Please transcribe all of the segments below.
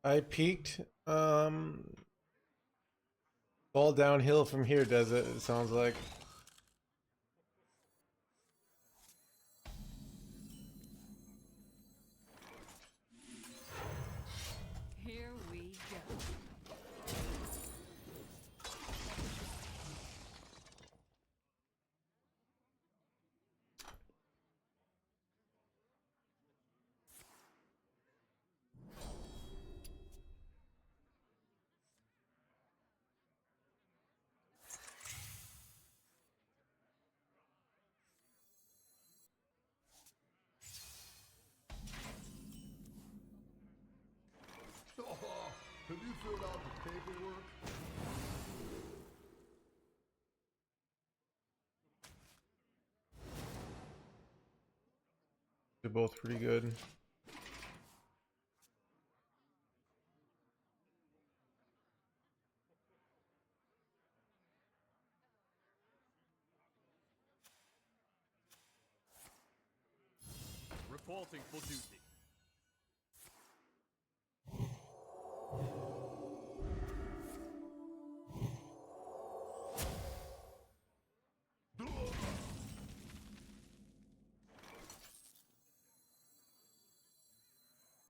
I peaked. All downhill from here, does it? It sounds like. Here we go. Oh, have you filled out the paperwork? They're both pretty good. Reporting for duty.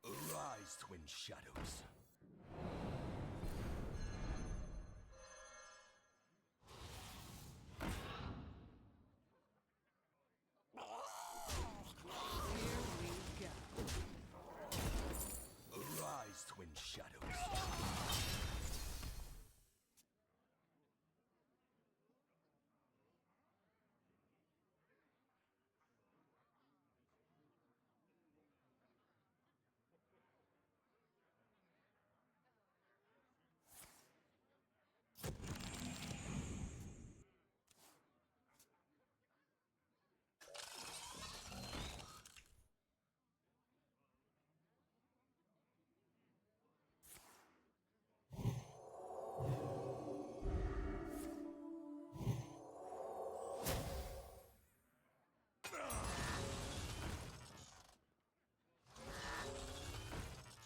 Arise, twin shadows. Here we go. Arise, twin shadows.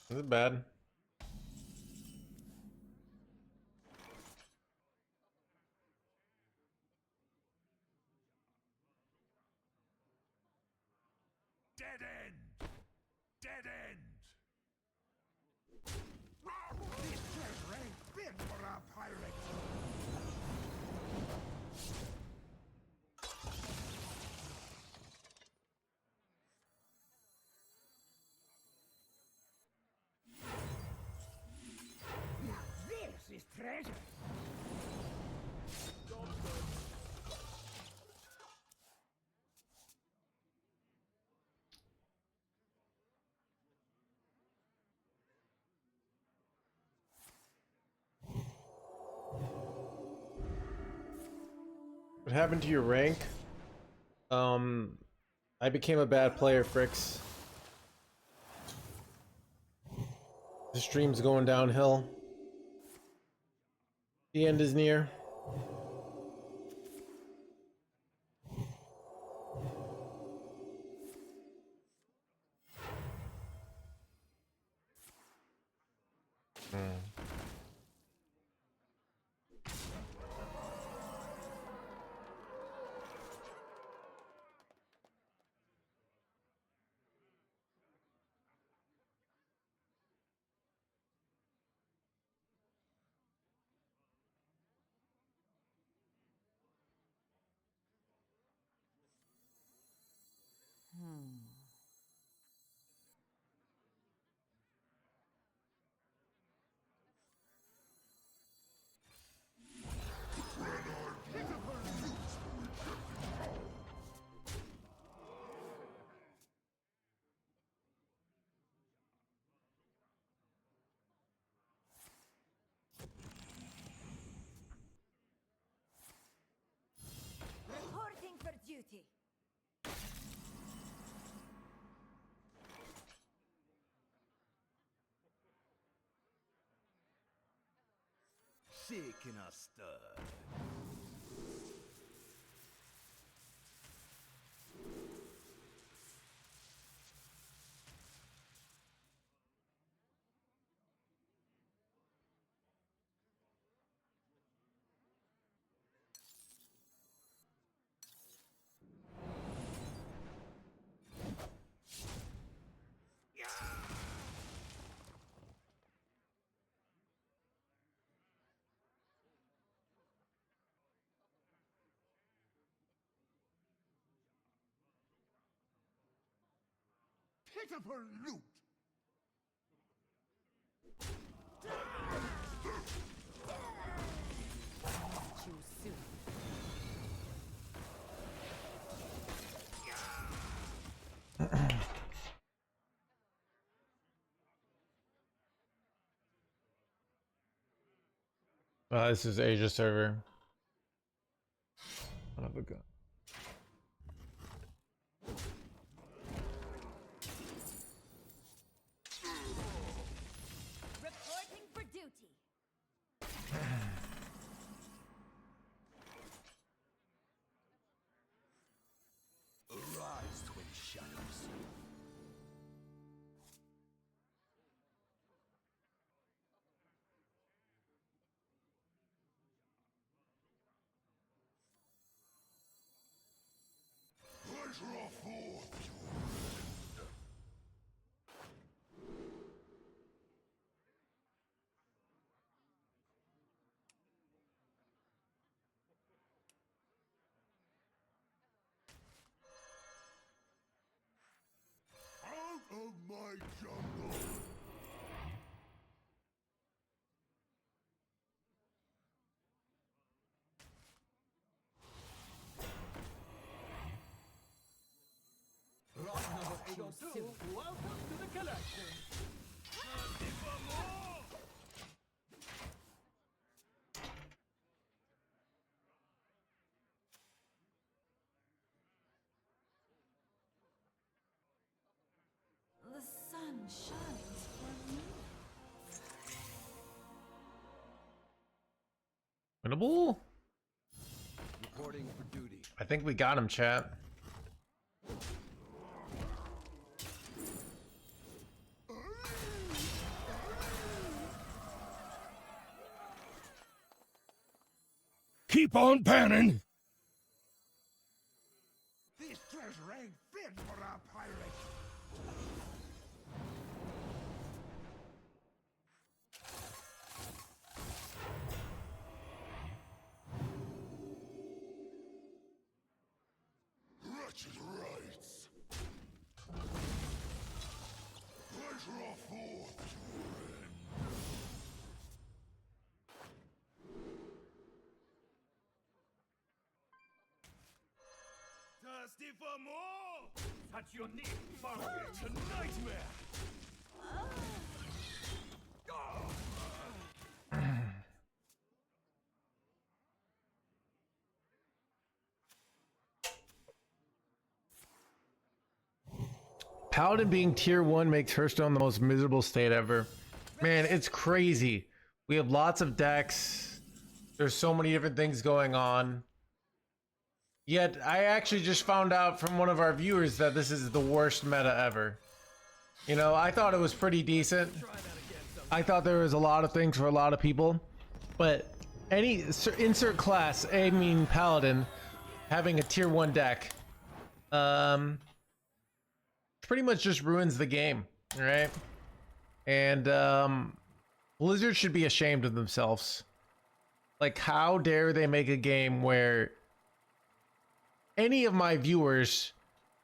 Is it bad? Dead end! Dead end! This treasure ain't fit for a pirate. Now this is treasure. What happened to your rank? I became a bad player, Fricks. The stream's going downhill. The end is near. Reporting for duty. Shaking a stud. pitiful loot. Too soon. This is Asia server. Son of a gun. Reporting for duty. Arise, twin shadows. I draw forth your end. Out of my jungle! Too soon. Welcome to the collection. The sun shines for me. Winnable? Reporting for duty. I think we got him, chat. Keep on panning! This treasure ain't fit for a pirate. Wretched rights! I draw forth your end. Thirsty for more? Touch your knee, market to nightmare. Paladin being tier 1 makes Hearthstone the most miserable state ever. Man, it's crazy. We have lots of decks. There's so many different things going on. Yet, I actually just found out from one of our viewers that this is the worst meta ever. You know, I thought it was pretty decent. I thought there was a lot of things for a lot of people. But any insert class, I mean Paladin, having a tier 1 deck, pretty much just ruins the game, right? And Blizzard should be ashamed of themselves. Like, how dare they make a game where any of my viewers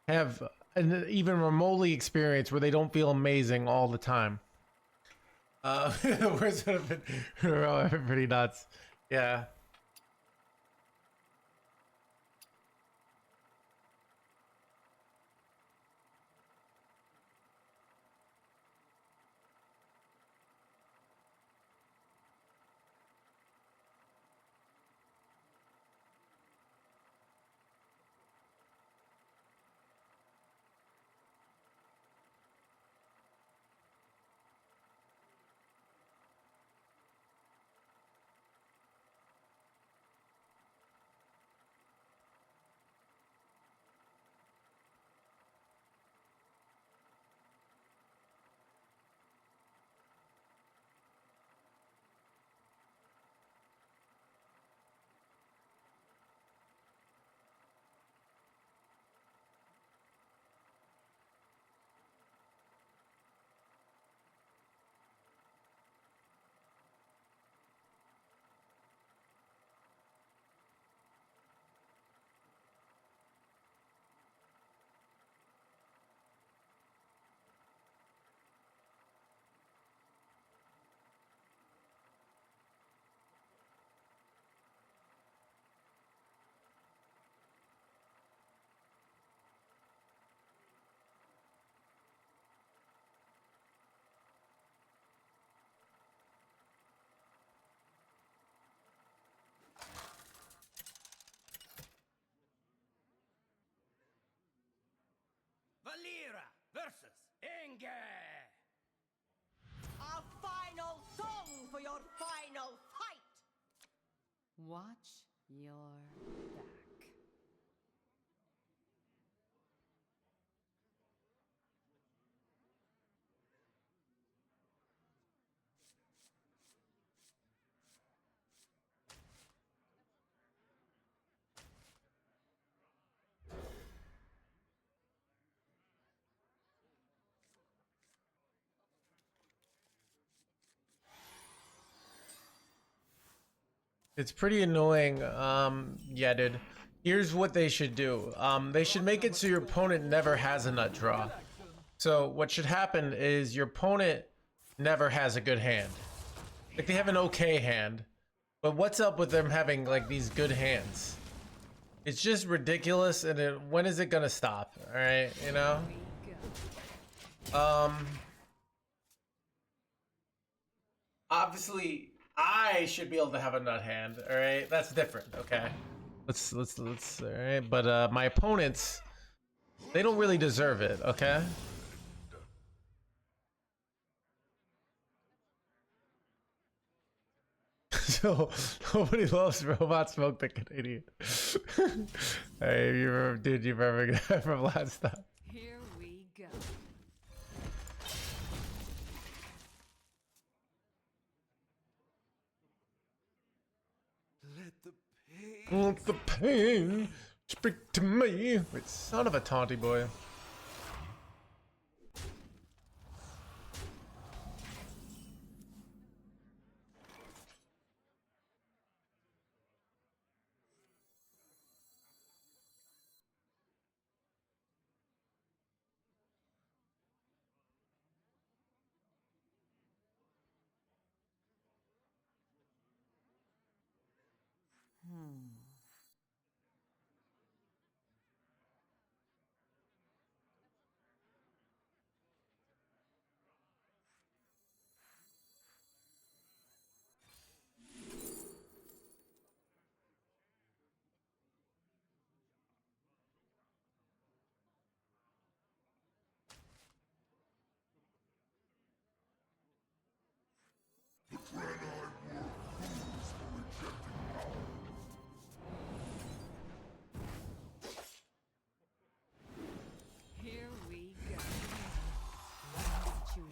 have an even remotely experience where they don't feel amazing all the time. The words would have been pretty nuts. Yeah. Valira versus Enge. A final song for your final fight! Watch your back. It's pretty annoying. Yeah, dude. Here's what they should do. They should make it so your opponent never has a nut draw. So what should happen is your opponent never has a good hand. Like they have an okay hand, but what's up with them having like these good hands? It's just ridiculous. And when is it gonna stop? All right, you know. Obviously, I should be able to have a nut hand. All right, that's different. Okay, let's. All right, but my opponents, they don't really deserve it. Okay. So nobody loves robot smoke the Canadian. Hey, you remember, dude? You remember from last time? Here we go. Let the pain speak to me. Wait, son of a taunty boy. Here we go. Let's choose.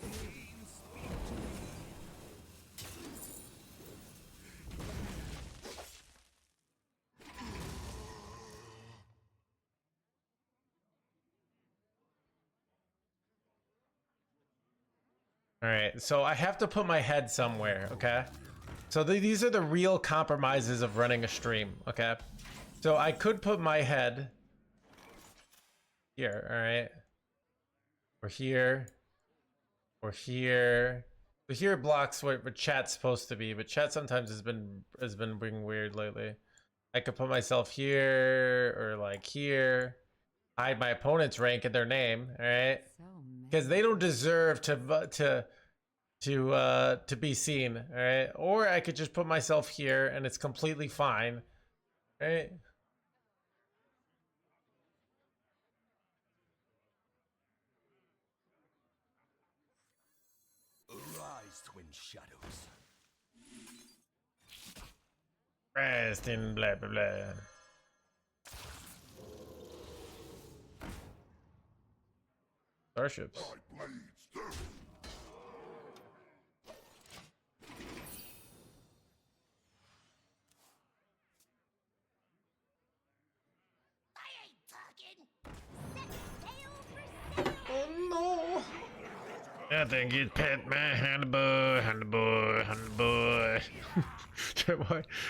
All right, so I have to put my head somewhere. Okay. So these are the real compromises of running a stream. Okay. So I could put my head here. All right. Or here. Or here. So here blocks what chat's supposed to be, but chat sometimes has been being weird lately. I could put myself here or like here. Hide my opponent's rank and their name. All right. So Because they don't deserve to be seen. All right. Or I could just put myself here and it's completely fine. All right. Arise, twin shadows. Rest in blah blah blah. Starships. I ain't talking. Set sail for sail. Oh no! I think you'd pet my hand boy, hand boy, hand boy.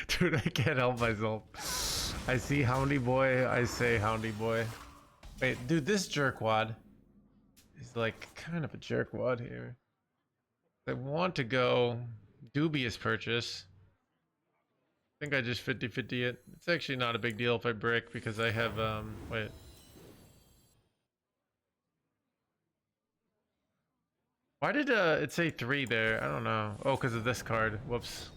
Dude, I can't help myself. I see Houndy Boy, I say Houndy Boy. Wait, dude, this jerkwad is like kind of a jerkwad here. I want to go dubious purchase. I think I just 50-50 it. It's actually not a big deal if I brick because I have, wait. Why did it say 3 there? I don't know. Oh, because of this card. Whoops.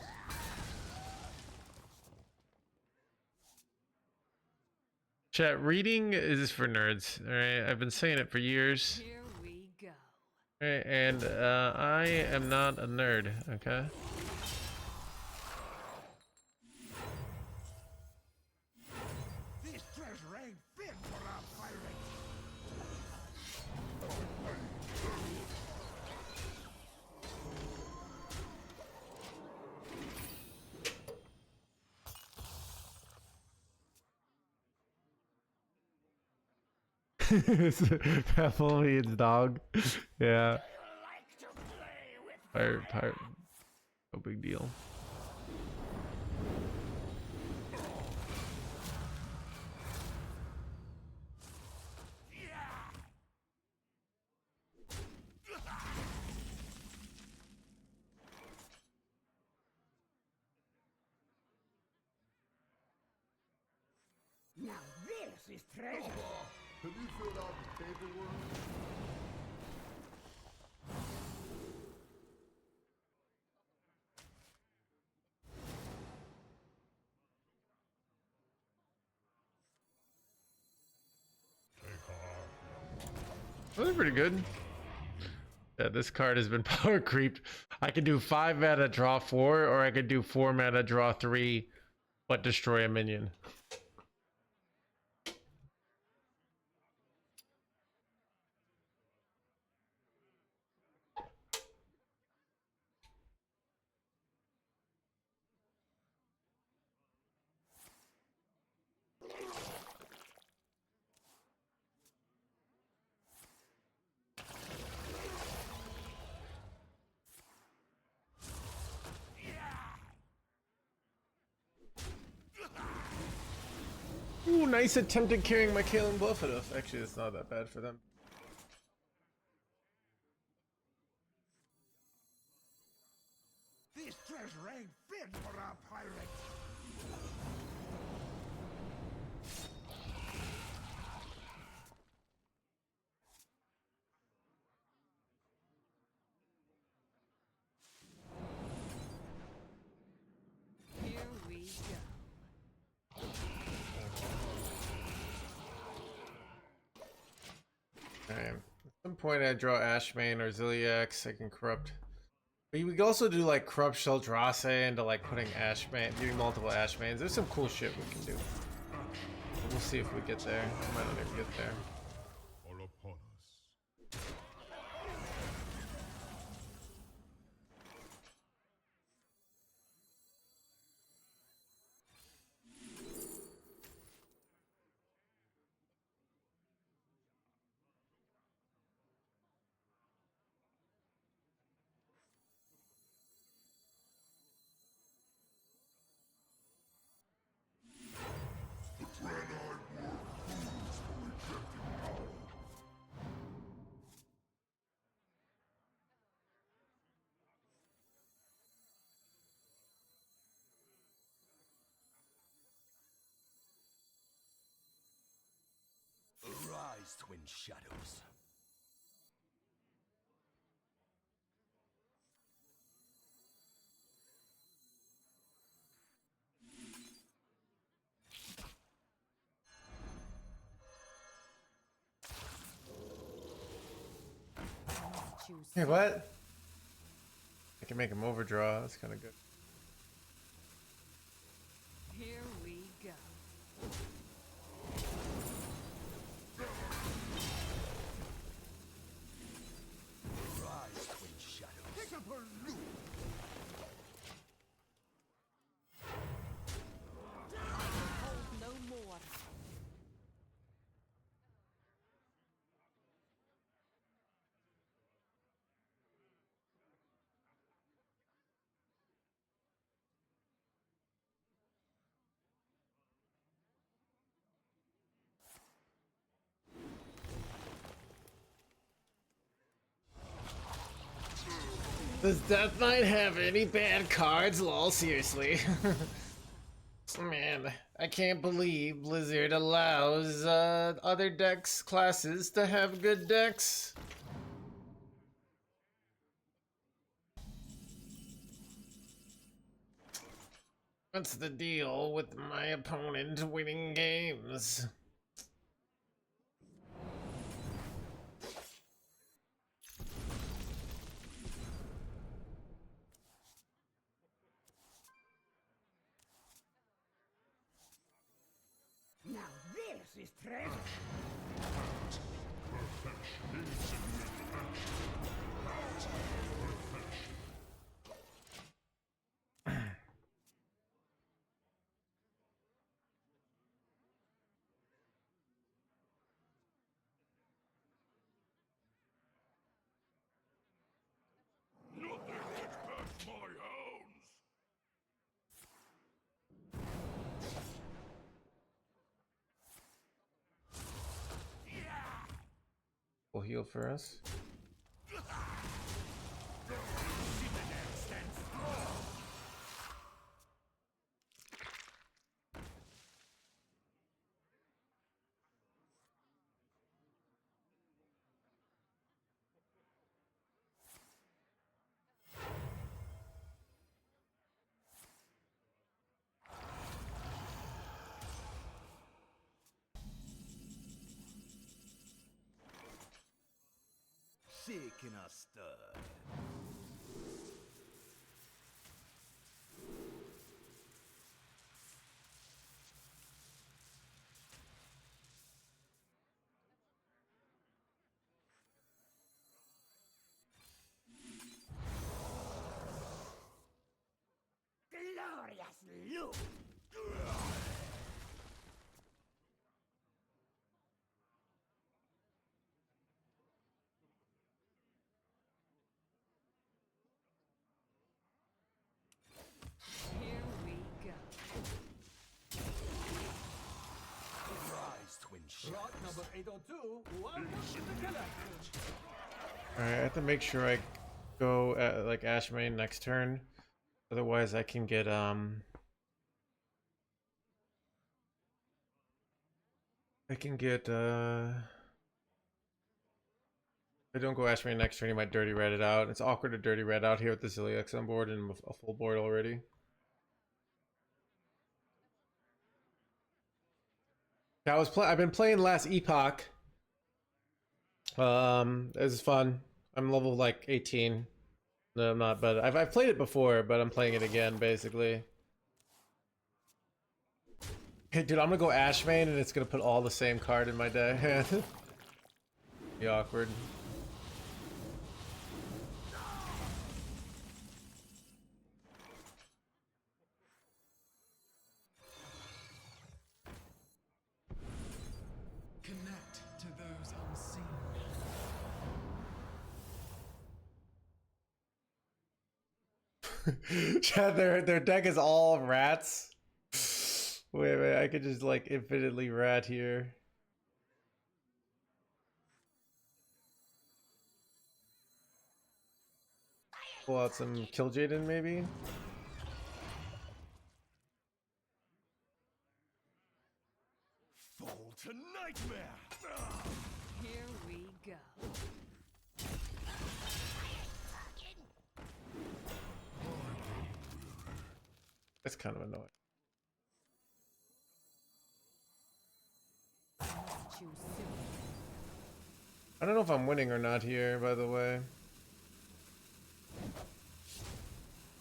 Chat, reading is for nerds. All right, I've been saying it for years. Here we go. All right, and I am not a nerd. Okay. This treasure ain't fit for a pirate. Pebble means dog. Yeah. Pirate. No big deal. Now this is treasure. Have you filled out the paperwork? Those are pretty good. Yeah, this card has been power creeped. I could do 5 mana, draw 4, or I could do 4 mana, draw 3, but destroy a minion. Ooh, nice attempt at carrying my Kalen Bluffituff. Actually, it's not that bad for them. This treasure ain't fit for a pirate. Here we go. Alright. At some point I draw Ashamane or Ziliax, I can corrupt. But we can also do like corrupt Sheldrasse into like putting Ashman, doing multiple Ashmanes. There's some cool shit we can do. We'll see if we get there. We might not even get there. All upon us. Arise, twin shadows. Choose Hey, what? I can make him overdraw. That's kind of good. Here we go. Arise, twin shadows. Pick up her loot. Hold no more. Does Death Knight have any bad cards? Lol, seriously. Man, I can't believe Blizzard allows other decks classes to have good decks. What's the deal with my opponent winning games? heal for us. Shaking a stud. Glorious loot. Here we go. Rise, twin shadows. Lot number 802, welcome to the collection. Alright, I have to make sure I go at like Ashamane next turn. Otherwise I can get if I don't go Ashamane next turn, he might dirty red it out. It's awkward to dirty red out here with the Zilliax on board and a full board already. I've been playing last Epoch. This is fun. I'm level like 18. No, I'm not, but I've played it before, but I'm playing it again basically. Okay, dude, I'm gonna go Ashamane and it's gonna put all the same card in my deck. Be awkward. Connect to those unseen. Chad, their deck is all rats. Wait, I could just like infinitely rat here. Pull out some Kill Jaden maybe? Fall to nightmare. Here we go. That's kind of annoying. I must choose soon. I don't know if I'm winning or not here, by the way.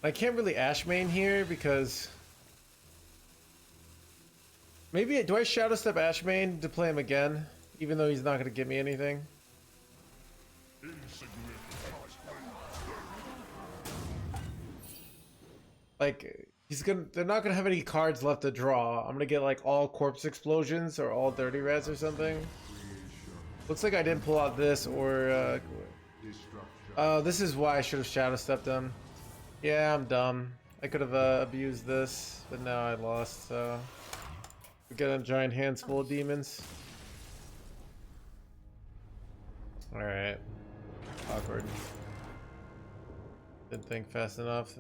I can't really Ashamane here because maybe do I Shadow Step Ashamane to play him again, even though he's not going to give me anything? Like they're not gonna have any cards left to draw. I'm gonna get like all corpse explosions or all dirty reds or something. Looks like I didn't pull out this or this is why I should have Shadow Stepped him. Yeah, I'm dumb. I could have abused this, but now I lost, so we got a giant hands full of demons. Alright. Awkward. Didn't think fast enough.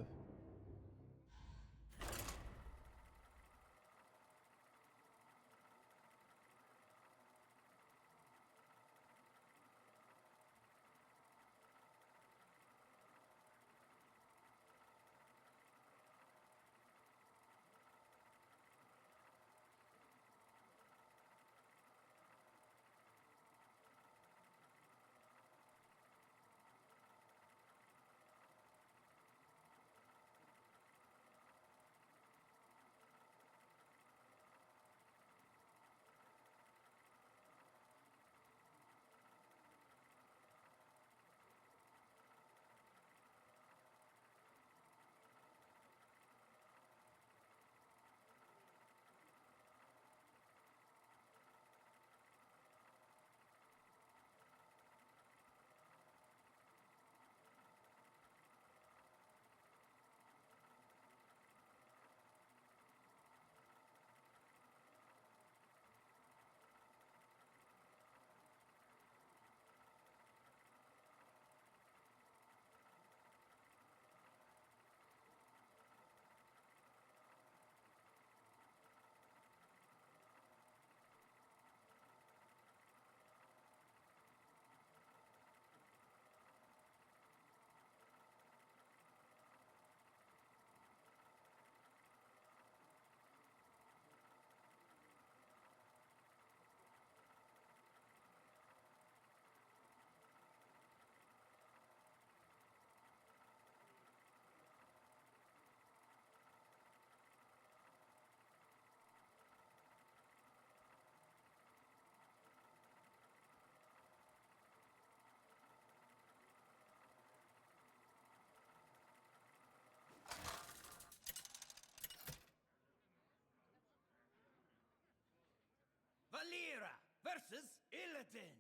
versus Illidan.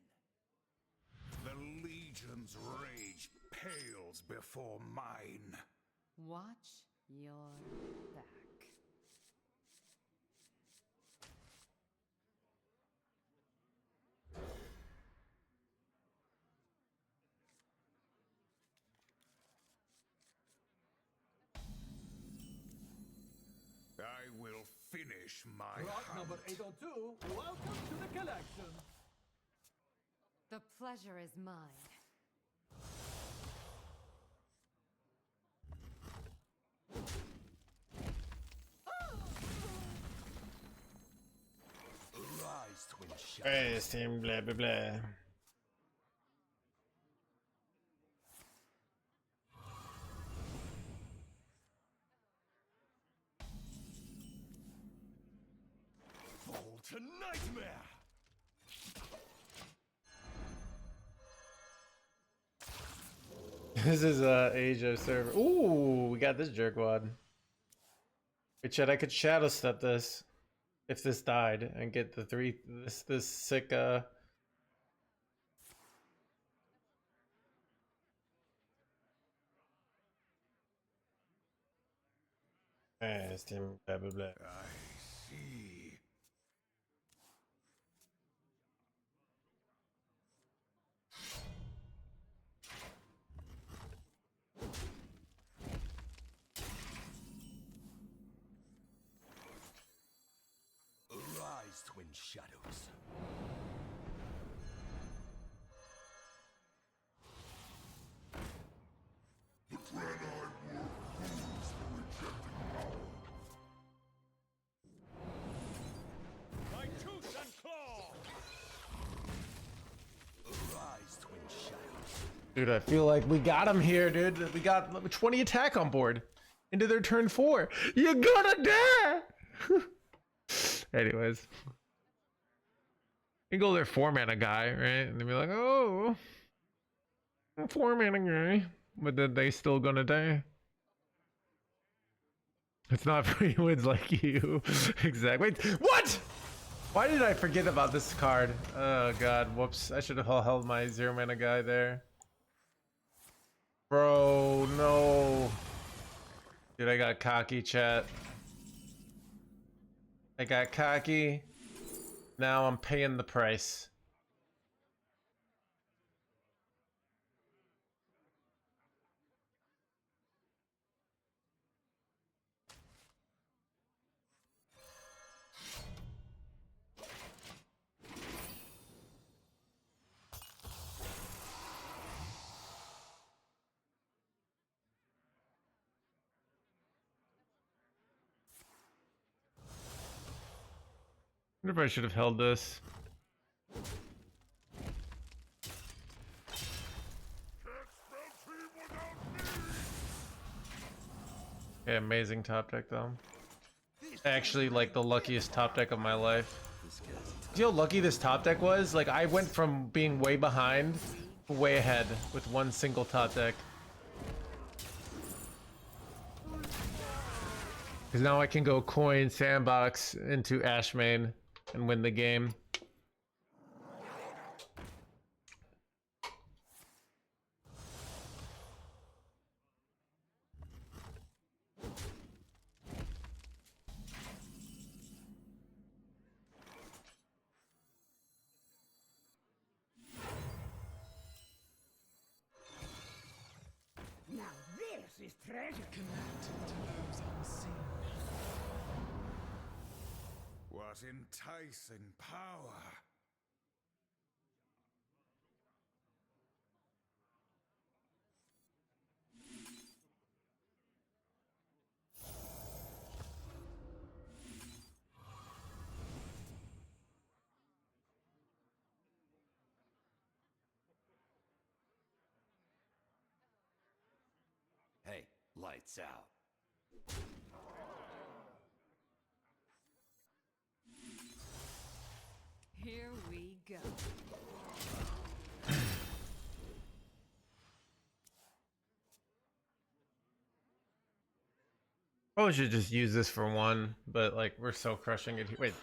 The Legion's rage pales before mine. Watch your back. I will finish my Lot hunt. number 802, welcome to the collection. The pleasure is mine. Arise, twin shadows. Praise team, blah blah blah. Fall to nightmare. This is Asia server. Ooh, we got this jerkwad. Wait, Chet, I could shadow step this if this died and get the this sick Praise team, blah blah blah. I see. Arise, twin shadows. The Dread-Eyed Wolf moves the rejected power. My tooth and claw. Arise, twin shadows. Dude, I feel like we got him here, dude. We got 20 attack on board into their turn 4. You're gonna die! Anyways. You go their 4-mana guy, right? And they'd be like, oh, 4-mana guy. But then they still gonna die. It's not free wins like you. Exactly. Wait, what? Why did I forget about this card? Oh god, whoops. I should have held my 0-mana guy there. Bro, no. Dude, I got cocky, chat. I got cocky. Now I'm paying the price. I wonder if I should have held this. Okay, amazing top deck though. Actually, like the luckiest top deck of my life. See how lucky this top deck was? Like, I went from being way behind to way ahead with one single top deck. Because now I can go coin sandbox into Ashamane and win the game. Now this is treasure. Connected to those unseen. What enticing power. Hey, lights out. Here we go. Probably should just use this for one, but like we're so crushing it. Wait.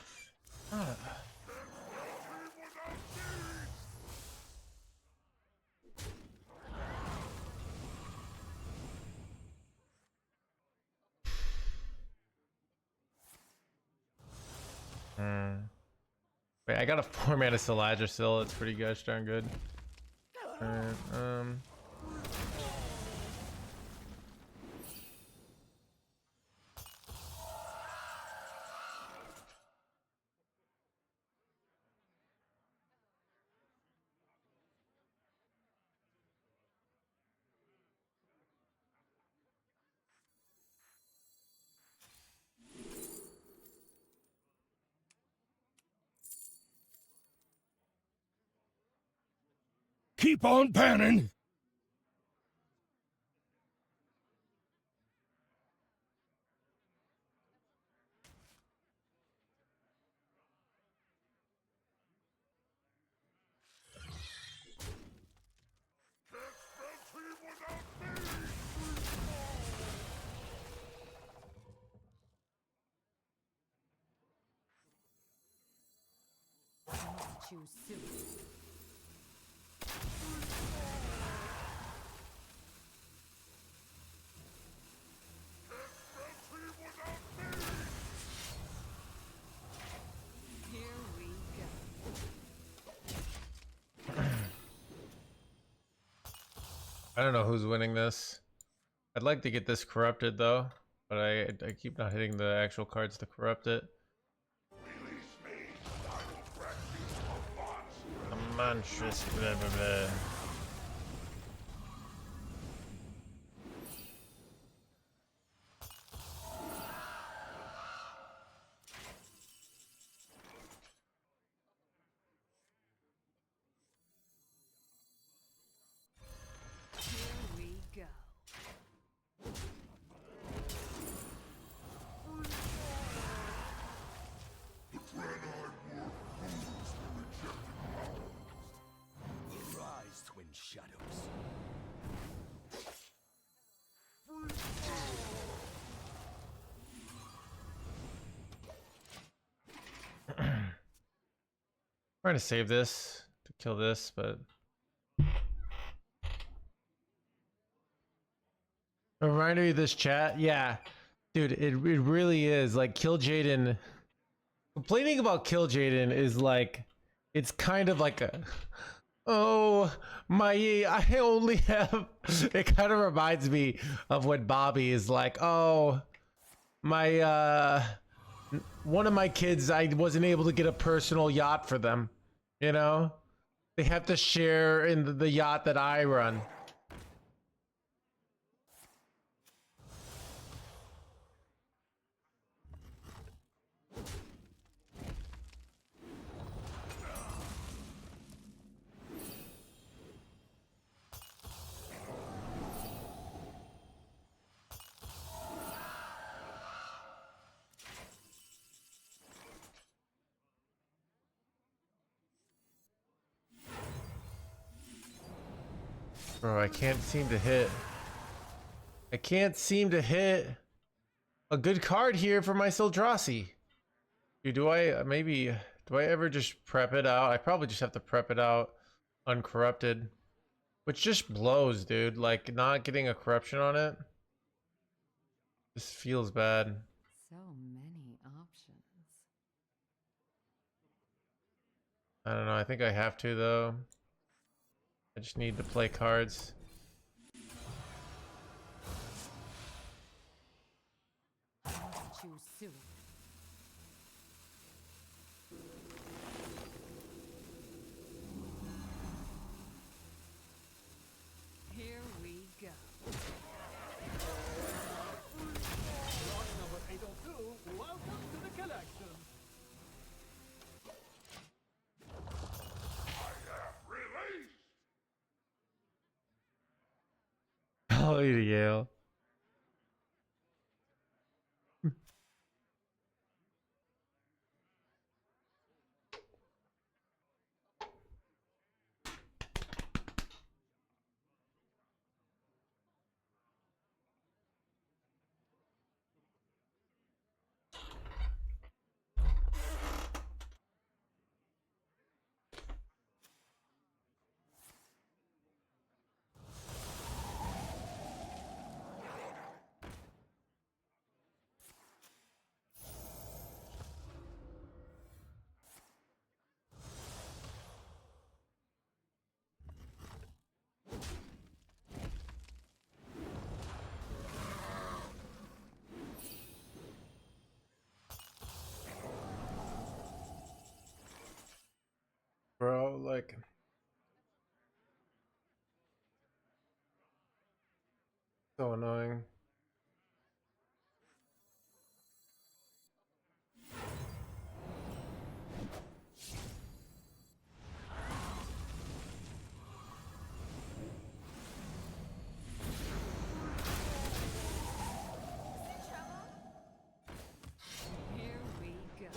Wait, I got a 4-mana Siladra still. It's pretty gosh darn good. Alright, Keep on panning! Choose soon. Here we go. I don't know who's winning this. I'd like to get this corrupted though, but I keep not hitting the actual cards to corrupt it. Release me, and I will crack you a monster. A monstrous blah blah blah. Here we go. The Dread-Eyed Wolf owns the rejected mounds. Arise, twin shadows. Trying to save this to kill this, but reminded me of this chat. Yeah, dude, it really is like Kill Jaden. Complaining about Kill Jaden is like, it's kind of like a, oh my, I only have. It kind of reminds me of when Bobby is like, oh my, one of my kids, I wasn't able to get a personal yacht for them. You know, they have to share in the yacht that I run. Bro, I can't seem to hit. I can't seem to hit a good card here for my Sildrassi. Dude, do I ever just prep it out? I probably just have to prep it out uncorrupted, which just blows, dude. Like, not getting a corruption on it just feels bad. So many options. I don't know. I think I have to, though. I just need to play cards. Choose soon. Here we go. Lot number 802, welcome to the collection. Hallelujah, Yale. like. So annoying. Here we go.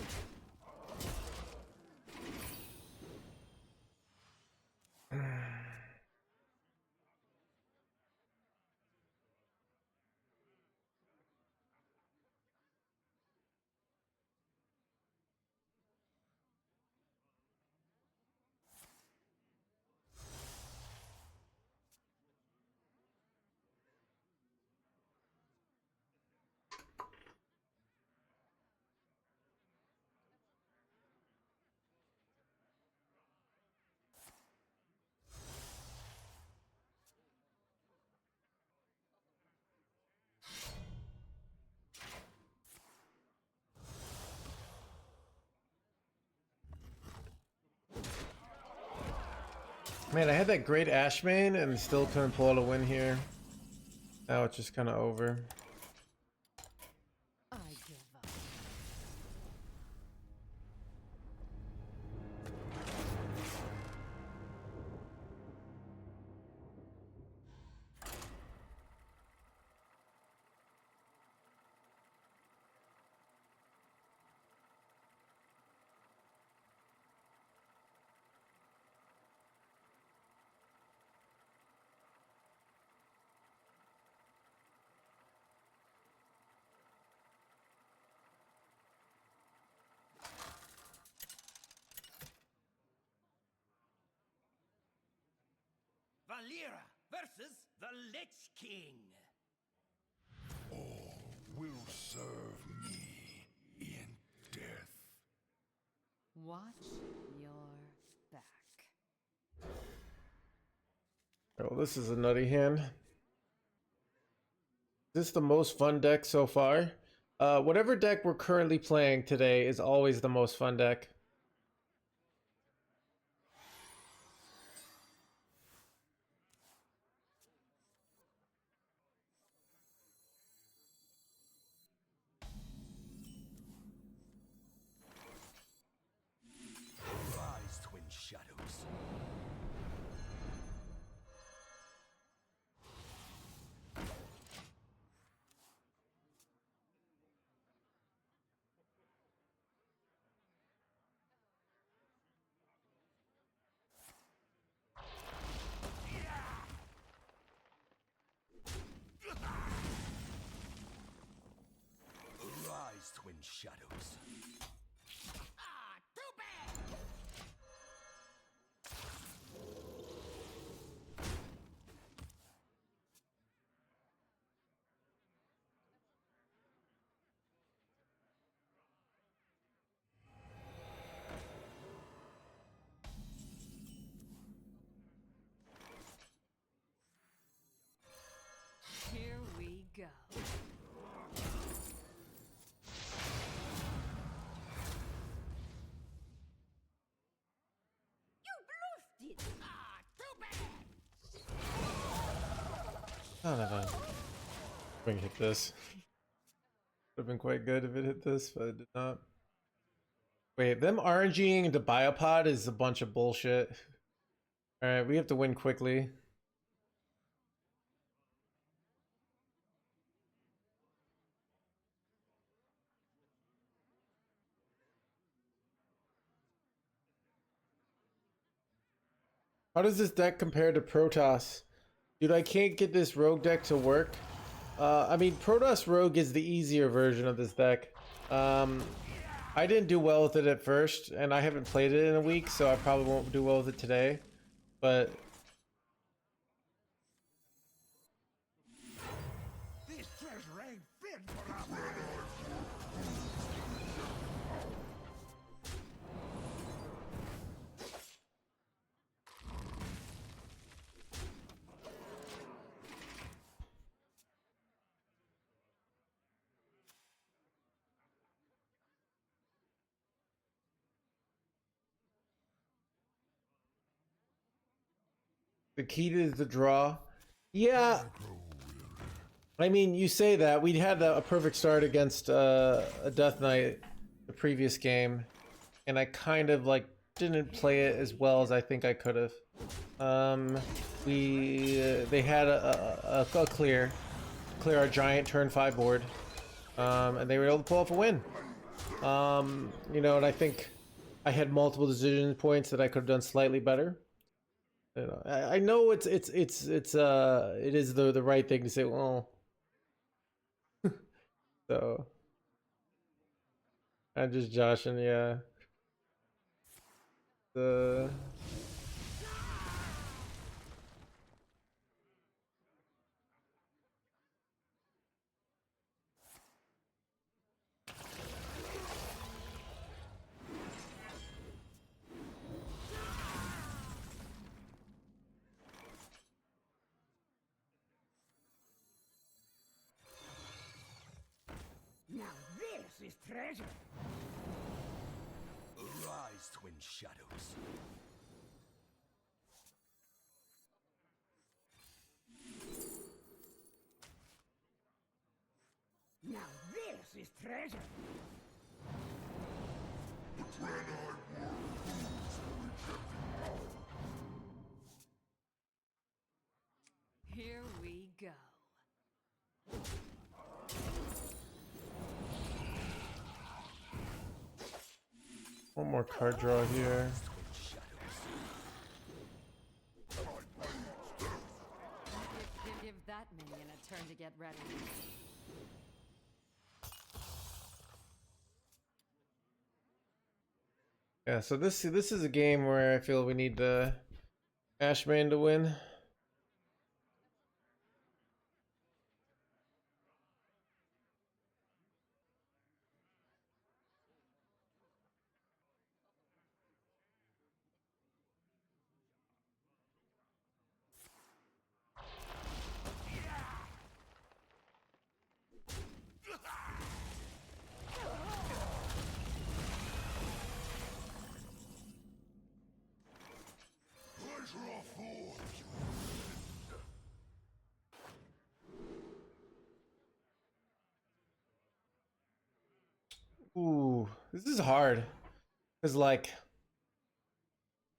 Man, I had that great Ashmane and still couldn't pull out a win here. Now it's just kind of over. I give up. Valera versus the Lich King. All will serve me in death. Watch your back. Oh, this is a nutty hand. This is the most fun deck so far. Whatever deck we're currently playing today is always the most fun deck. Rise, twin shadows. Rise, twin shadows. Ah, too bad! Here we go. You bluffed it! Ah, too bad! Son of a... We can hit this. Would have been quite good if it hit this, but it did not. Wait, them RNGing into Biopod is a bunch of bullshit. Alright, we have to win quickly. How does this deck compare to Protoss? Dude, I can't get this Rogue deck to work. I mean, Protoss Rogue is the easier version of this deck. I didn't do well with it at first, and I haven't played it in a week, so I probably won't do well with it today. But This treasure ain't fit for our The key is the draw. Yeah. I mean, you say that. We had a perfect start against a Death Knight the previous game, and I kind of like didn't play it as well as I think I could have. They had a clear our giant turn 5 board, and they were able to pull off a win. You know, and I think I had multiple decision points that I could have done slightly better. You know, I know it is the right thing to say. Well, so I'm just joshing, yeah. The Now this is treasure. Arise, twin shadows. Now this is treasure. The Dread-Eyed Wolf proves the rejected power. Here we go. one more card draw here. Give that minion a turn to get ready. Yeah, so this is a game where I feel we need the Ashamane to win. Pleasure affords. Ooh, this is hard. Cause like,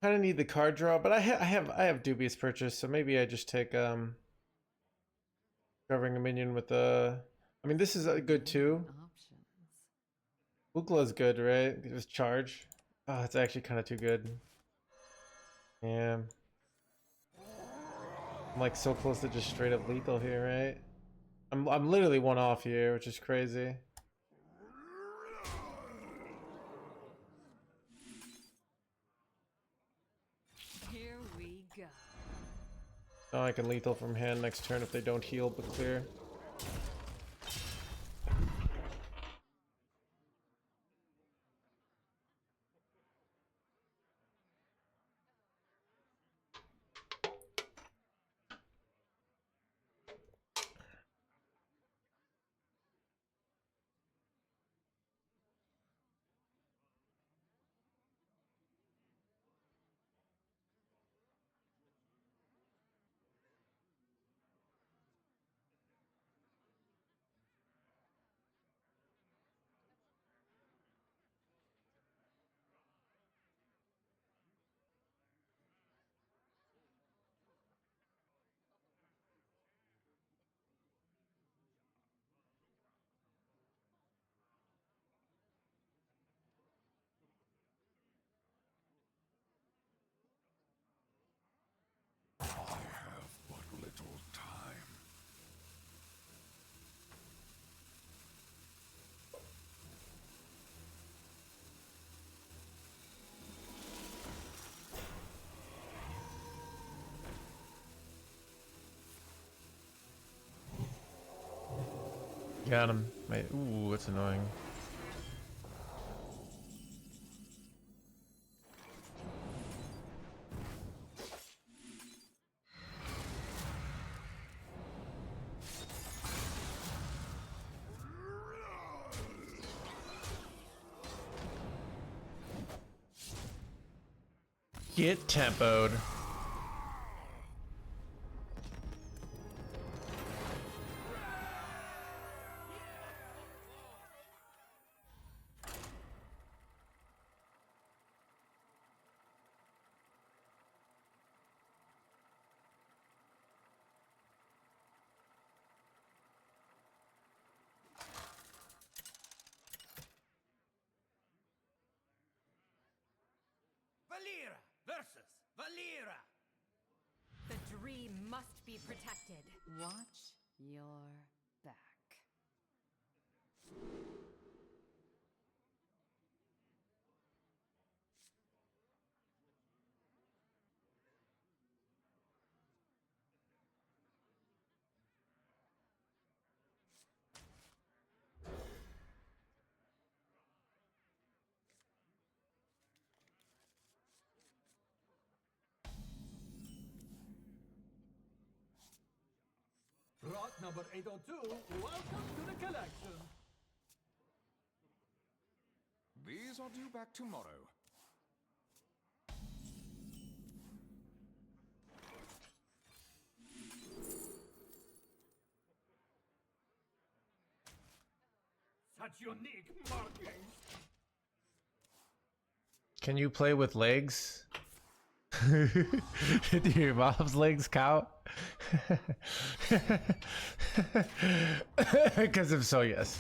kind of need the card draw, but I have dubious purchase, so maybe I just take covering a minion with the. I mean, this is good too. Options. Ukla's good, right? Just charge. Oh, it's actually kind of too good. Yeah. I'm like so close to just straight up lethal here, right? I'm literally one off here, which is crazy. Here we go. Now I can lethal from hand next turn if they don't heal but clear. I have but little time. Got him. Wait, ooh, that's annoying. Get tempoed. Valera versus Valera. The dream must be protected. Watch your back. Rot number 802, welcome to the collection. These are due back tomorrow. Such unique markings. Can you play with legs? Do your mom's legs count? Because if so, yes.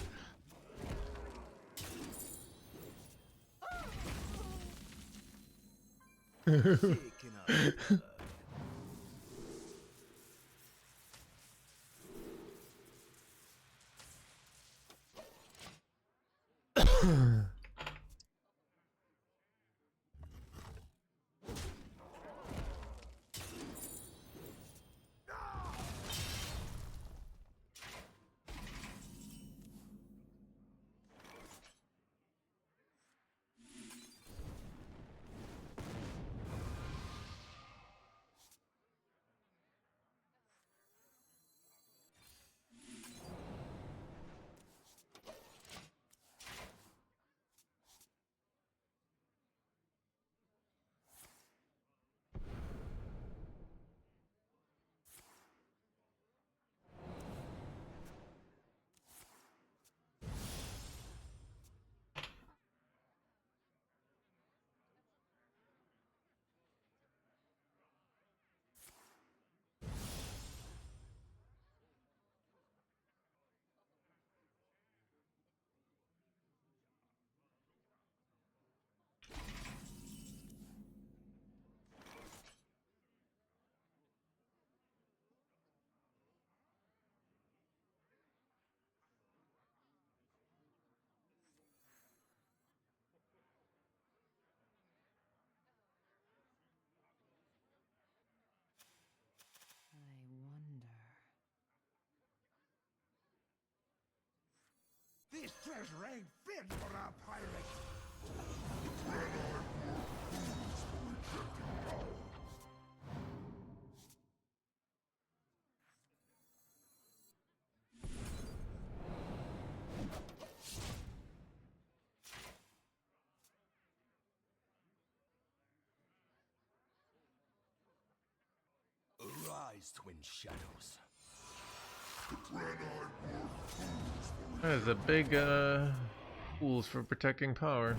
Shaken up. I wonder. This treasure ain't fit for a pirate. Arise, twin shadows. That is a big tools for protecting power.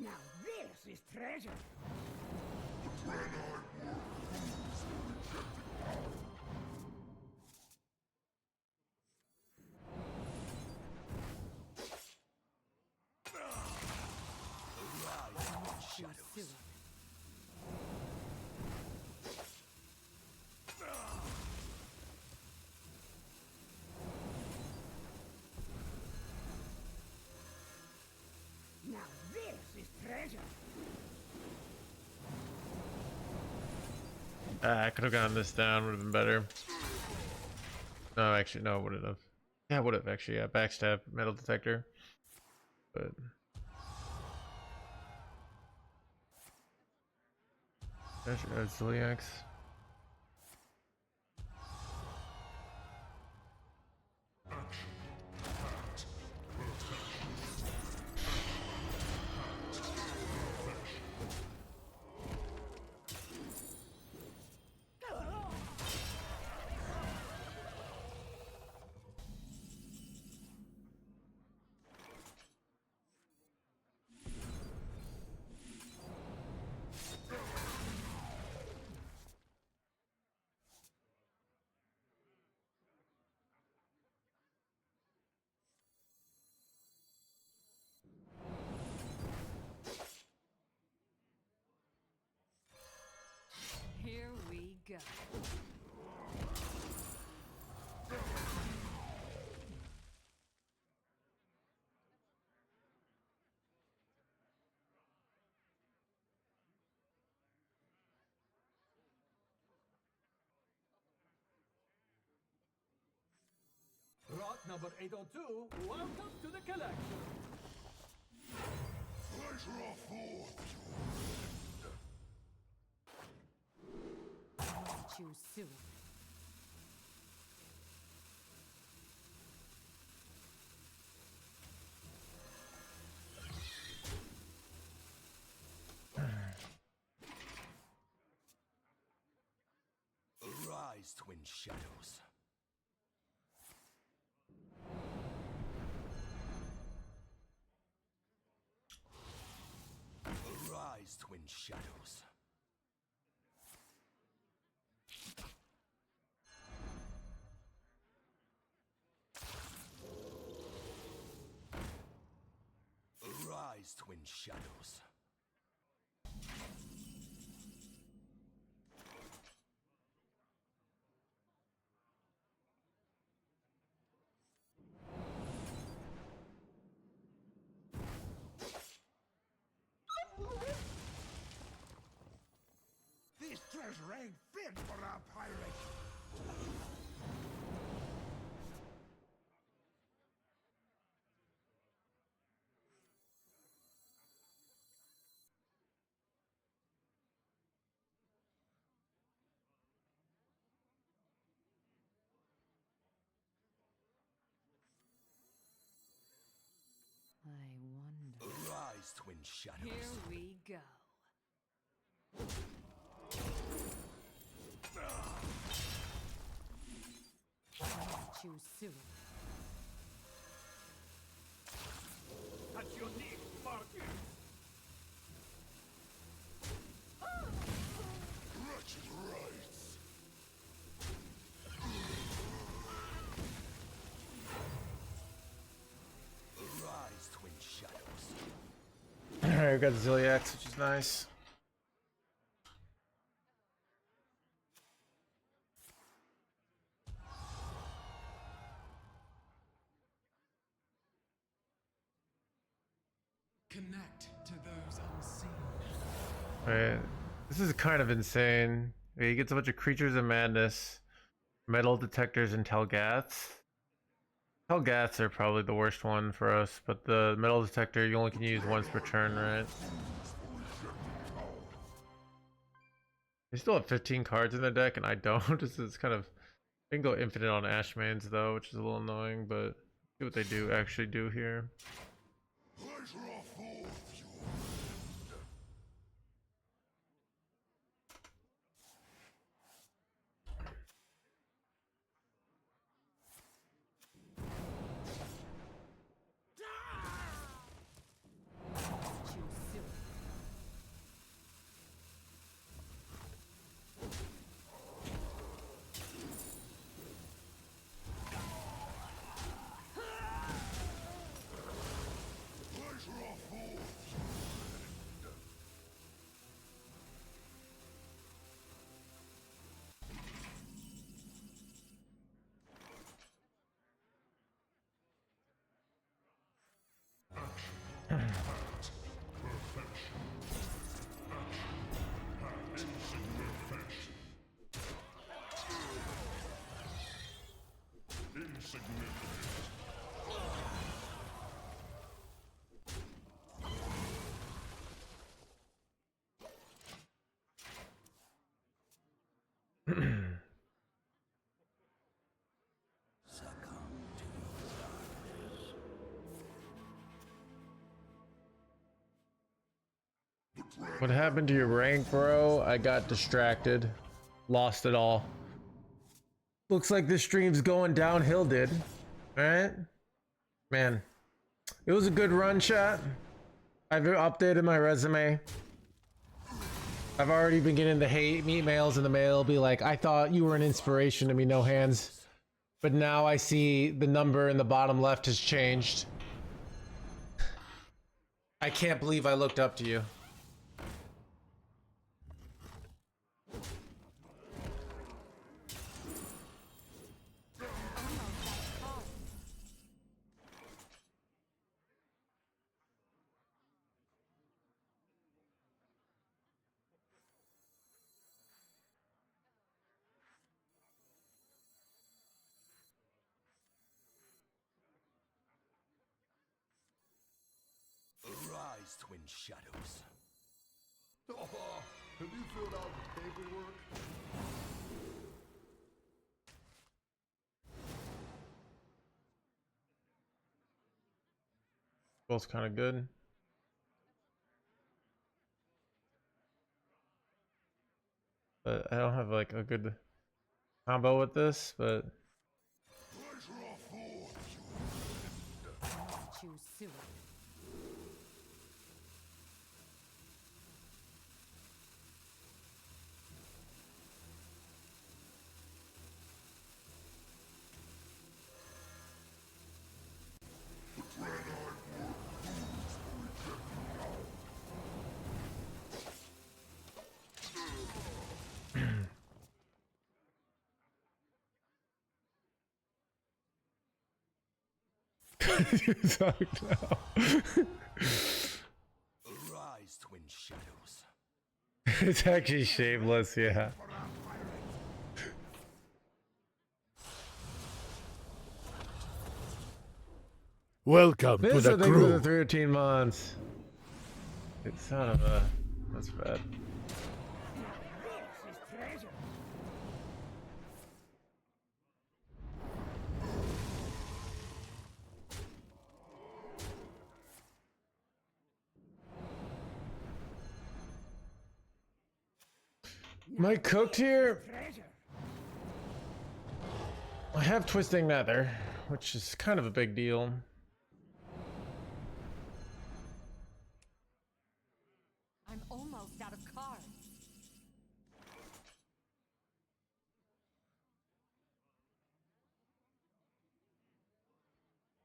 Now this is treasure. Shadows. Now this is treasure. I could have gotten this down, would have been better. No, actually, no, it wouldn't have. Yeah, it would have actually. Yeah, backstab, metal detector. But Ziliax. Here we go. Rock number 802, welcome to the collection. Pleasure of forth. Choose soon. Arise, twin shadows. Arise, twin shadows. Arise, twin shadows. This treasure ain't fit for a pirate. I wonder. Arise, twin shadows. Here we go. Choose soon. Touch your knee, Marcus. Wretched rights. Arise, twin shadows. Alright, we got Ziliax, which is nice. Connect to those unseen. Alright, this is kind of insane. He gets a bunch of creatures of madness, metal detectors, and Telgaths. Telgaths are probably the worst one for us, but the metal detector you only can use once per turn, right? They still have 15 cards in their deck, and I don't. This is kind of... They can go infinite on Ashmanes, though, which is a little annoying, but see what they do actually do here. Pleasure of forth. Choose soon. Pleasure of forth. What happened to your rank, bro? I got distracted. Lost it all. Looks like this stream's going downhill, dude. Alright? Man. It was a good run, chat. I've updated my resume. I've already been getting the hate meet mails in the mail. Be like, I thought you were an inspiration to me, No Hands. But now I see the number in the bottom left has changed. I can't believe I looked up to you. Arise, twin shadows. Oh, have you filled out the paperwork? Both kind of good. But I don't have like a good combo with this, but Choose suicide. Arise, twin shadows. it's actually shameless, yeah. Welcome This I think for the 13 months. It's son of a. That's bad. This is treasure. Am I cooked here? Treasure. I have Twisting Nether, which is kind of a big deal. I'm almost out of cards.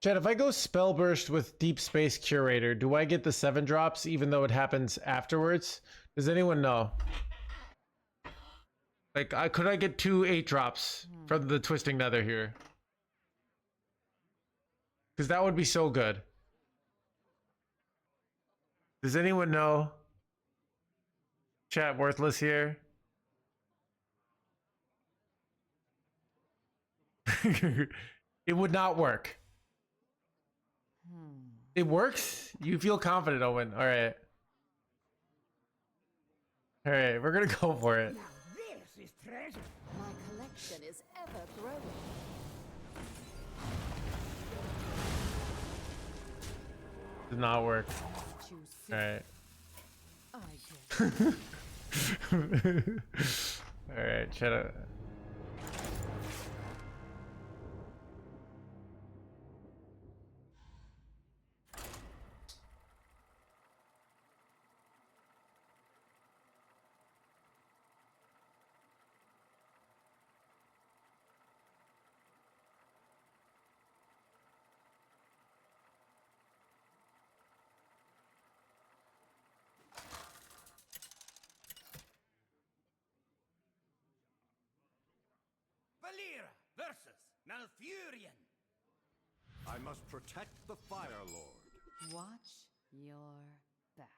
Chad, if I go Spell Burst with Deep Space Curator, do I get the 7 drops even though it happens afterwards? Does anyone know? Like, could I get 2 8 drops from the Twisting Nether here? Because that would be so good. Does anyone know? Chat worthless here. It would not work. It works? You feel confident, Owen. All right. All right, we're going to go for it. Now this is treasure. My collection is ever growing. Did not work. Choose All suicide. right. I did. All right, shut up. Valera versus Malfurion. I must protect the Fire Lord. Watch your back.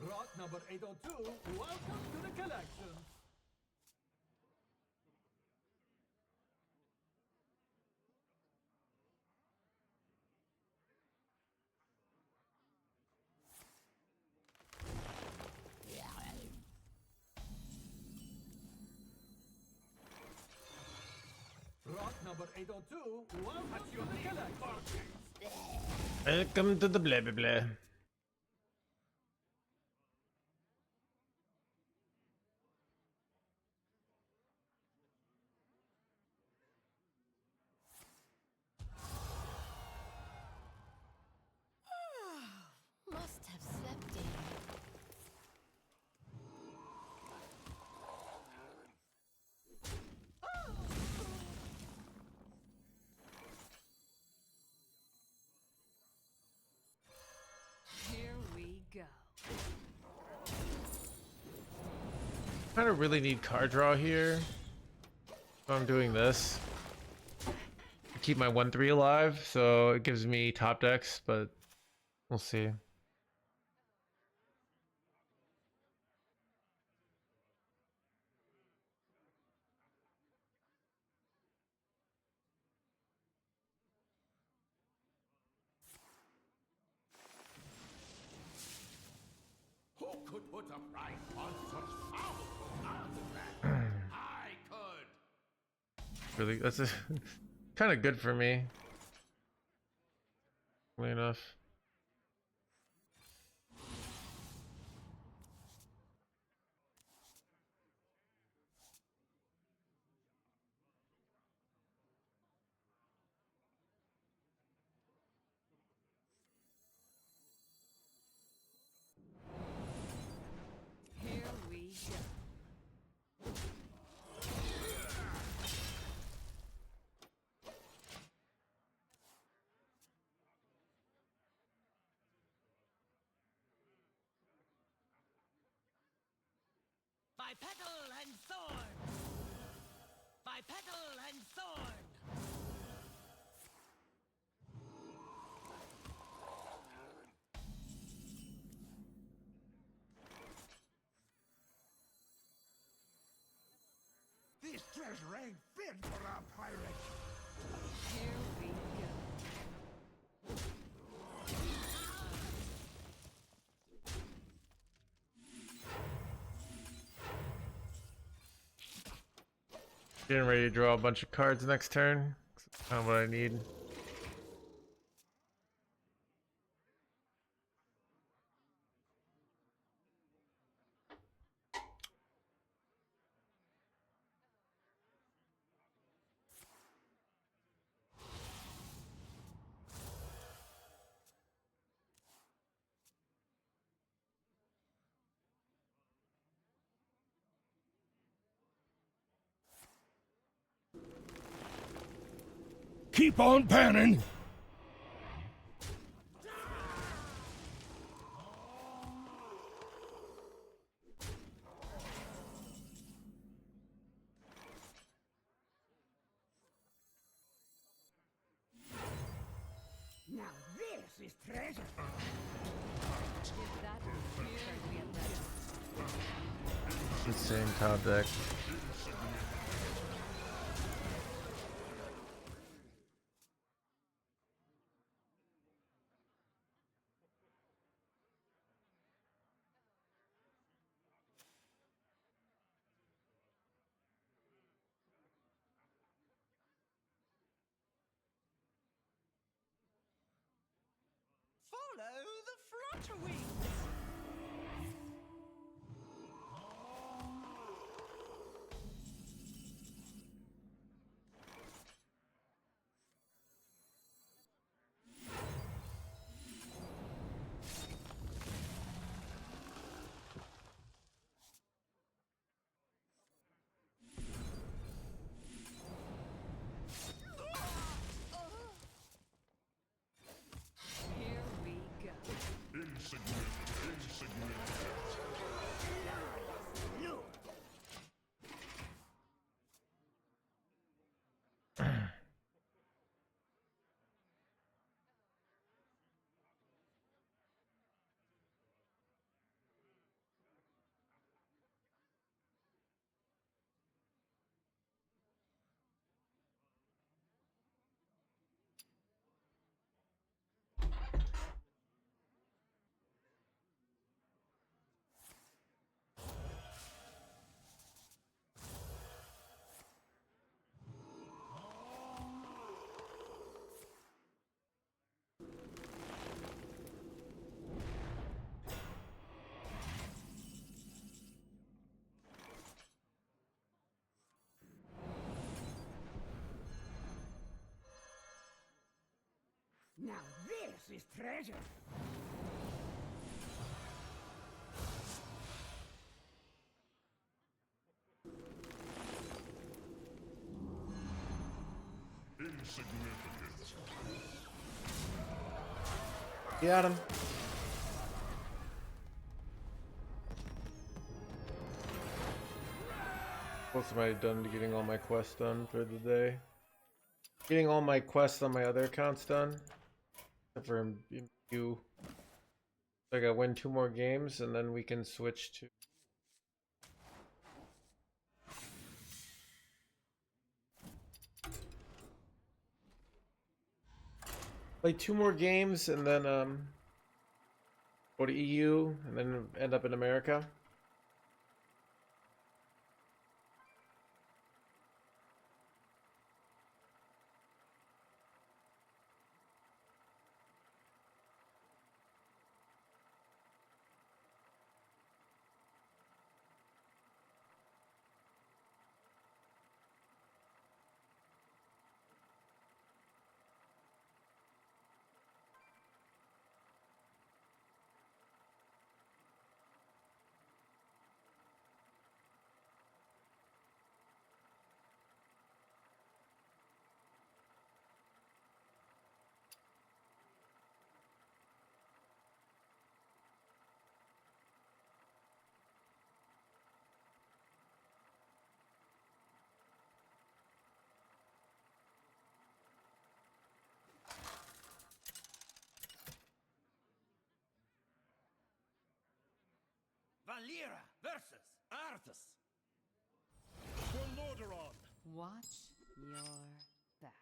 Lot number 802, welcome to the collection. Number 802, welcome to the collection. Welcome to the blah blah blah. Must have slept in. Here we go. I don't really need card draw here. So I'm doing this. Keep my 1/3 alive, so it gives me top decks, but we'll see. Who could put a price on such powerful artifacts? I could. Really, that's kind of good for me. Funny enough. Here we go. By petal and thorn. By petal and thorn. This treasure ain't fit for a pirate. Here we go. Getting ready to draw a bunch of cards next turn. That's kind of what I need. Keep on panning. Now this is treasure. Give that one a turn to get ready. Insane top deck. Follow the flutter wings. Here we go. this treasure. Insignificant. Got him. What's am I done to getting all my quests done for the day? Getting all my quests on my other accounts done. Except for you. So I gotta win 2 more games and then we can switch to play 2 more games and then go to EU and then end up in America. Valera versus Arthas. For Lordaeron. Watch your back.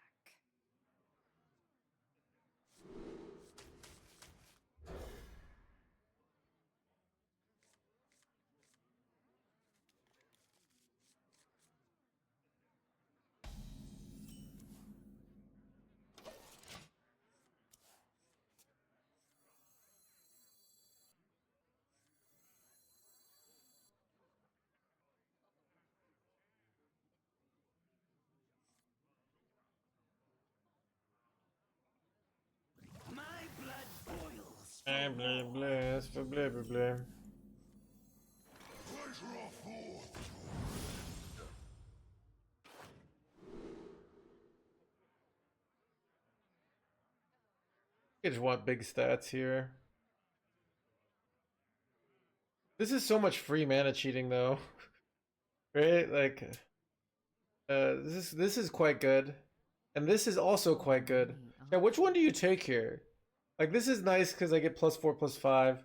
My blood boils. Blah, blah, blah, blah, blah, blah. Pleasure of forth. I just want big stats here. This is so much free mana cheating though. Right? Like this is quite good. And this is also quite good. Now which one do you take here? Like this is nice because I get +4/+5.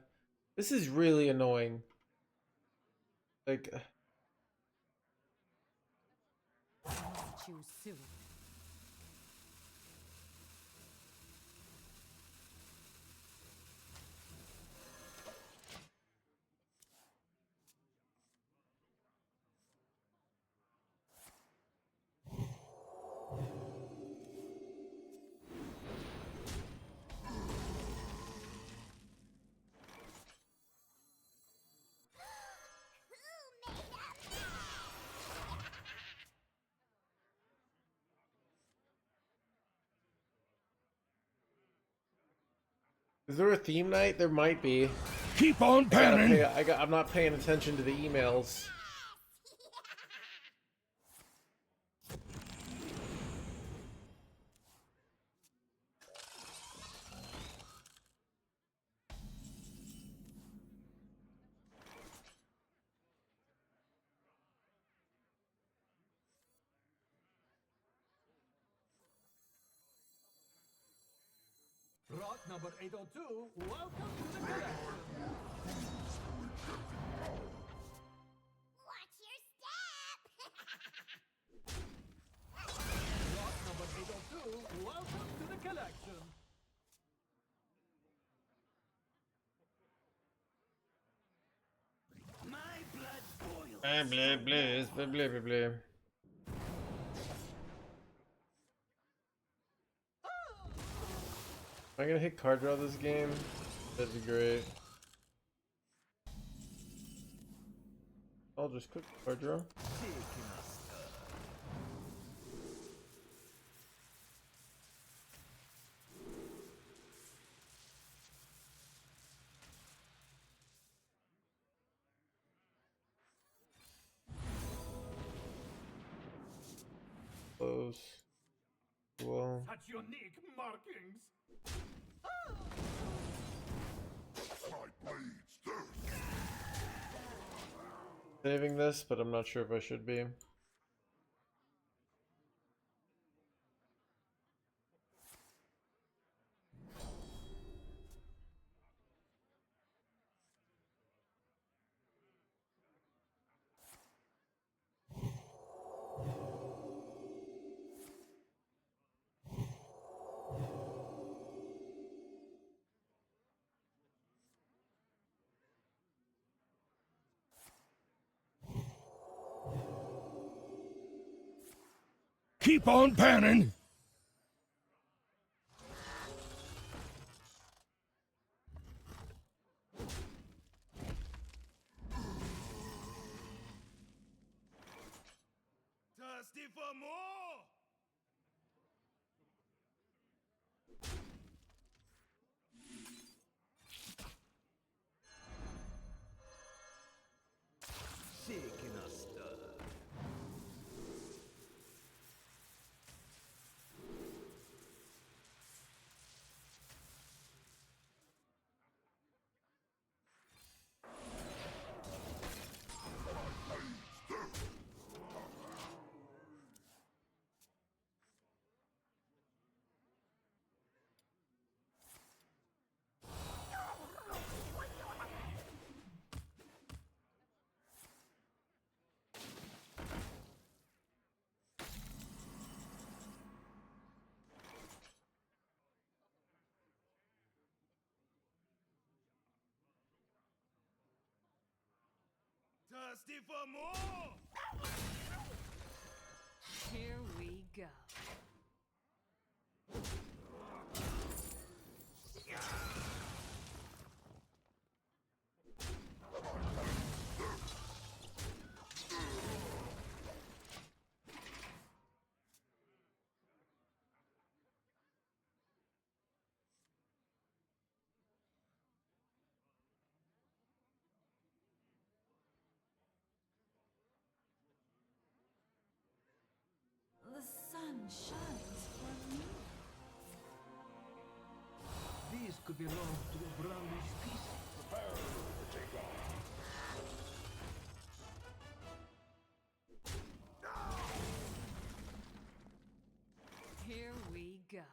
This is really annoying. Like I must choose soon. Who made a mess? is there a theme night? There might be. Keep on panning. I'm not paying attention to the emails. Rot number 802, welcome to the collection. Watch your step! Rot number 802, welcome to the collection. My blood boils. Blah, blah, blah, blah, blah, blah. Am I gonna hit card draw this game? That'd be great. I'll just click card draw. such unique markings. My blades thirst. Saving this, but I'm not sure if I should be. Keep on panning. Thirsty for more? Shaking a stir. Thirsty for more? Here we go. The sun shines for me. These could belong to a brownish piece. Prepare to take off. Here we go.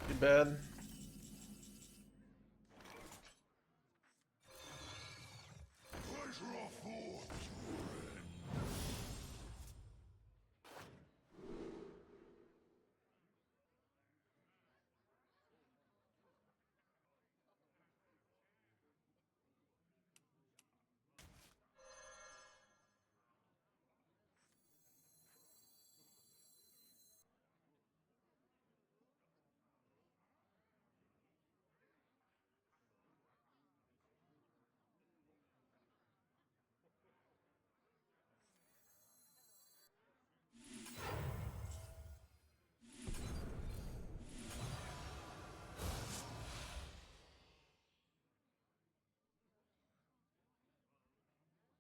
Too bad. Pleasure affords.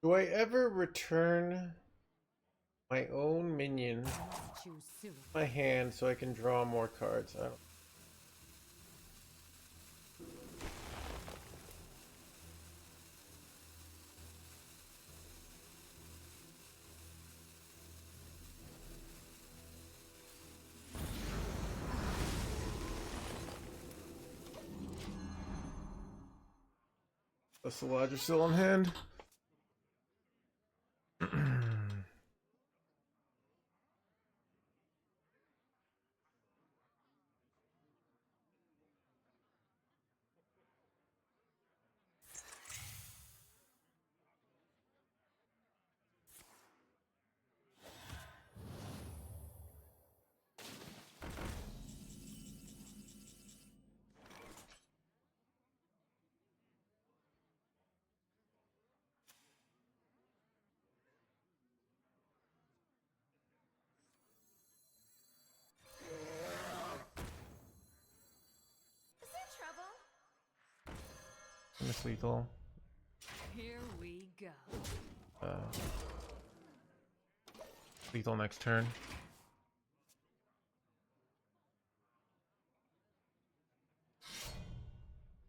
Do I ever return my own minion Choose soon. my hand so I can draw more cards? I don't. That's the lodger still on hand. Miss lethal. Here we go. Lethal next turn.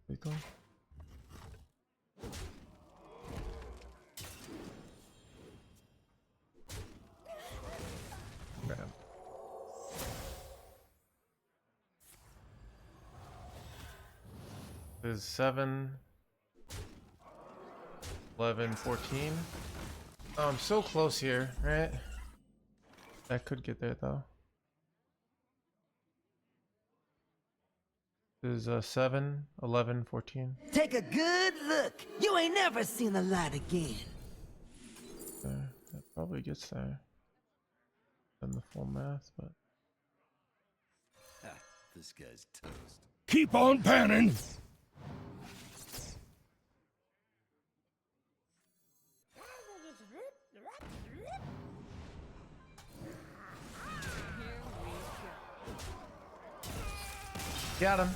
Lethal. Grab. This is 7, 11, 14. Oh, I'm so close here, right? I could get there though. This is 7, 11, 14. Take a good look. You ain't never seen the light again. There. That probably gets there. Done the full math, but This guy's toast. Keep on panning! Here we go. got him.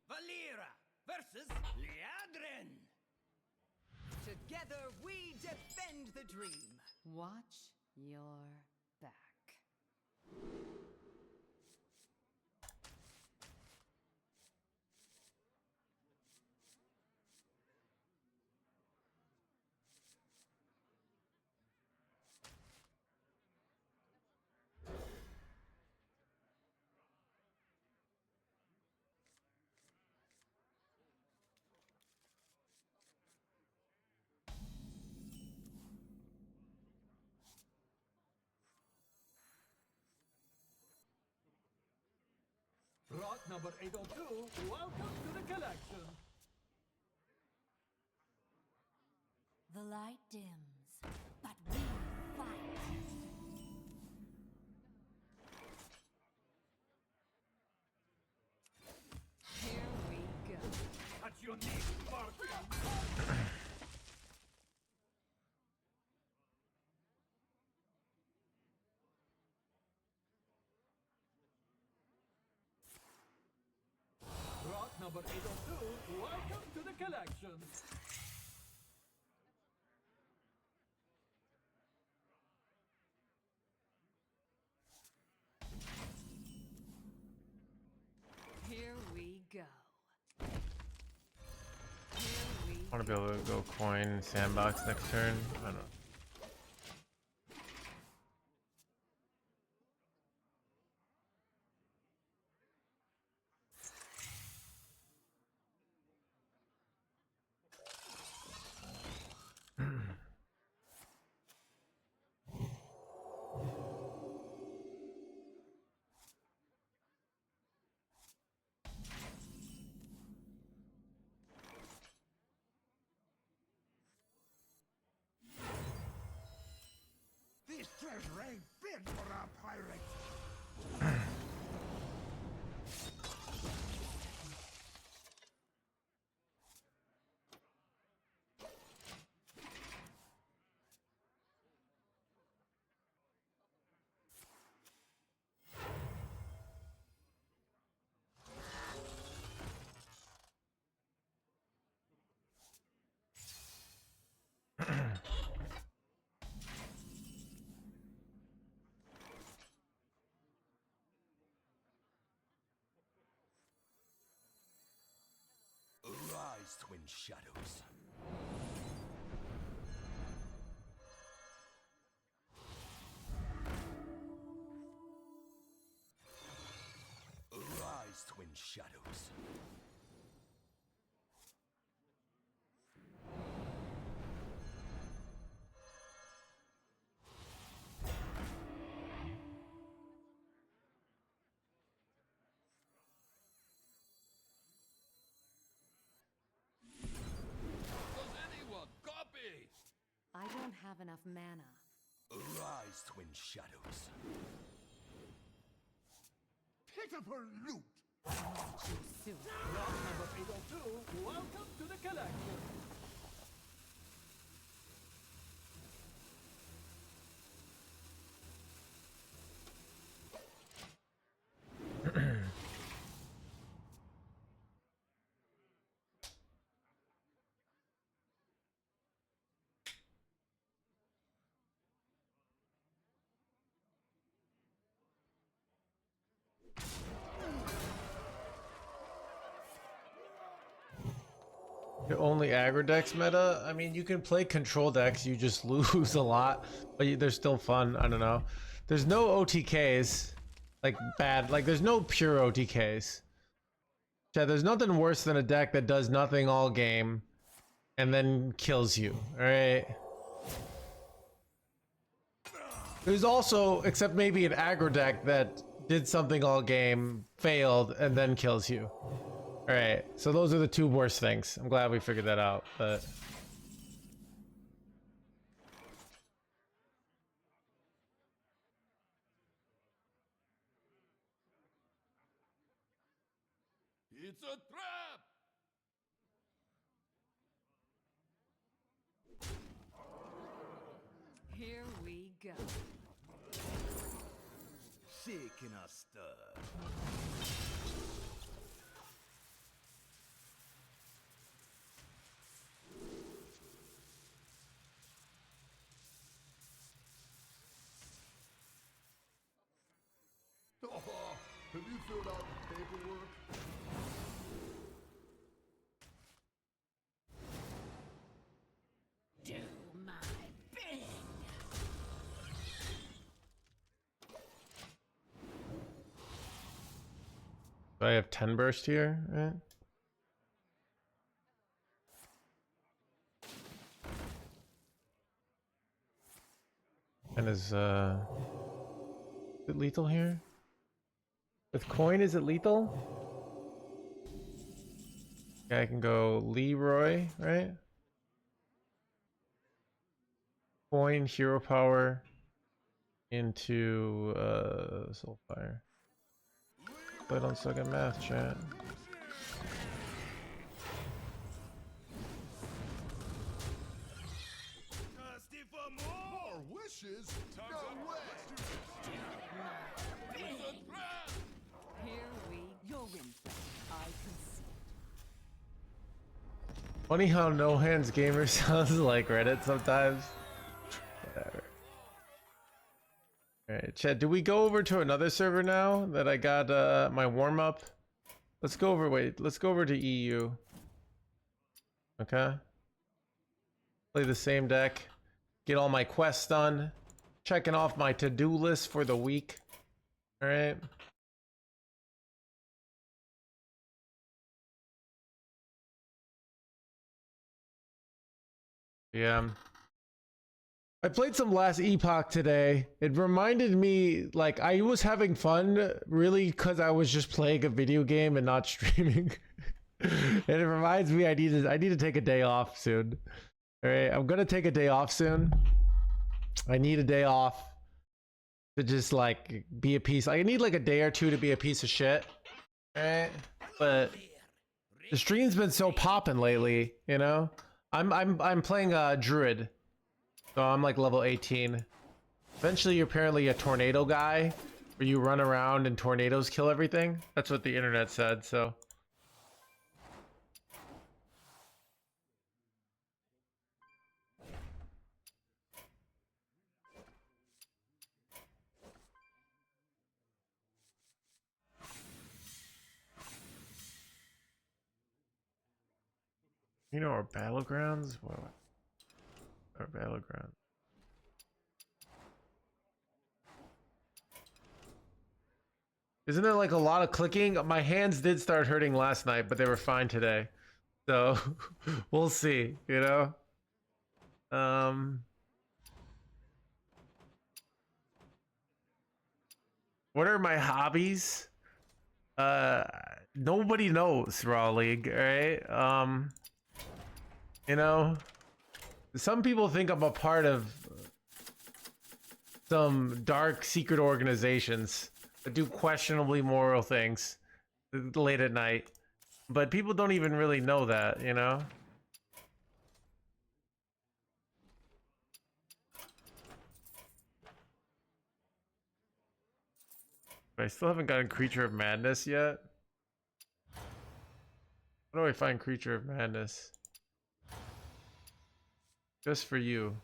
Valera versus Liadrin. Together we defend the dream. Watch your back. Rot number 802, welcome to the collection. The light dims, but we fight. Here we go. At your knee, Martin. Rot number 802, welcome to the collection. Here we go. Here we I want to be able to go coin sandbox next turn. I don't know. This treasure ain't fit for our pirates. Arise, twin shadows. Arise, twin shadows. don't have enough mana. Arise, twin shadows. Pitiful loot! Soon. Number 802, welcome to the collection. The only aggro decks meta? I mean, you can play control decks, you just lose a lot, but they're still fun. I don't know. There's no OTKs, like bad, like there's no pure OTKs. Yeah, there's nothing worse than a deck that does nothing all game and then kills you, alright? There's also, except maybe an aggro deck that did something all game, failed, and then kills you. Alright, so those are the two worst things. I'm glad we figured that out, but... It's a trap! Here we go. Shaking our stir. Oh, have you filled out the paperwork? Do my bidding. Do I have 10 burst here, right? And is it lethal here? With coin, is it lethal? Yeah, I can go Leroy, right? Coin, hero power into Soulfire. I don't suck at math, chat. Thirsty for more? More wishes? No way! It's a trap! Here we Your win, friend. I concede. Funny how NoHandsGamer sounds like Reddit sometimes. Whatever. Alright, chat, do we go over to another server now that I got my warm-up? Let's go over to EU. Okay. Play the same deck. Get all my quests done. Checking off my to-do list for the week. Alright. Yeah. I played some last Epoch today. It reminded me, like, I was having fun really because I was just playing a video game and not streaming. And it reminds me I need to take a day off soon. All right, I'm gonna take a day off soon. I need a day off to just like be a piece. I need like a day or two to be a piece of shit. All right, but the stream's been so popping lately, you know. I'm playing Druid. So I'm like level 18. Eventually you're apparently a tornado guy where you run around and tornadoes kill everything. That's what the internet said, so. You know our battlegrounds? What? Our battlegrounds. Isn't there like a lot of clicking? My hands did start hurting last night, but they were fine today. So we'll see, you know? What are my hobbies? Nobody knows, Raw League, alright? You know, Some people think I'm a part of some dark secret organizations that do questionably moral things late at night. But people don't even really know that, you know? I still haven't gotten Creature of Madness yet. How do I find Creature of Madness? Just for you.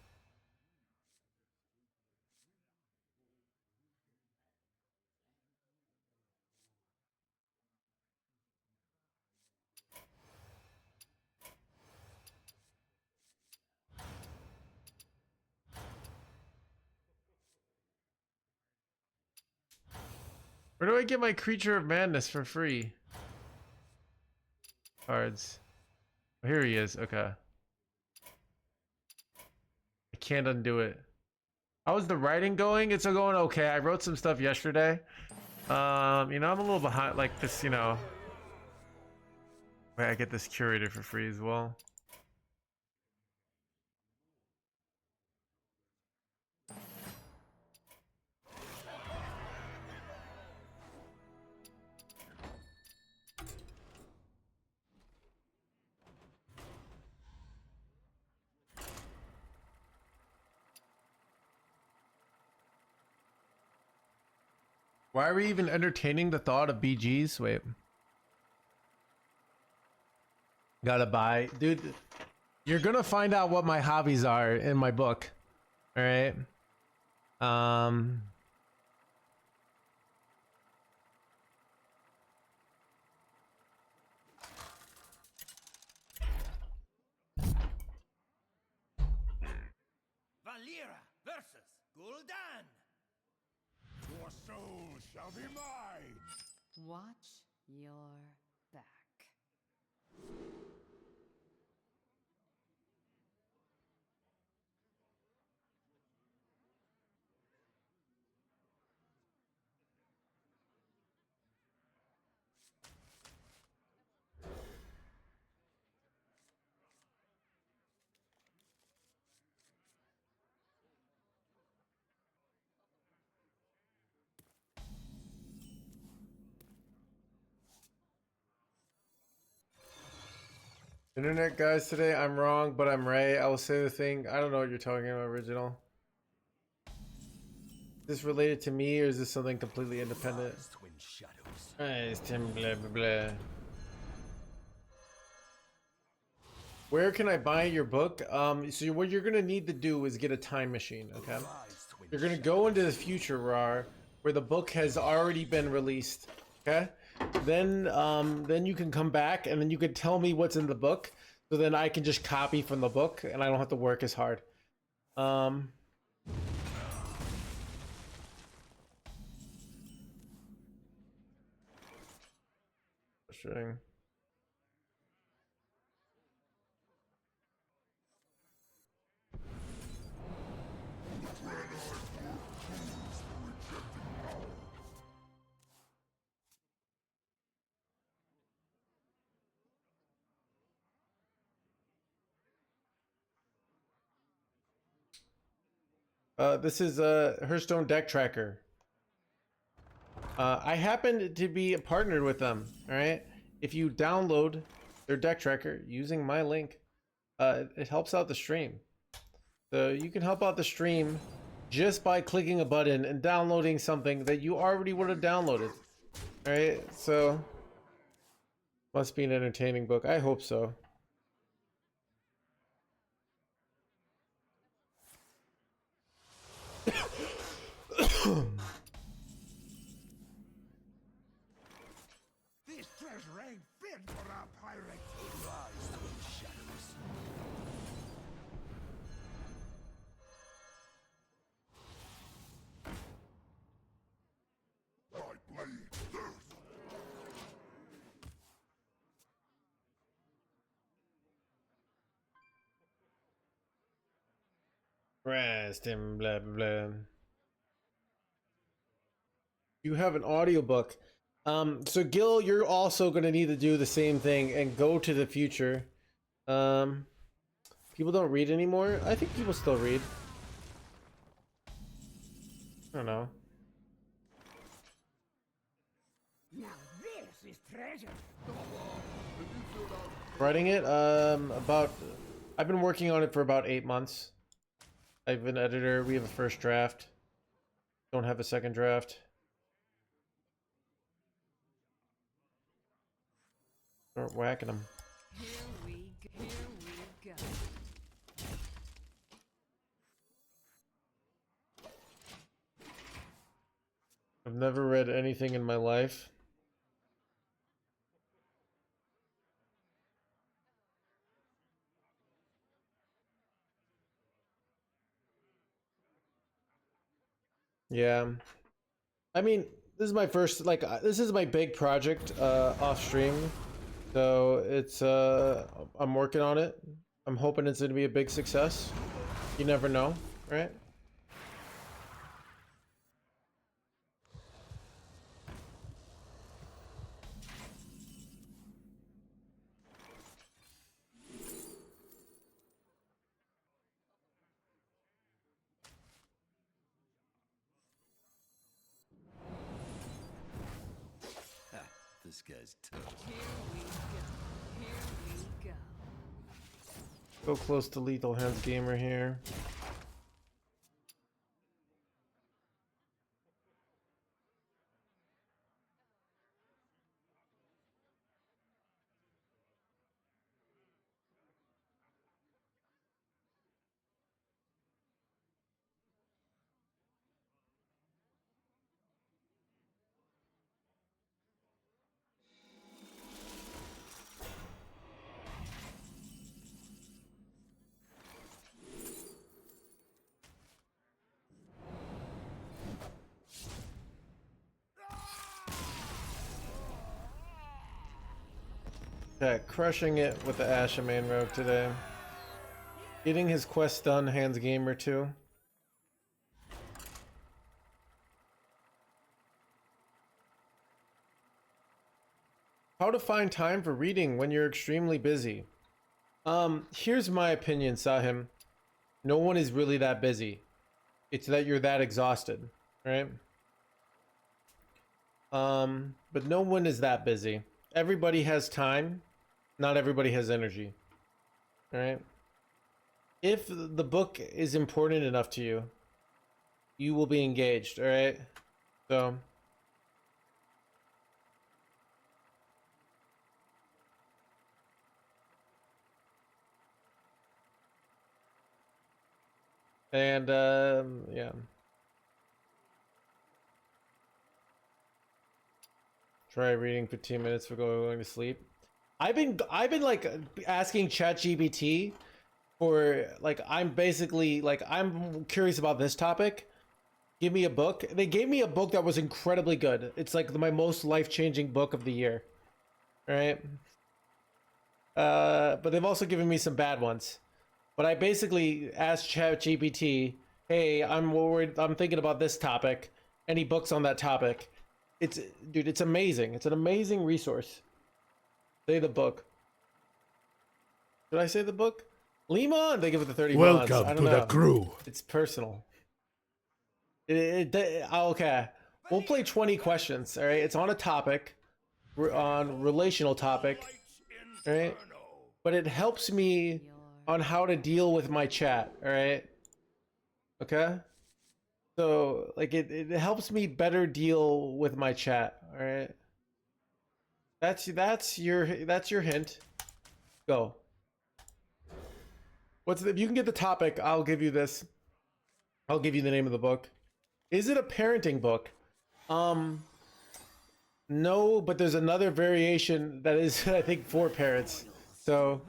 Where do I get my Creature of Madness for free? Cards. Oh, here he is. Okay. I can't undo it. How's the writing going? It's going okay. I wrote some stuff yesterday. You know, I'm a little behind like this, you know. Wait, I get this curator for free as well. Why are we even entertaining the thought of BGs? Wait. Gotta buy. Dude, you're gonna find out what my hobbies are in my book. Alright? Valera versus Gul'dan. Your soul shall be mine. Watch your back. Internet guys, today I'm wrong, but I'm right. I will say the thing. I don't know what you're talking about, original. Is this related to me or is this something completely independent? Rise, twin shadows. It's Tim blah blah blah. Where can I buy your book? So what you're gonna need to do is get a time machine, okay? Rise, twin You're gonna go into the future, Rar, where the book has already been released, okay? Then you can come back and then you can tell me what's in the book, so then I can just copy from the book and I don't have to work as hard. Frustrating. This is a Hearthstone deck tracker. I happen to be partnered with them. All right. If you download their deck tracker using my link, it helps out the stream. So you can help out the stream just by clicking a button and downloading something that you already would have downloaded. All right. So must be an entertaining book. I hope so. This treasure ain't fit for a pirate. Rise, twin shadows. My blade thirst. Rest and blah blah blah. You have an audiobook. So Gil, you're also gonna need to do the same thing and go to the future. People don't read anymore. I think people still read. I don't know. Now this is treasure. Writing it, I've been working on it for about 8 months. I have an editor. We have a first draft. Don't have a second draft. Start whacking them. Here we go. Here we go. I've never read anything in my life. Yeah. I mean, this is my first, like, this is my big project off stream. So it's, I'm working on it. I'm hoping it's going to be a big success. You never know, right? This guy's tough. Here we go. Here we go. Go close to Lethal Hands Gamer here. Okay, crushing it with the Ashamane rogue today. Getting his quest done, Hands Gamer too. How to find time for reading when you're extremely busy. Here's my opinion, Sahim. No one is really that busy. It's that you're that exhausted, right? But no one is that busy. Everybody has time. Not everybody has energy. All right? If the book is important enough to you, you will be engaged, all right? So and yeah. Try reading 15 minutes before going to sleep. I've been like asking ChatGPT for, like, I'm basically like, I'm curious about this topic. Give me a book. They gave me a book that was incredibly good. It's like my most life-changing book of the year. All right. But they've also given me some bad ones. But I basically asked ChatGPT, "Hey, I'm worried. I'm thinking about this topic. Any books on that topic?" Dude, it's amazing. It's an amazing resource. Say the book. Did I say the book? Limon. They give it the 30 mods. I don't know. crew. It's personal. Okay. We'll play 20 questions. All right. It's on a topic. We're on relational topic. All right. But it helps me on how to deal with my chat. All right. Okay. So like it helps me better deal with my chat. All right. That's your hint. Go. If you can get the topic, I'll give you this. I'll give you the name of the book. Is it a parenting book? No, but there's another variation that is, I think, for parents. So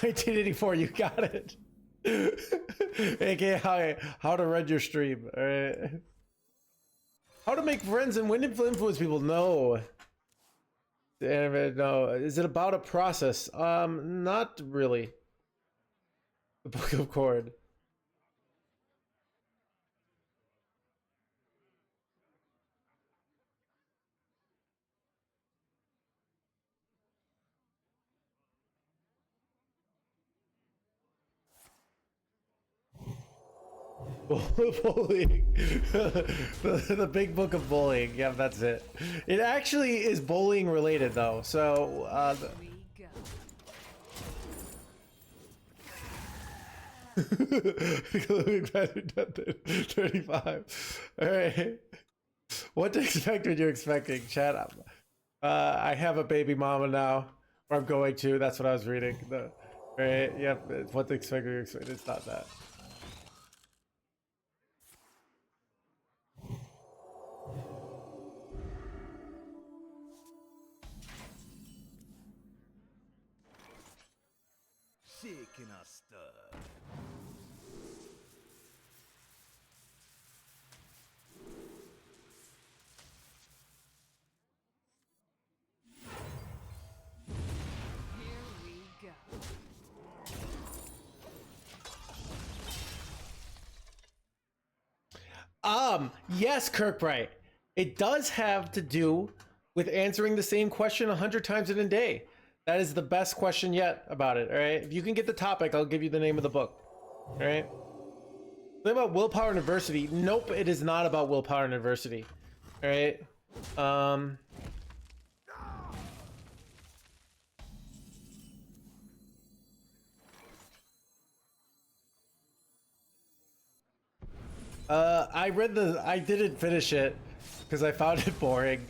1984, you got it. AKA how to run your stream. All right. How to make friends and when to influence people? No. No. Is it about a process? Not really. The Book of Cord. Bullying. The big book of bullying. Yeah, that's it. It actually is bullying related though. So We go. 35. All right. What to expect when you're expecting, chat? I have a baby mama now, or I'm going to. That's what I was reading. Right? Yep. It's what to expect when you're expecting. It's not that. Shaking our stir. Here we go. Yes, Kirkbright. It does have to do with answering the same question 100 times in a day. That is the best question yet about it. All right. If you can get the topic, I'll give you the name of the book. All right. Something about willpower and adversity. Nope, it is not about willpower and adversity. All right. I didn't finish it because I found it boring.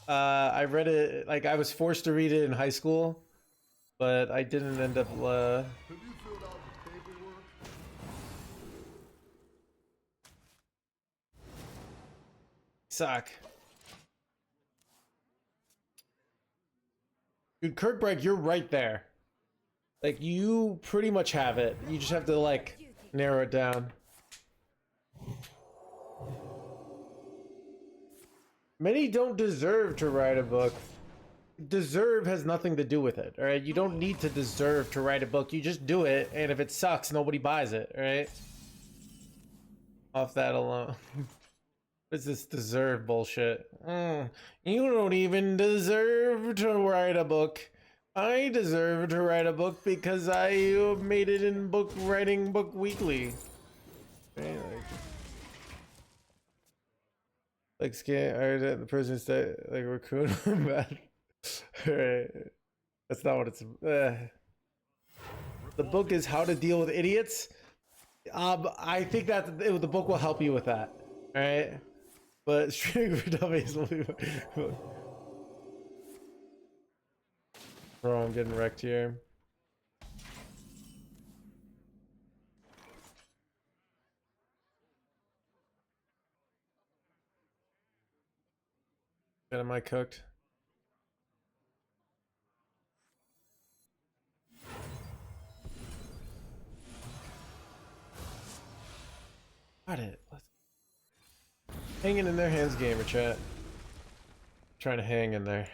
I read it, like I was forced to read it in high school, but I didn't end up, Have you filled out the paperwork? suck. Dude, Kirkbreg, you're right there. Like, you pretty much have it. You just have to, like, narrow it down. Many don't deserve to write a book. Deserve has nothing to do with it, all right? You don't need to deserve to write a book. You just do it, and if it sucks, nobody buys it, all right? Off that alone. What's this deserve bullshit? You don't even deserve to write a book. I deserve to write a book because I made it in book writing book weekly. Okay, like scan or the person said like raccoon bad. Alright. That's not what it's the book is How to Deal with Idiots. I think that the book will help you with that. Alright. But streaming for dummies will be bro, I'm getting wrecked here. Am I cooked? Got it. Hanging in there, HandsGamer chat. Trying to hang in there.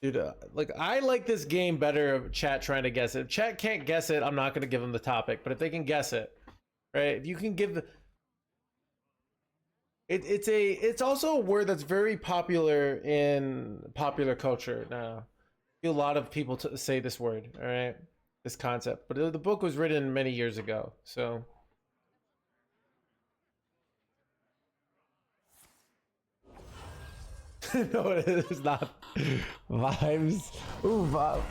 Dude, like, I like this game better of chat trying to guess it. If chat can't guess it, I'm not going to give them the topic. But if they can guess it, right? If you can give the... It's also a word that's very popular in popular culture now. A lot of people say this word, all right? This concept. But the book was written many years ago, so... No, it is not vibes. Ooh,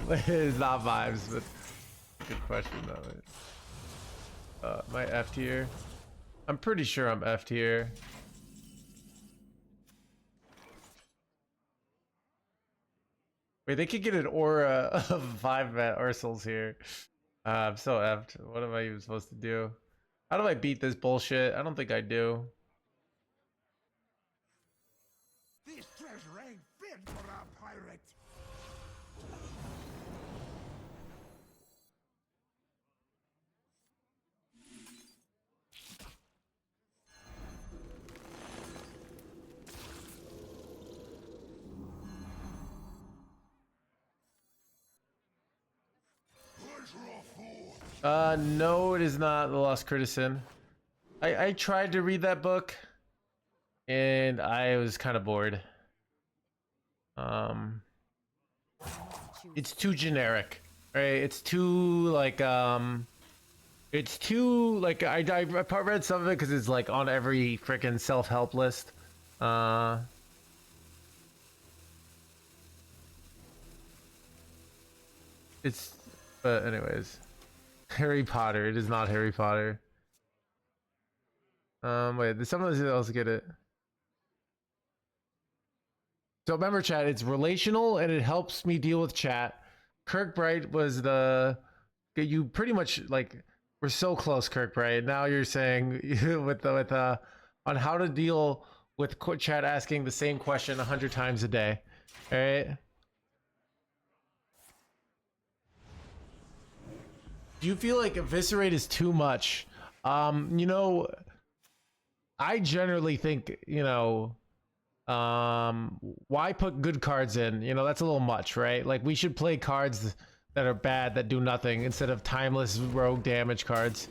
it is not vibes, but good question though. Am I F'd here? I'm pretty sure I'm F'd here. Wait, they could get an aura of 5 Ursals here. I'm so F'd. What am I even supposed to do? How do I beat this bullshit? I don't think I do. This treasure ain't fit for a pirate. No, it is not The Lost Courtesan. I tried to read that book, and I was kind of bored. It's too generic. Right? It's too like it's too like I read some of it because it's like on every freaking self-help list. It's but anyways, Harry Potter. It is not Harry Potter. Wait, did someone else get it? So remember, chat, it's relational and it helps me deal with chat. Kirkbright was the you pretty much like we're so close, Kirkbright. Now you're saying with on how to deal with chat asking the same question 100 times a day. All right. Do you feel like eviscerate is too much? You know, I generally think, you know, why put good cards in? You know, that's a little much, right? Like we should play cards that are bad that do nothing instead of timeless rogue damage cards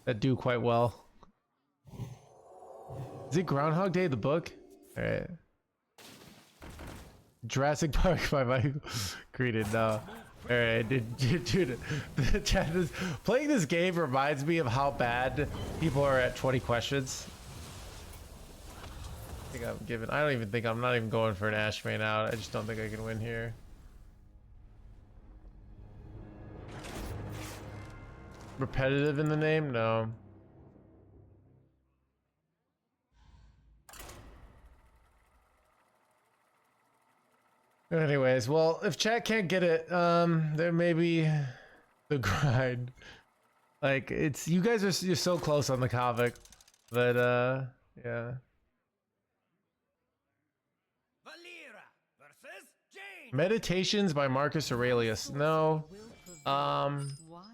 that do quite well. Is it Groundhog Day, the book? All right. Jurassic Park by Michael Creedon. No. All right, dude, the chat is playing this game reminds me of how bad people are at 20 questions. I think I'm giving. I don't even think I'm not even going for an Ashamane out. I just don't think I can win here. Repetitive in the name? No. Anyways, well, if chat can't get it, there may be the grind. Like it's you guys are you're so close on the comic, but yeah. Valera versus James. Meditations by Marcus Aurelius. No.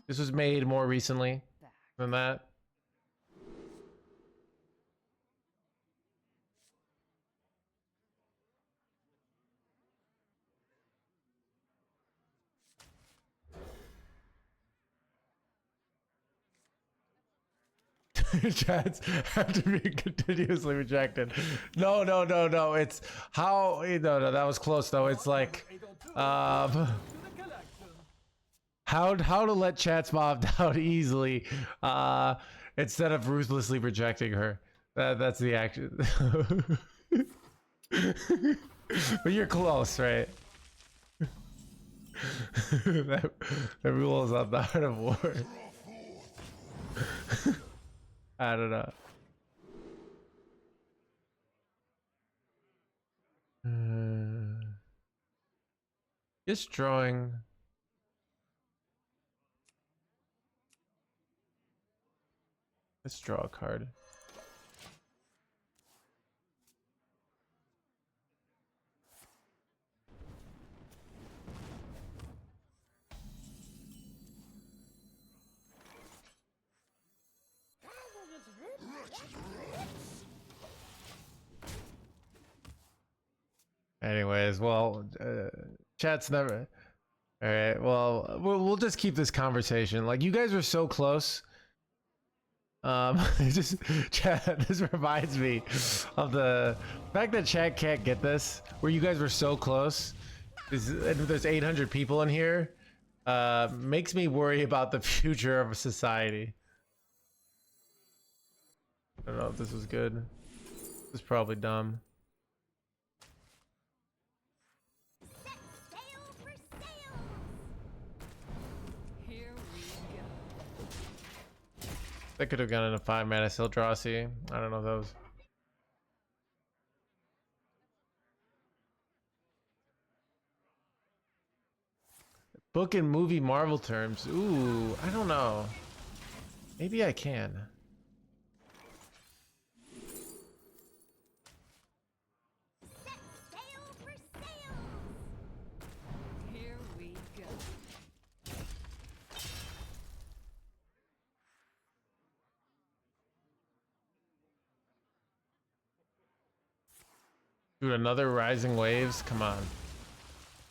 This was made more recently than that. Chats have to be continuously rejected. No. It's how no, that was close though. It's like how to let chats mob out easily instead of ruthlessly rejecting her. That's the action. But you're close, right? that rule is on the Art of War. I don't know. Just drawing. Let's draw a card. Anyways, well, chat's never. All right, well, we'll just keep this conversation. Like you guys are so close. Just chat. This reminds me of the fact that chat can't get this, where you guys were so close. There's 800 people in here. Makes me worry about the future of society. I don't know if this was good. This is probably dumb. That could have gone into 5 mana Sildrassi. I don't know if that was. Book and movie Marvel terms. Ooh, I don't know. Maybe I can. Here we go. Dude, another Rising Waves? Come on.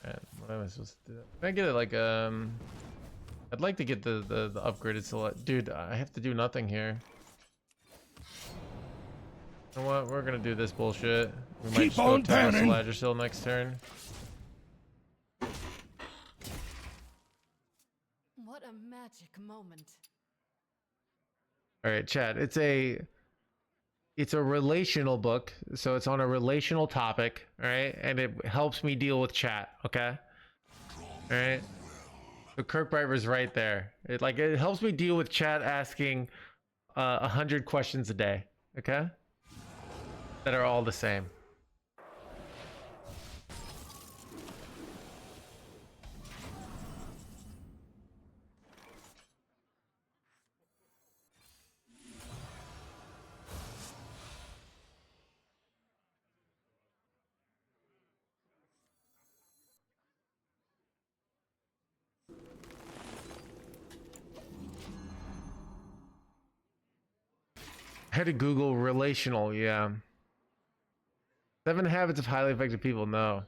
Man, what am I supposed to do? Can I get it like I'd like to get the upgraded select. Dude, I have to do nothing here. You know what? We're gonna do this bullshit. We might just go Yggdrasil next turn. magic moment. All right, chat. It's a relational book, so it's on a relational topic, all right, and it helps me deal with chat. Okay, all right. So KirkBrXqBt's right there. It helps me deal with chat asking 100 questions a day. Okay, that are all the same. I had to Google relational, yeah. 7 habits of highly effective people, no.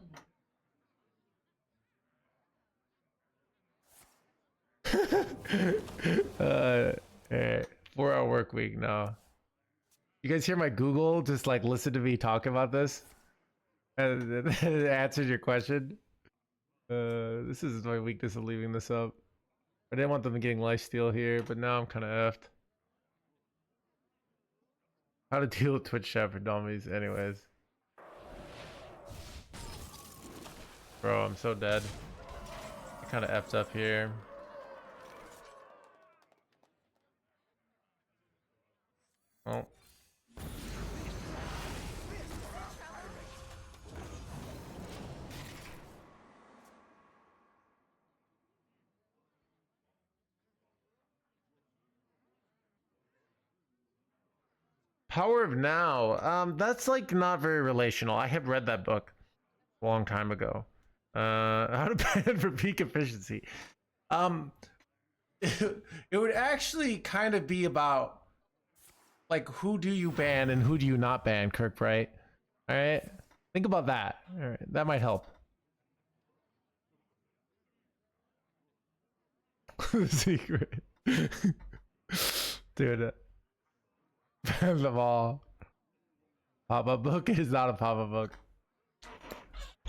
Alright. 4-hour work week, no. You guys hear my Google just like listen to me talk about this? And it answered your question? This is my weakness of leaving this up. I didn't want them getting lifesteal here, but now I'm kind of effed. How to deal with Twitch chat for dummies, anyways. Bro, I'm so dead. I kind of effed up here. Oh. Power of Now. That's like not very relational. I have read that book a long time ago. How to ban for peak efficiency. It would actually kind of be about like who do you ban and who do you not ban, KirkBrXqBt. All right, think about that. All right, that might help. The secret, dude. Ban them all. Pop-up book is not a pop-up book.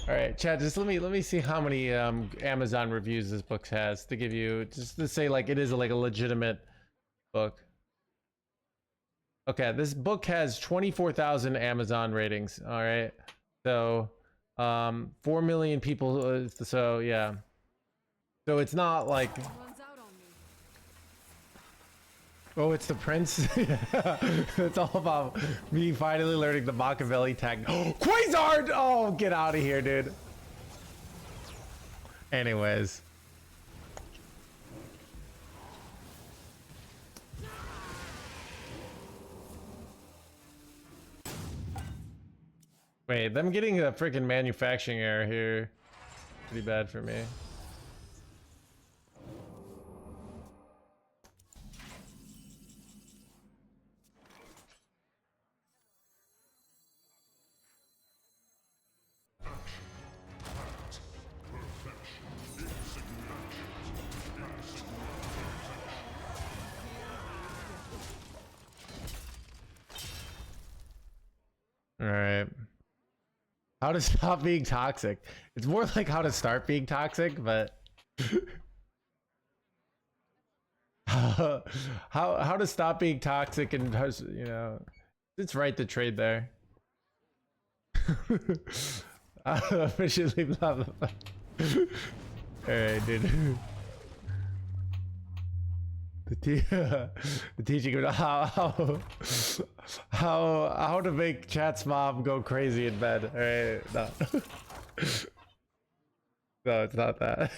All right, chat. Just let me see how many Amazon reviews this book has to give you, just to say like it is like a legitimate book. Okay, this book has 24,000 Amazon ratings. All right, so 4 million people. So yeah, so it's not like. Runs out on me. Oh, it's the prince. Yeah. It's all about me finally learning the Machiavelli tag. Quasar! Oh, get out of here, dude. Anyways. Wait, them getting a freaking manufacturing error here. Pretty bad for me. All right. How to stop being toxic. It's more like how to start being toxic, but how to stop being toxic and you know, it's right to trade there. Officially blah blah blah. All right, dude. The teaching of how to make chat's mom go crazy in bed. All right, no, no, it's not that.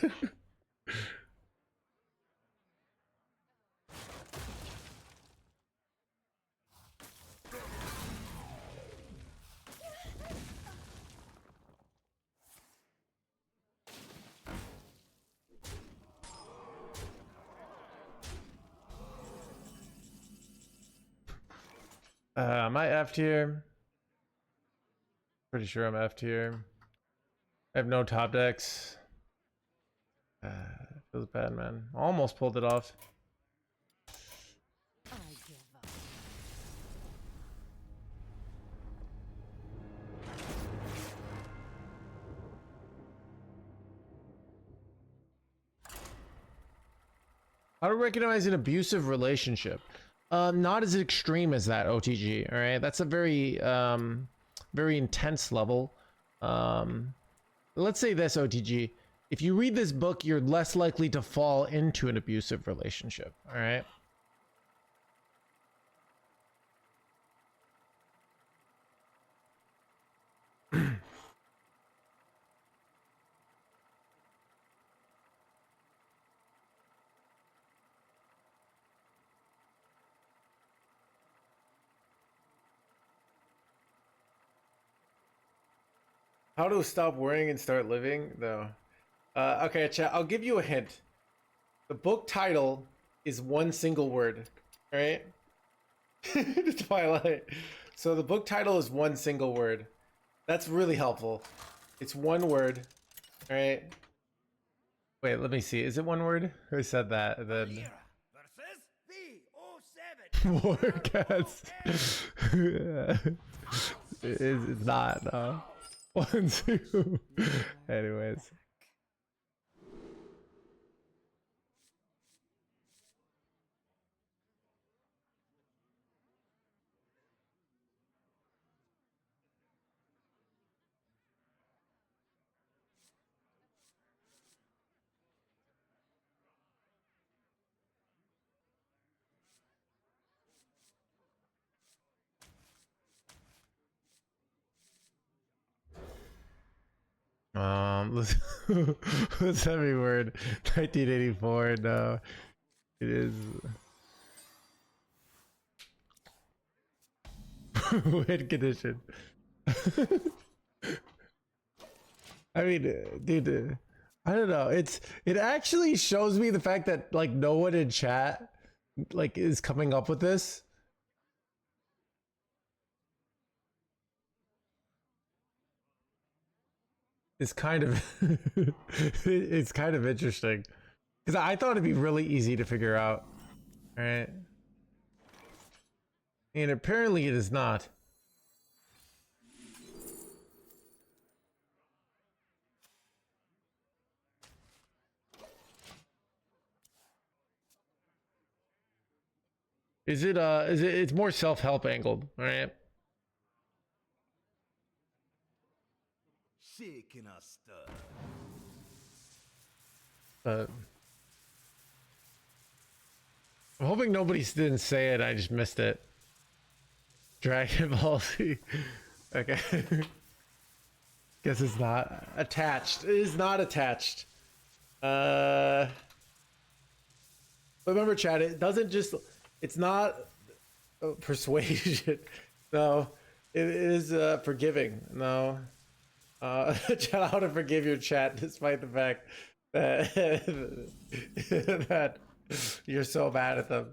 Am I F'd here? Pretty sure I'm F'd here. I have no top decks. Feels bad, man. Almost pulled it off. I give up. How to recognize an abusive relationship? Not as extreme as that, OTG. All right, that's a very very intense level. Let's say this, OTG. If you read this book, you're less likely to fall into an abusive relationship. All right. How to stop worrying and start living? No. Okay, chat. I'll give you a hint. The book title is one single word. All right. Twilight. So the book title is one single word. That's really helpful. It's one word. All right. Wait, let me see. Is it one word? Who said that? And then versus more cats. It's not. No. 1, 2. Anyways. Let's let's every word. 1984. No, it is. Win condition. I mean, dude, I don't know. It actually shows me the fact that like no one in chat like is coming up with this. It's kind of it's kind of interesting because I thought it'd be really easy to figure out. All right, and apparently it is not. Is it it's more self-help angled, all right? shaking a stir. I'm hoping nobody didn't say it. I just missed it. Dragon Ball Z. Okay. Guess it's not attached. It is not attached. But remember, chat. It doesn't just. It's not persuasion. No, it is forgiving. No. Chat, how to forgive your chat despite the fact that that you're so bad at them.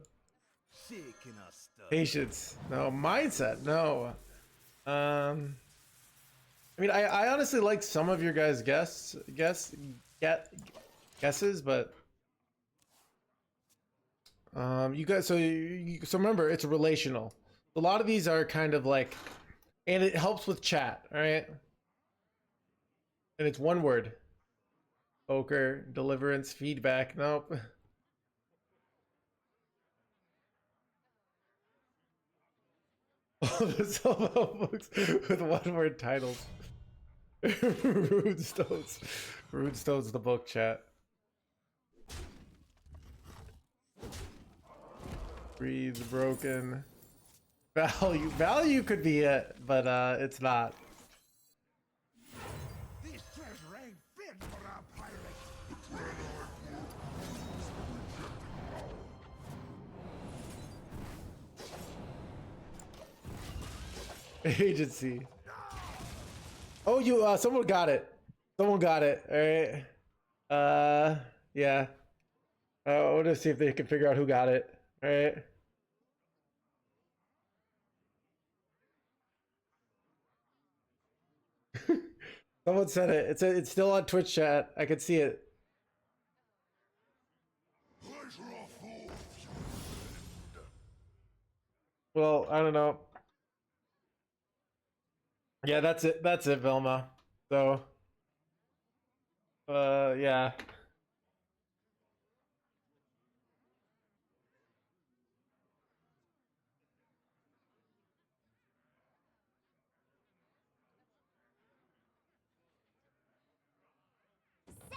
Shaking a stir. Patience, no. Mindset, no. I mean, I honestly like some of your guys' guesses, but you guys. So so remember, it's relational. A lot of these are kind of like, and it helps with chat. All right. And it's one word. Poker, deliverance, feedback. Nope. Oh, the self-help books with one-word titles. Runestones. Runestone's the book, chat. Breathe, broken. Value. Value could be it, but it's not. This treasure ain't fit for a pirate. Agency. Oh, you someone got it. Someone got it. All right. Yeah. I want to see if they can figure out who got it. All right. Someone said it. It's still on Twitch chat. I can see it. Pleasure of fools, you Well, I don't know. Yeah, that's it. That's it, Velma. So, yeah.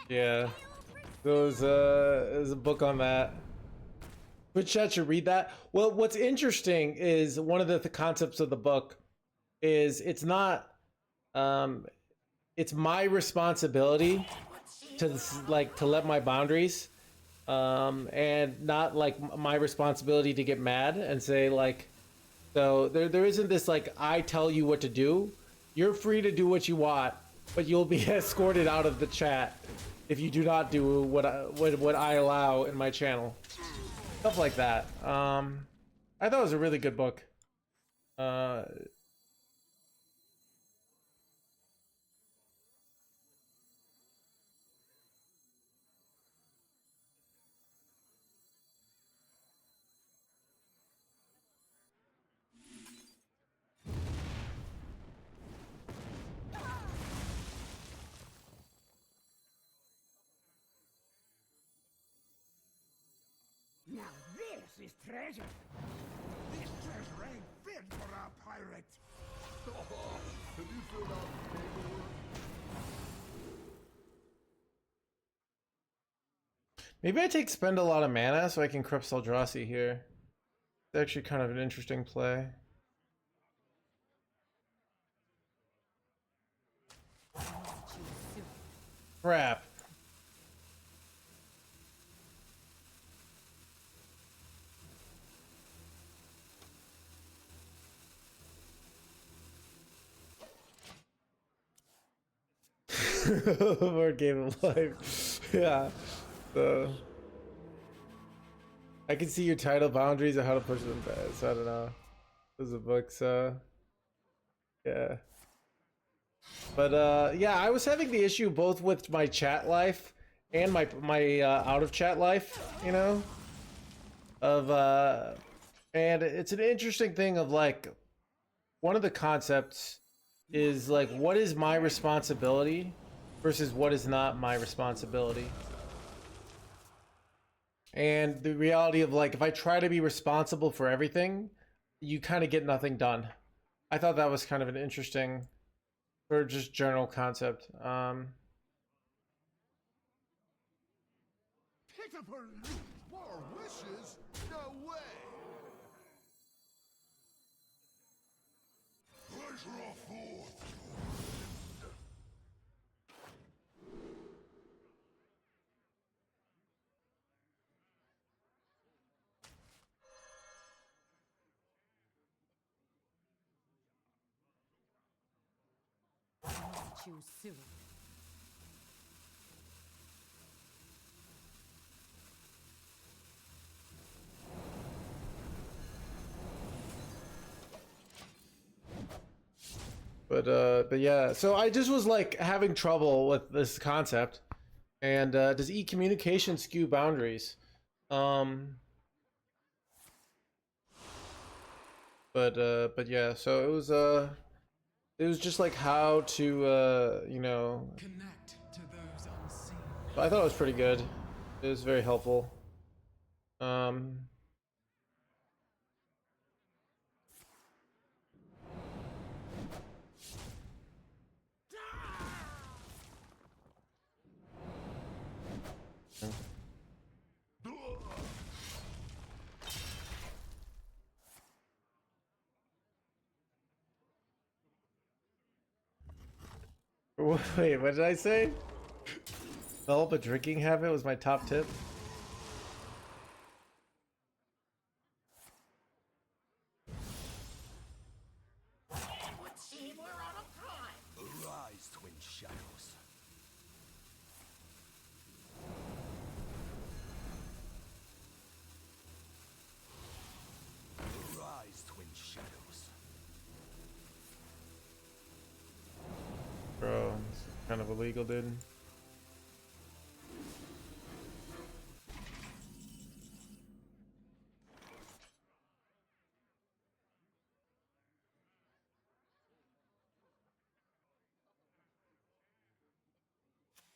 Yeah. There's a book on that. Twitch chat should read that. Well, what's interesting is one of the concepts of the book is it's not it's my responsibility to to let my boundaries and not like my responsibility to get mad and say like, so there isn't this like I tell you what to do. You're free to do what you want, but you'll be escorted out of the chat if you do not do what I allow in my channel. Stuff like that. I thought it was a really good book. Now this is treasure. This treasure ain't fit for a pirate. Have you filled out the paperwork? Maybe I spend a lot of mana so I can Corrupt Eldrazi here. It's actually kind of an interesting play. Crap. More game of life. Yeah. So I can see your title boundaries and how to push them back. So I don't know. There's a book, so yeah. But yeah, I was having the issue both with my chat life and my out of chat life, you know, of and it's an interesting thing of like one of the concepts is like what is my responsibility versus what is not my responsibility. And the reality of like if I try to be responsible for everything, you kind of get nothing done. I thought that was kind of an interesting or just general concept. Pitiful loot, more wishes? No way! Pleasure forth. Choose soon. But yeah, so I just was like having trouble with this concept. And does e-communication skew boundaries? But yeah, so it was just like how to you know, Connect to those unseen. I thought it was pretty good. It was very helpful. Wait, what did I say? Develop a drinking habit was my top tip. It would seem we're out of time. Arise, twin shadows. Arise, twin shadows. Bro, it's kind of illegal, dude.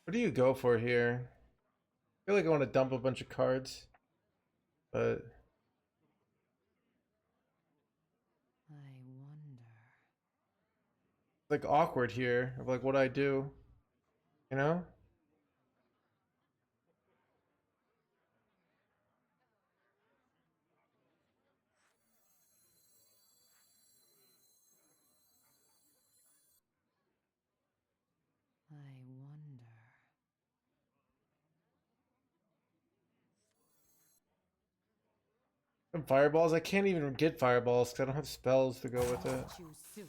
What do you go for here? I feel like I want to dump a bunch of cards, but I wonder. it's like awkward here of like what I do, you know? And fireballs? I can't even get fireballs because I don't have spells to go with it. Too soon.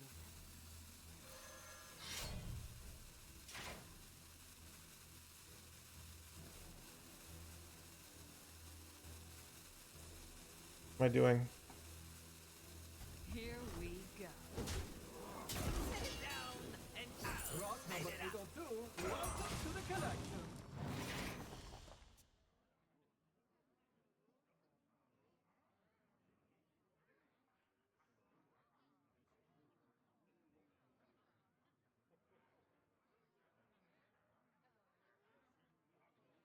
What am I doing? Here we go. Rock number 802, welcome to the collection.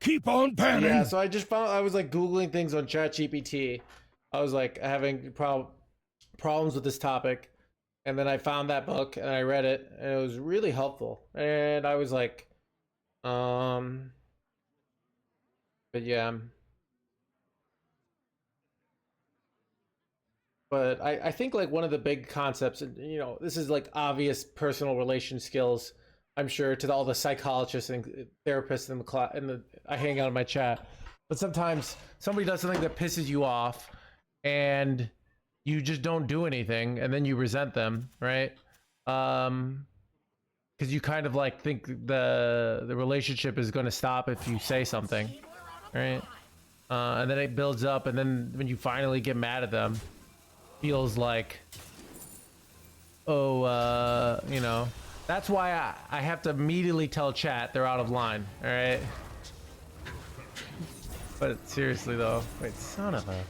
Keep on panning. Yeah, so I just found I was like Googling things on ChatGPT. I was like having problems with this topic. And then I found that book and I read it and it was really helpful. And I was like, but yeah. But I think like one of the big concepts, and you know, this is like obvious personal relation skills, I'm sure, to all the psychologists and therapists in the class I hang out in my chat. But sometimes somebody does something that pisses you off and you just don't do anything and then you resent them, right? Because you kind of like think the relationship is going to stop if you say something, right? And then it builds up, and then when you finally get mad at them, feels like, oh, you know, that's why I have to immediately tell chat they're out of line, all right? But seriously though, wait, son of a...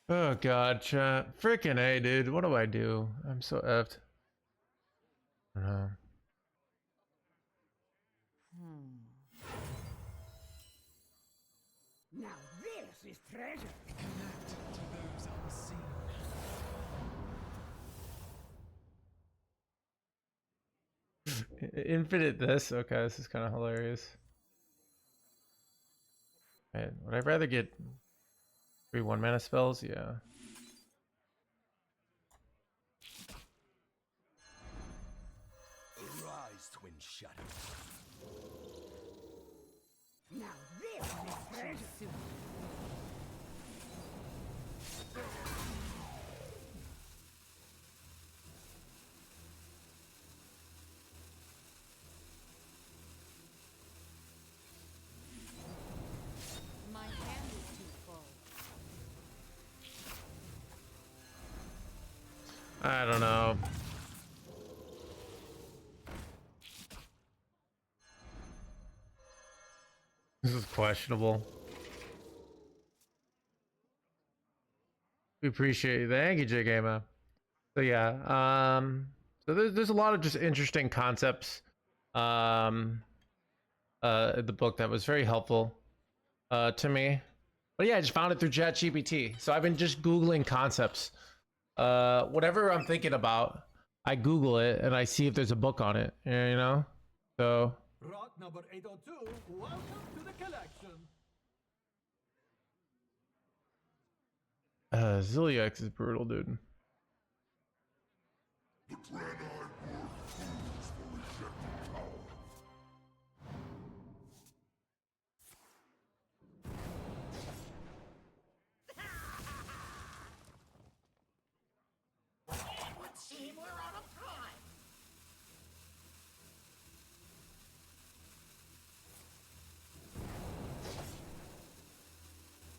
Oh god, chat. Freaking A, dude. What do I do? I'm so effed. I don't know. Now this is treasure. Connected to those unseen. Infinite this? Okay, this is kind of hilarious. Man, would I rather get 3 1-mana spells? Yeah. Arise, twin shadows. Now this is treasure. Soon. My hand is too full. I don't know. This is questionable. We appreciate you. Thank you, JGamer. So yeah, so there's a lot of just interesting concepts in the book that was very helpful to me. But yeah, I just found it through ChatGPT. So I've been just Googling concepts. Whatever I'm thinking about, I Google it and I see if there's a book on it, you know? So Rock number 802, welcome to the collection. Zilliax is brutal, dude. The Grand Eye War fools for rejecting power. It would seem we're out of time.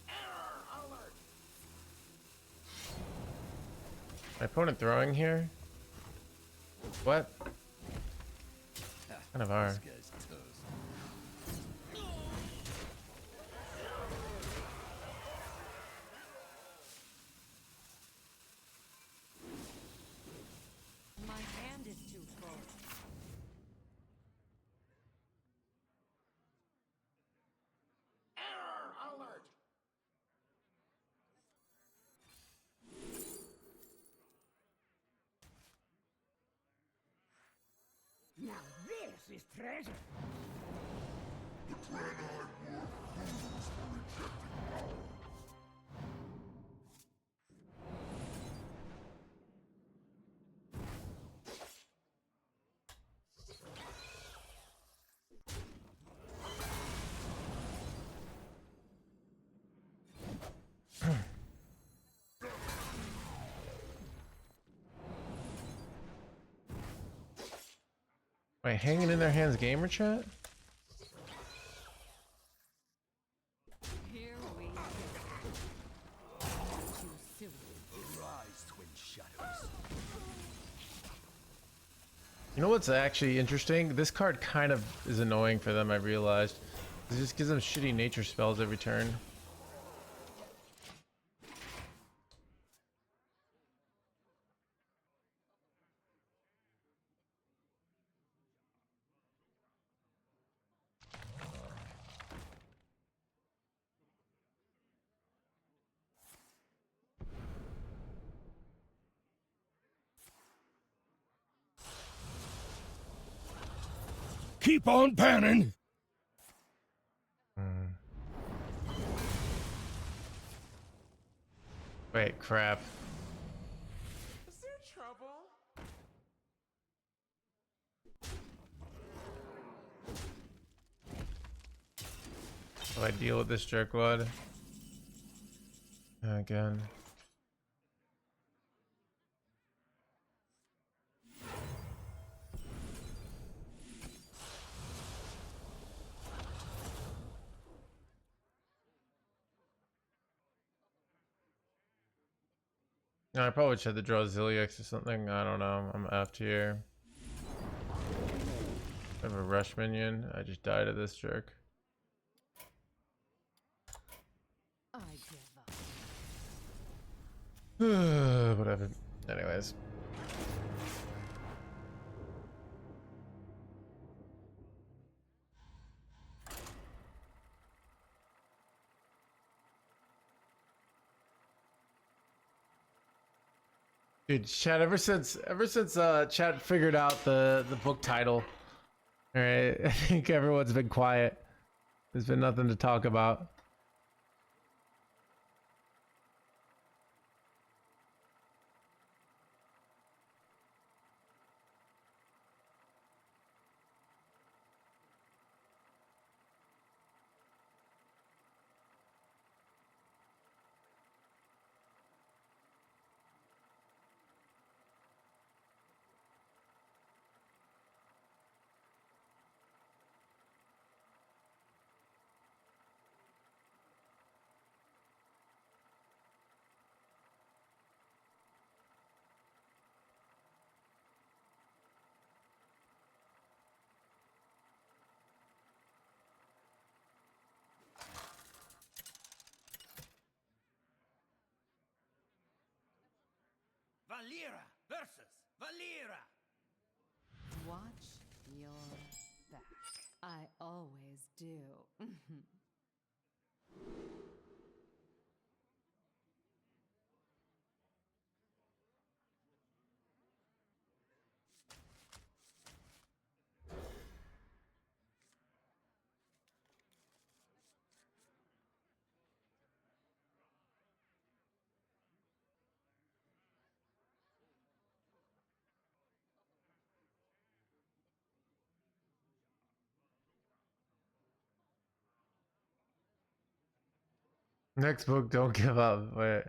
Error alert. My opponent throwing here? What? Kind of are. This guy's toast. My hand is too full. Error alert. Now this is treasure. The Grand Eye War fools for rejecting power. Wait, hanging in their hands gamer chat? Here we go. Too soon. Rise, twin shadows. You know what's actually interesting? This card kind of is annoying for them, I realized. It just gives them shitty nature spells every turn. Keep on panning. Wait, crap. Is there trouble? How do I deal with this jerkwad? Again. No, I probably should have to draw Zilliax or something. I don't know. I'm F here. I have a rush minion. I just died to this jerk. I give up. Whatever. Anyways. Dude, chat, ever since chat figured out the book title, all right, I think everyone's been quiet. There's been nothing to talk about. Valera versus Valera. Watch your back. I always do. Next book, don't give up. Wait.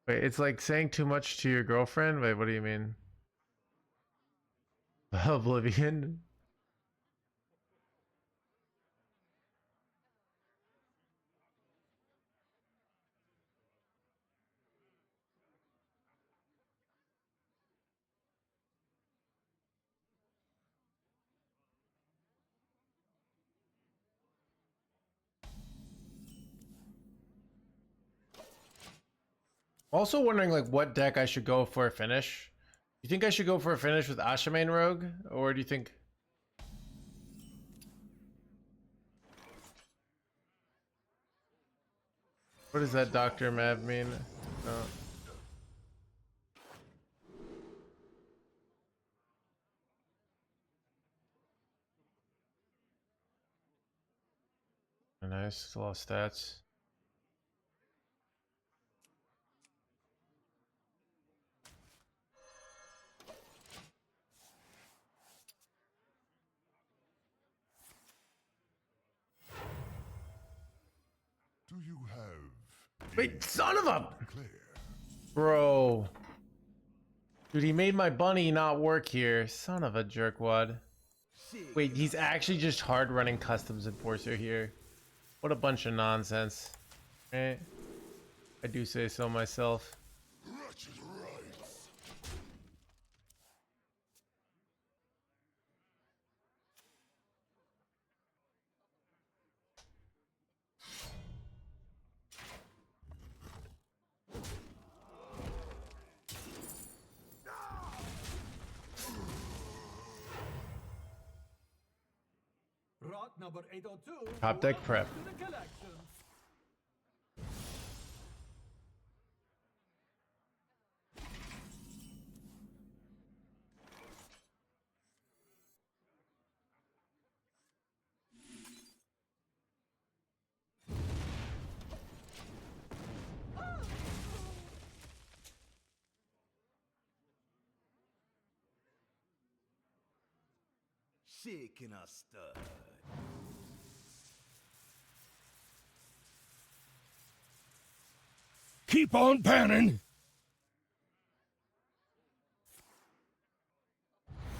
Wait, it's like saying too much to your girlfriend? Wait, what do you mean? Oblivion? Also wondering like what deck I should go for a finish. You think I should go for a finish with Ashamane Rogue? Or do you think... What does that Dr. Mav mean? Oh. Nice, a lot of stats. Do you have Wait, son of a... clear? Bro. Dude, he made my bunny not work here. Son of a jerkwad. Wait, he's actually just hard running customs enforcer here. What a bunch of nonsense. Right? I do say so myself. Wretched rights. Rock number 802. Top deck prep. Welcome to the collection. Shaking a stud. Keep on panning.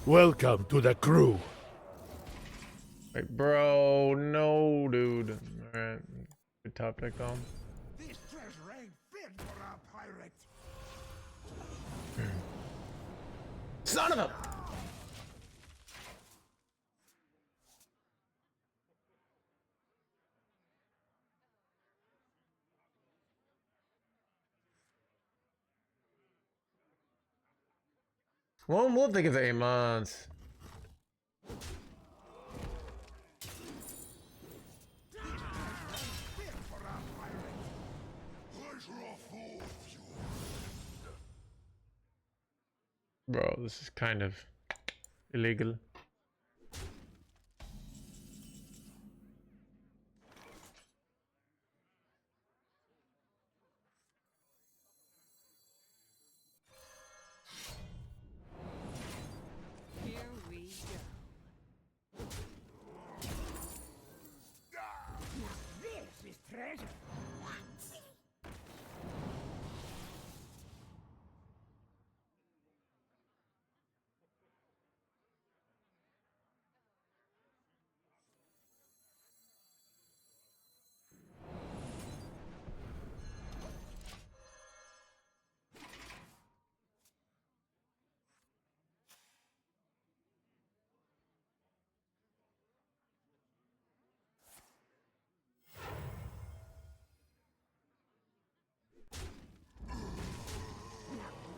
Welcome to the crew. Wait, bro, no, dude. Alright. Good top deck on. This treasure ain't fit for a pirate. Son of a. Well, we'll think of 8 months. Fit for a pirate. I draw four of you. Bro, this is kind of illegal. Here we go. This is treasure.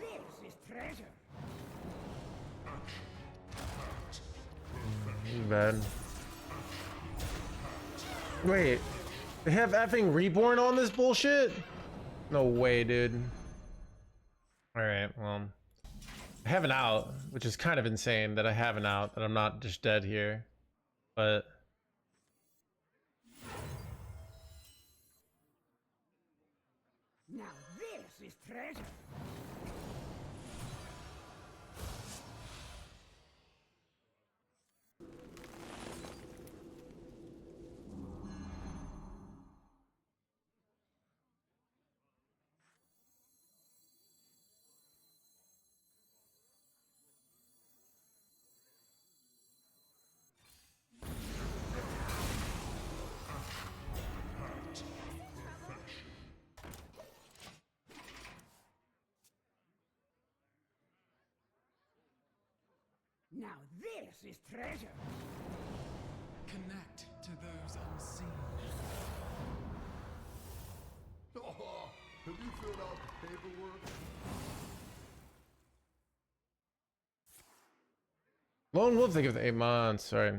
This is treasure. Bad. Wait, they have effing Reborn on this bullshit? No way, dude. Alright, well. I have an out, which is kind of insane that I have an out, that I'm not just dead here. But Now this is treasure. Now this is treasure. Connect to those unseen. Have you filled out the paperwork? Lone Wolf, they give the 8 months, sorry.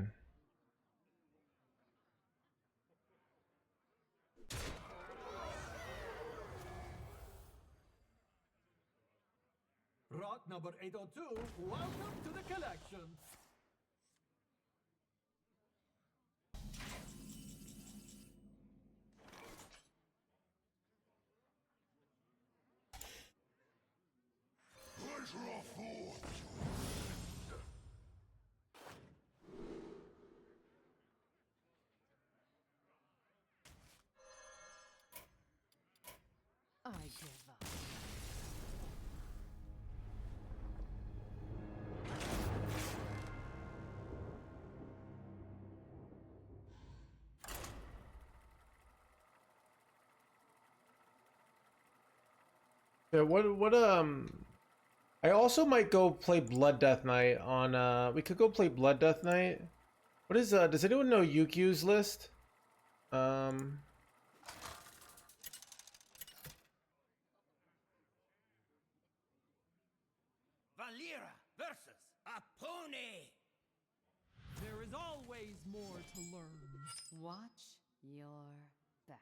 Rock number 802. Welcome to the collection. I draw four of you. I give up. Yeah, I also might go play Blood Death Knight on we could go play Blood Death Knight. What is does anyone know Yukyu's list? Valera versus Apone. There is always more to learn. Watch your back.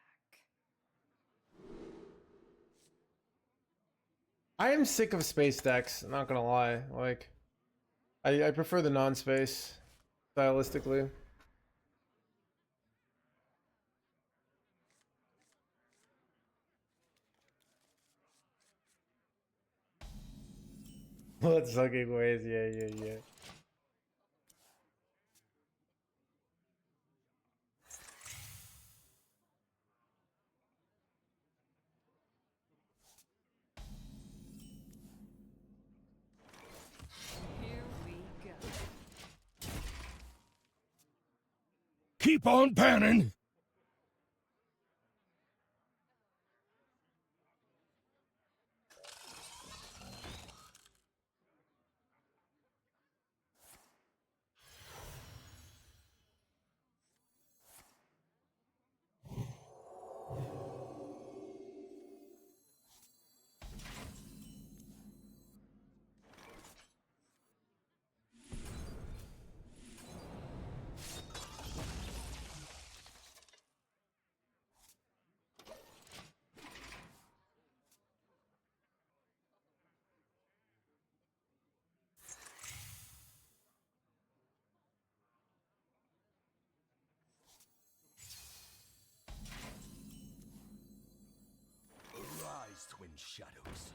I am sick of space decks, not gonna lie. Like I prefer the non-space stylistically. Blood sucking ways, yeah. Here we go. Keep on panning! Arise, twin shadows.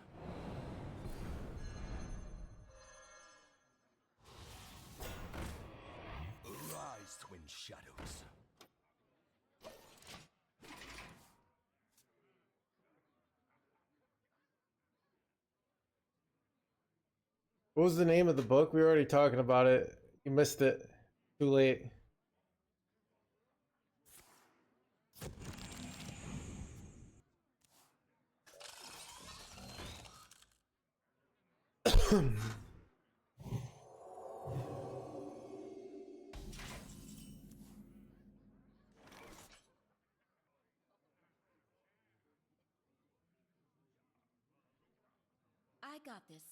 Arise, twin shadows. What was the name of the book? We were already talking about it. You missed it. Too late. I got this.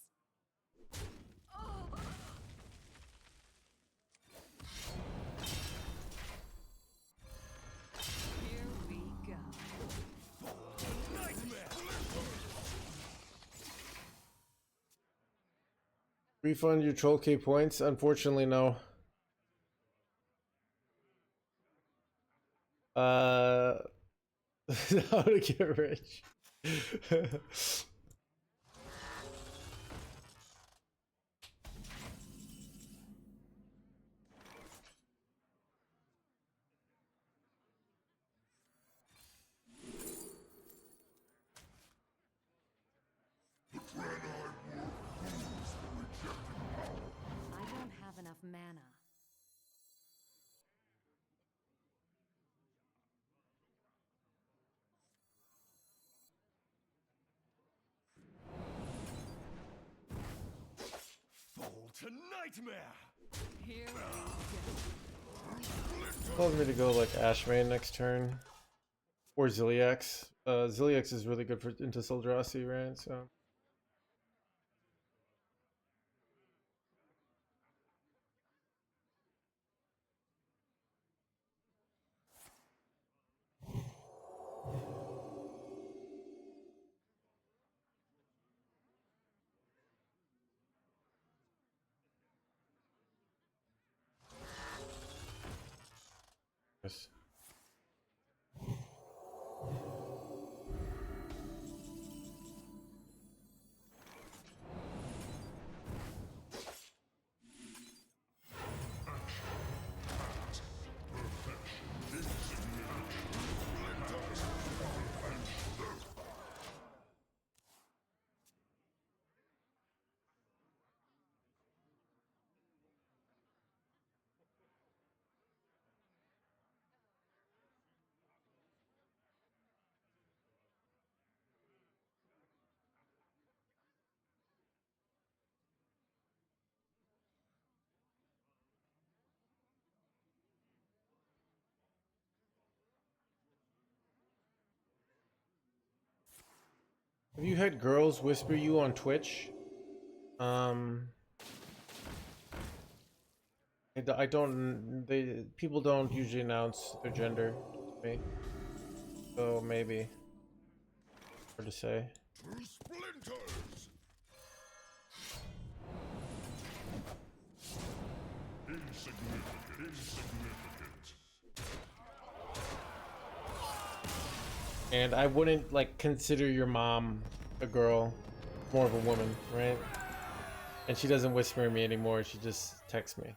Here we go. Refund your troll K points? Unfortunately, no. How to get rich? I don't have enough mana. Fall to nightmare! Here we go. Tells me to go like Ashamane next turn. Or Ziliax. Ziliax is really good for into Soldrassi, right? So yes. Have you had girls whisper you on Twitch? I don't. People don't usually announce their gender to me, so maybe hard to say. To splinters! Insignificant. And I wouldn't like consider your mom a girl, more of a woman, right? And she doesn't whisper at me anymore. She just texts me.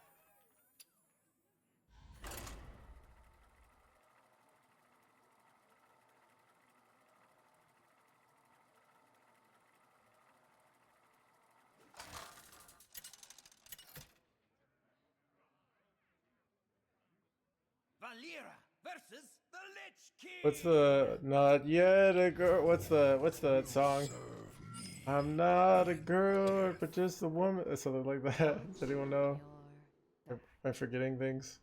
Valera versus the Lich King. What's the not yet a girl? What's the song? I'm not a girl, but just a woman. Something like that. Does anyone know? Am I forgetting things?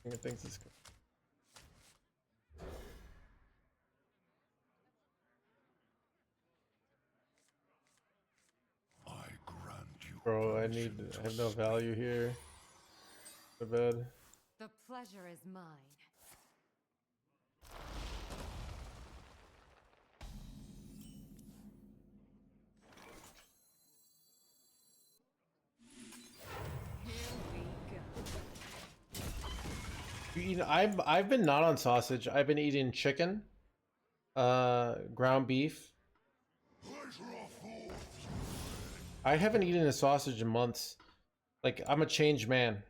I think things is good. I grant you. Bro, I have no value here. The bed. The pleasure is mine. I've been not on sausage. I've been eating chicken, ground beef. I haven't eaten a sausage in months. Like, I'm a changed man.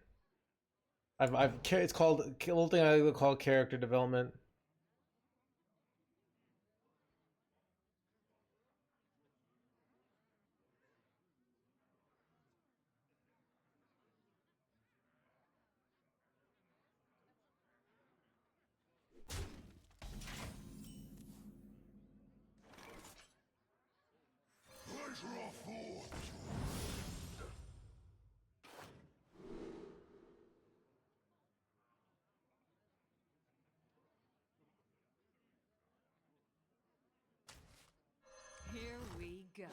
It's called a little thing I call character development. Here we go.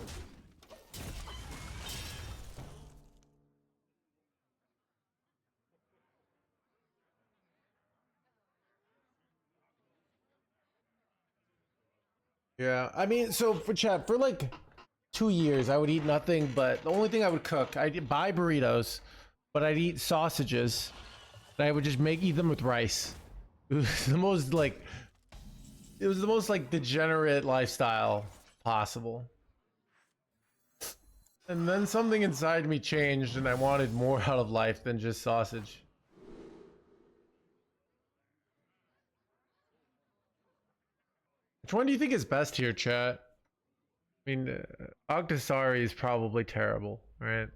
Yeah, I mean, so for chat, for like 2 years, I would eat nothing but the only thing I would cook, I'd buy burritos, but I'd eat sausages, and I would just eat them with rice. It was the most like, degenerate lifestyle possible. And then something inside me changed, and I wanted more out of life than just sausage. Which one do you think is best here, chat? I mean, Octasari is probably terrible, right?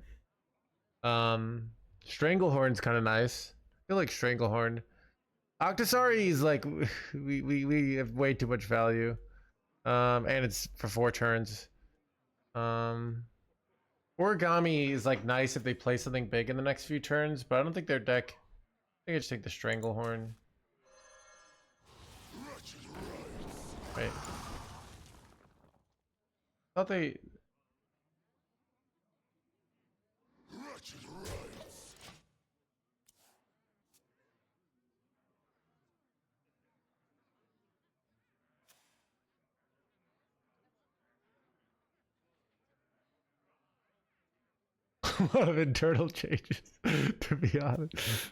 Stranglehorn's kind of nice. I feel like Stranglehorn. Octasari is like we have way too much value. And it's for 4 turns. Origami is like nice if they play something big in the next few turns, but I don't think their deck. I think I just take the Stranglehorn. Wait. I thought they. A lot of internal changes, to be honest.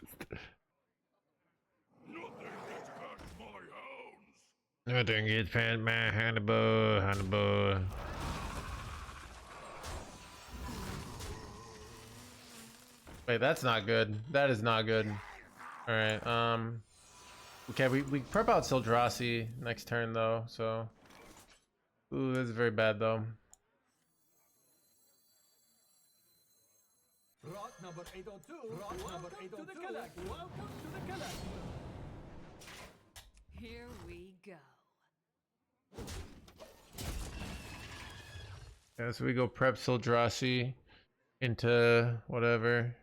Nothing gets past my Hannibal. Wait, that's not good. That is not good. All right. Okay, we prep out Sildrassi next turn though. So, ooh, this is very bad though. Rock number 802. Rock number 802. To the collect. Welcome to the collect. Here we go. Yeah, so we go prep Sildrassi into whatever.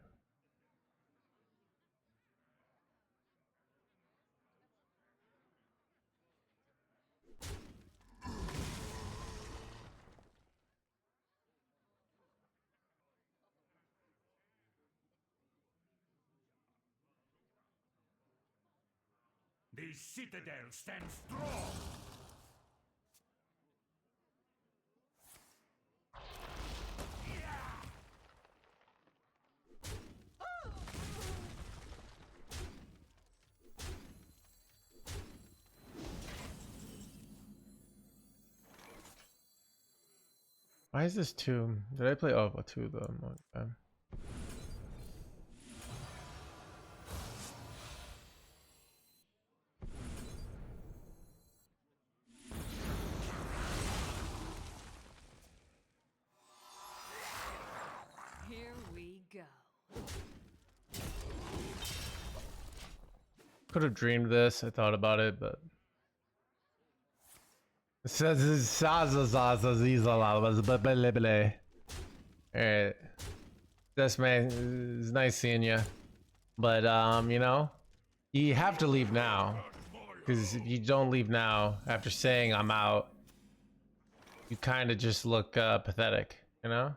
The citadel stands strong. Why is this 2? Did I play? Oh, 2 of them. Okay. Here we go. Could have dreamed this. I thought about it, but Alright. This man is nice seeing you. But you know, you have to leave now. Because if you don't leave now after saying I'm out, you kind of just look pathetic, you know?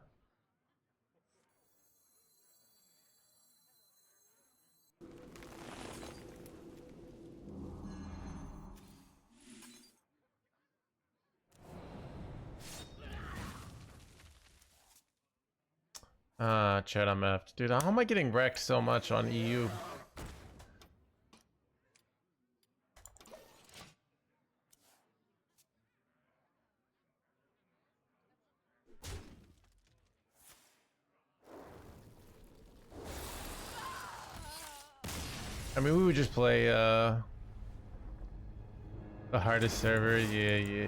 Chat, I'm effed. Dude, how am I getting wrecked so much on EU? I mean, we would just play the hardest server. Yeah.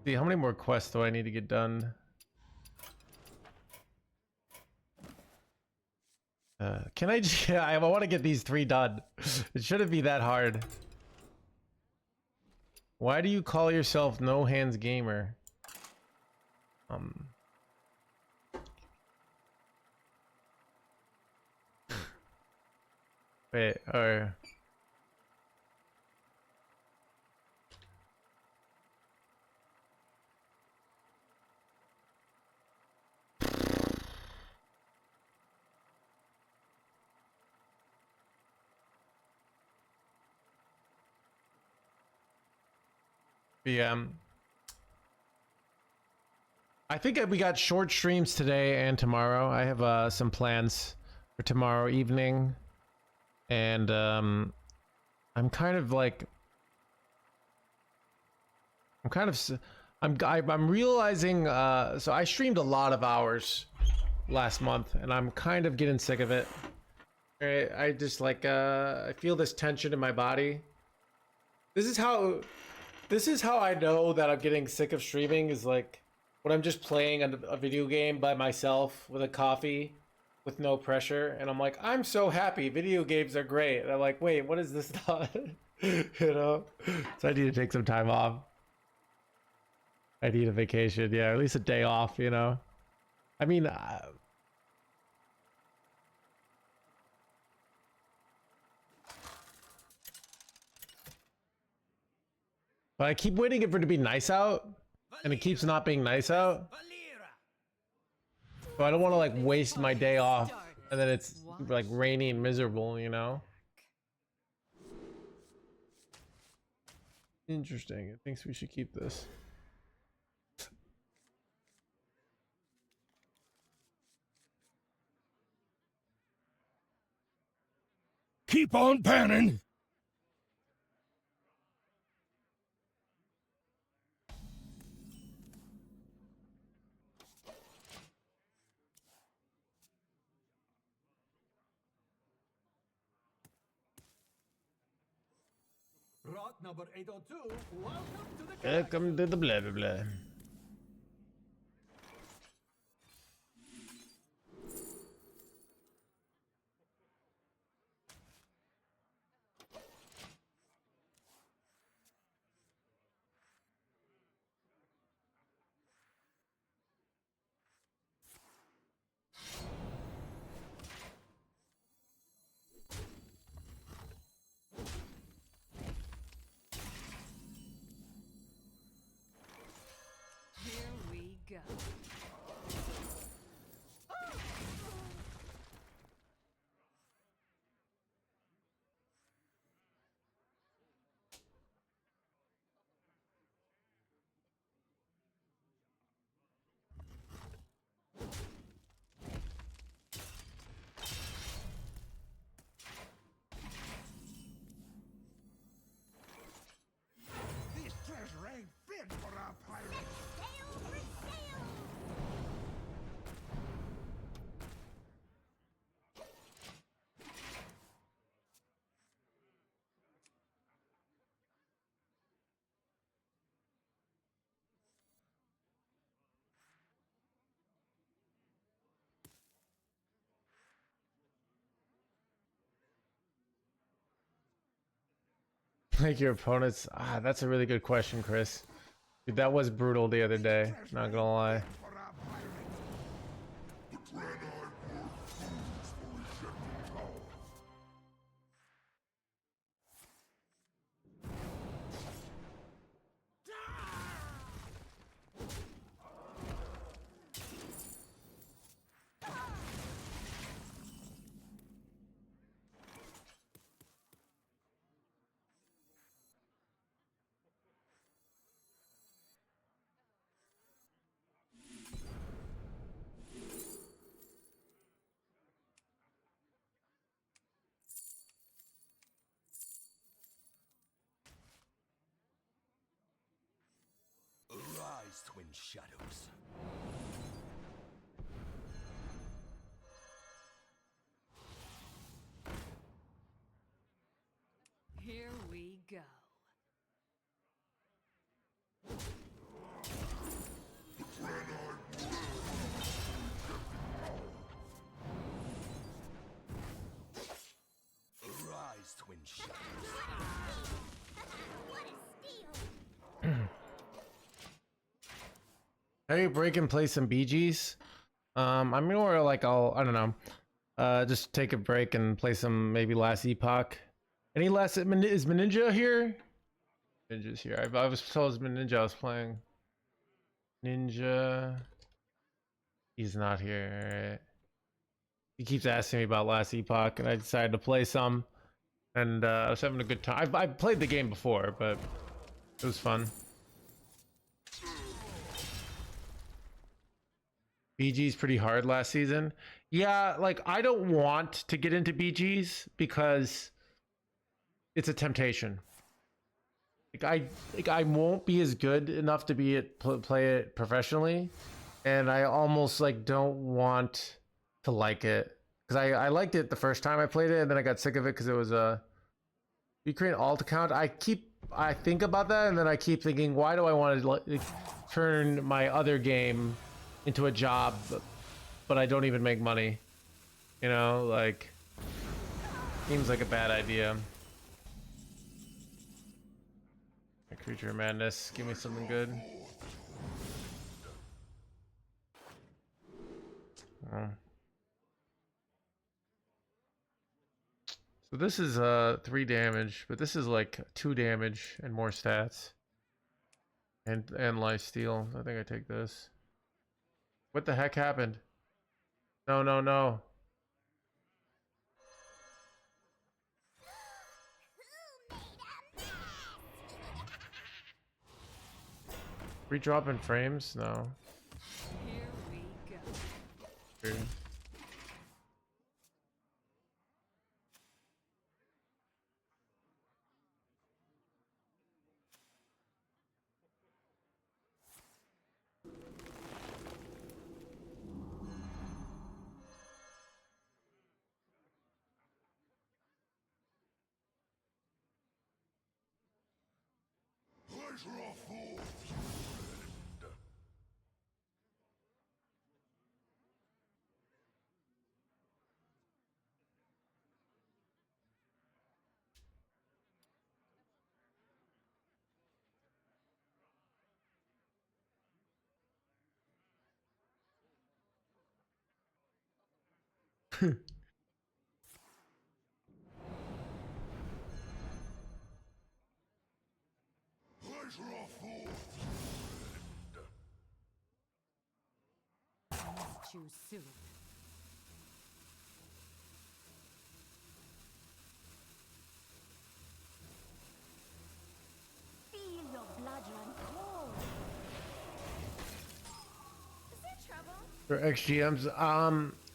See, how many more quests do I need to get done? Can I just, yeah, I want to get these 3 done. It shouldn't be that hard. Why do you call yourself NoHandsGamer? Wait, or yeah. I think we got short streams today and tomorrow. I have some plans for tomorrow evening, and I'm kind of like, I'm realizing. So I streamed a lot of hours last month, and I'm kind of getting sick of it. I just like I feel this tension in my body. This is how I know that I'm getting sick of streaming, is like when I'm just playing a video game by myself with a coffee with no pressure, and I'm like, I'm so happy, video games are great, and I'm like, wait, what is this thought? You know, so I need to take some time off. I need a vacation, yeah, at least a day off, you know. I mean, but I keep waiting for it to be nice out, and it keeps not being nice out. So I don't want to like waste my day off, and then it's like rainy and miserable, you know? Interesting. It thinks we should keep this. Keep on panning. Rot number 802, welcome to the Welcome to the blah blah blah. Like your opponents? Ah, that's a really good question, Chris. Dude, that was brutal the other day. Not gonna lie. For our pirates. The Draenei War fools for rejecting power. Arise, twin shadows. Here we go. Arise, twin shadows. What a steal! How do you break and play some BGs? I'm more like I don't know, just take a break and play some maybe last epoch. Any last is Ninja here? Ninja's here. I was told Ninja I was playing. Ninja. He's not here. He keeps asking me about last epoch, and I decided to play some. And I was having a good time. I've played the game before, but it was fun. BG's pretty hard last season. Yeah, like I don't want to get into BG's because it's a temptation. Like I won't be as good enough to be play it professionally, and I almost like don't want to like it because I liked it the first time I played it, and then I got sick of it because it was a Ukraine alt account. I think about that, and then I keep thinking, why do I want to like turn my other game into a job, but I don't even make money? You know, like seems like a bad idea. Creature of Madness, give me something good. Oh. So this is 3 damage, but this is like 2 damage and more stats. And life steal. I think I take this. What the heck happened? No, no, no. Free drop in frames? No. Here we go. Weird. Pleasure of forth, friend. Pleasure of forth, friend. Missed you soon. Feel your blood run cold. Is there trouble? For XGMs,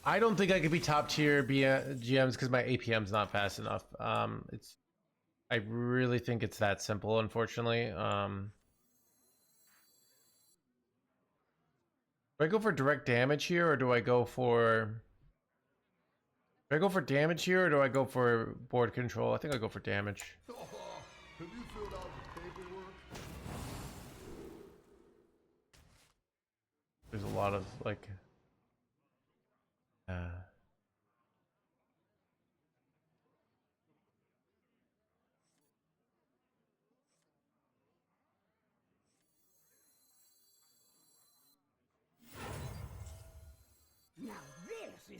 I don't think I could be top tier GMs because my APM's not fast enough. I really think it's that simple, unfortunately. Do I go for direct damage here, or do I go for... Do I go for damage here, or do I go for board control? I think I go for damage. Have you filled out the paperwork? There's a lot of, like...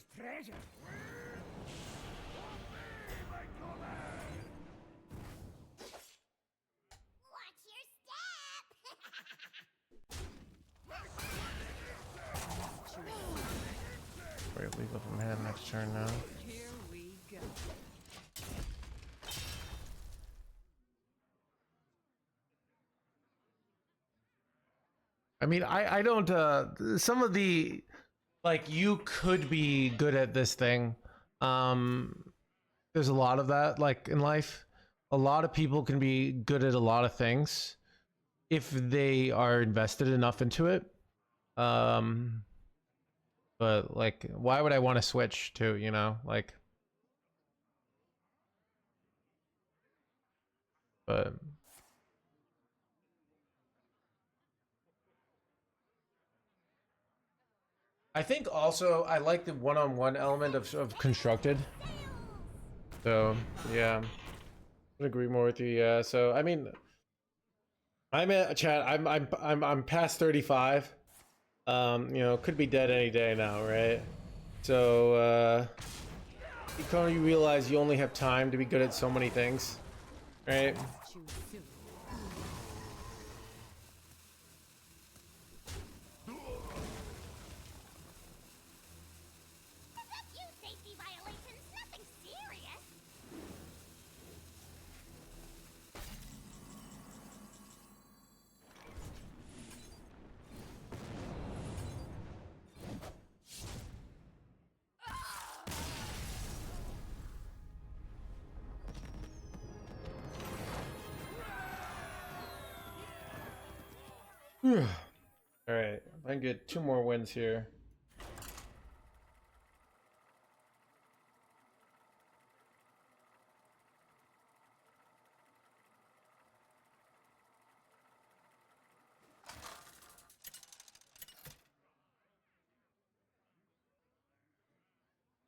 is treasure. Watch your step! Wait, leave up from hand next turn now. Here we go. I mean, I don't, some of the, like, you could be good at this thing. There's a lot of that, like, in life. A lot of people can be good at a lot of things if they are invested enough into it. But, like, why would I want to switch to, you know, like, but... I think also I like the one-on-one element of constructed. So yeah, I agree more with you. Yeah. So I mean, I'm at chat. I'm past 35. You know, could be dead any day now, right? So you realize you only have time to be good at so many things, right? Choose soon. A few safety violations, nothing serious. All right, I can get 2 more wins here.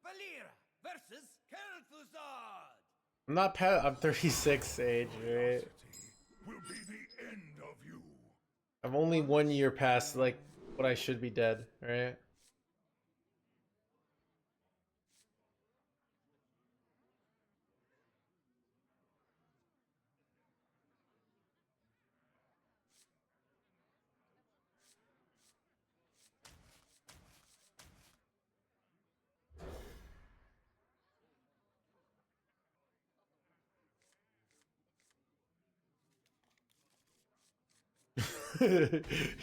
Valera versus Kel'Thuzad. I'm not past. I'm 36 age, right? Will be the end of you. I'm only 1 year past like what I should be dead, right?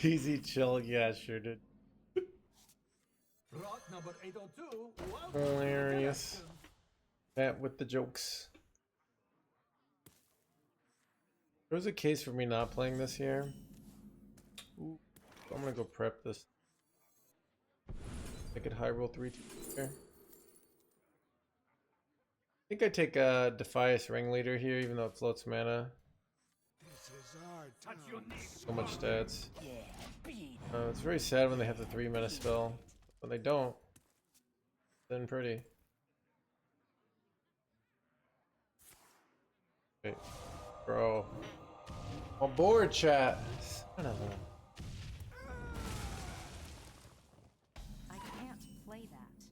Easy chill, yeah, sure did. Rock number 802. Welcome to the Hilarious. collection. That with the jokes. There was a case for me not playing this here. Ooh, I'm gonna go prep this. I could high roll 3 here. I think I take a Defias Ringleader here, even though it floats mana. This is our Touch your time. knee. So much stats. It's very sad when they have the 3 mana spell. When they don't, then pretty. Wait, bro. On board, chat. Son of a... I can't play that.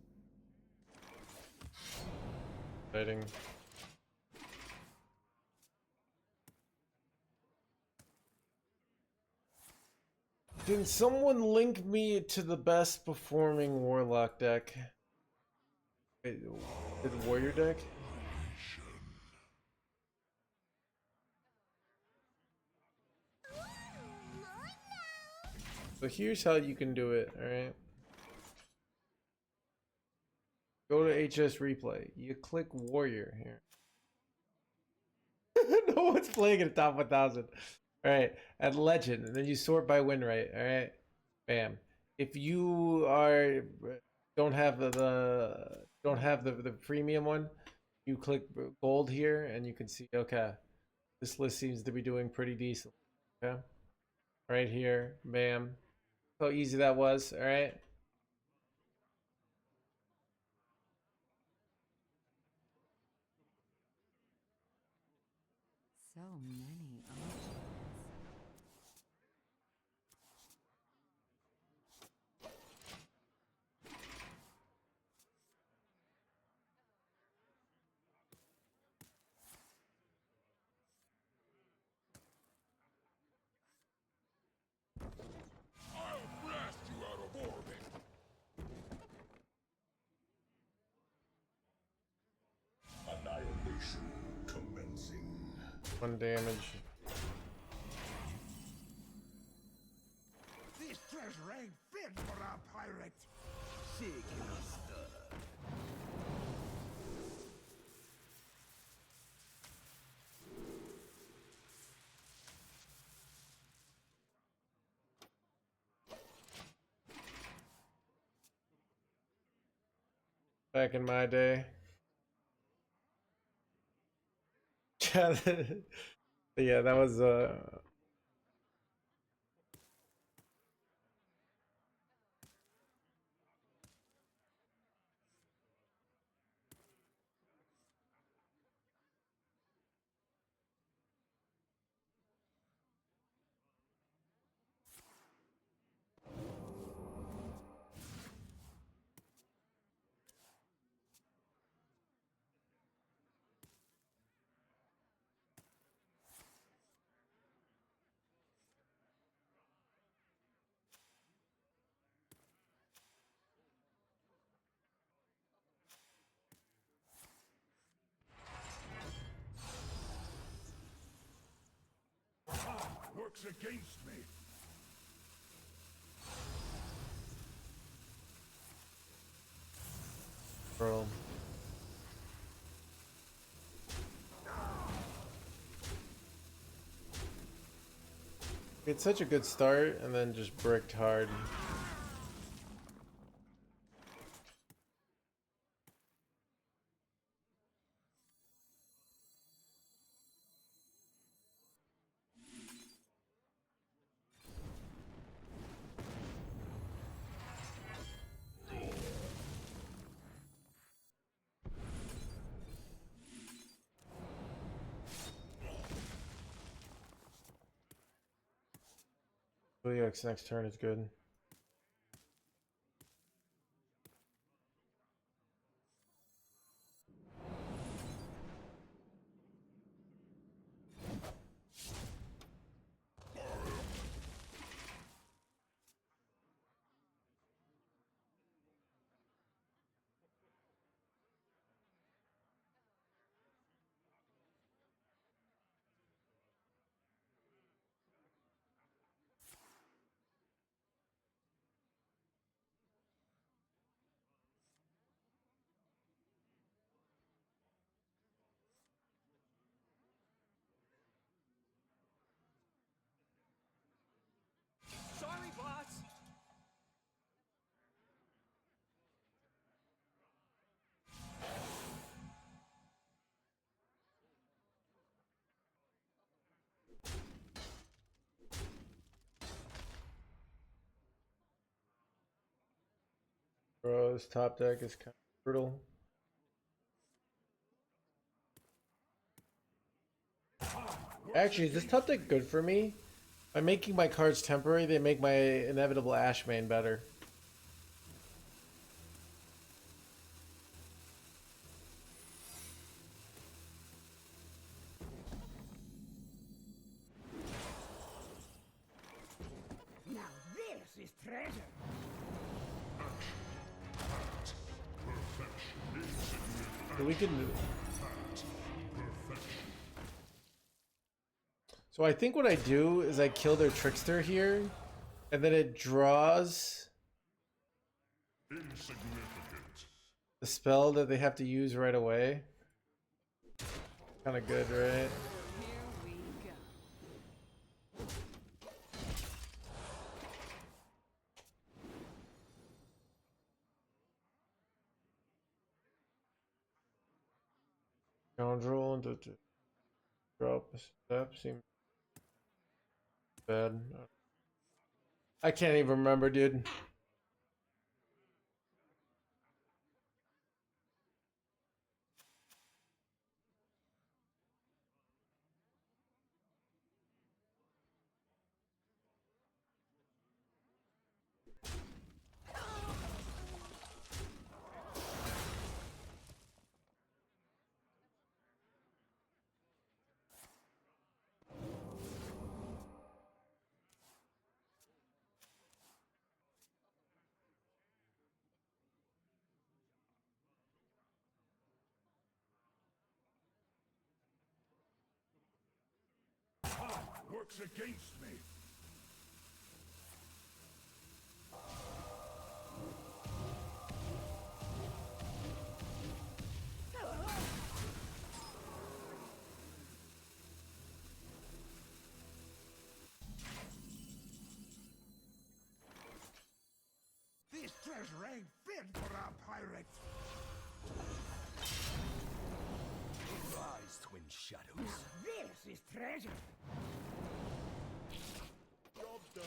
Exciting. Can someone link me to the best performing Warlock deck? Wait, the Warrior deck? So here's how you can do it, alright? Go to HS Replay. You click Warrior here. No one's playing at top 1000. Alright, at Legend, and then you sort by win rate, alright? Bam. If you are don't have the premium one, you click gold here and you can see, okay, this list seems to be doing pretty decent. Okay? Right here, bam. How easy that was, alright? So many options. 1 damage. This treasure ain't fit for a pirate. Back in my day. Yeah, that was Works against me. bro. It's such a good start and then just bricked hard. Williak's next turn is good. Sorry, boss. Bro, this top deck is kind of brutal. Actually, is this top deck good for me? By making my cards temporary, they make my inevitable Ashamane better. Now this is treasure. So we can. So I think what I do is I kill their trickster here, and then it draws the spell that they have to use right away. Kind of good, right? Here we go. Scoundrel and to drop a step seems bad. I can't even remember, dude. works against me. This treasure ain't fit for a pirate. Arise, twin shadows. This is treasure. Job done.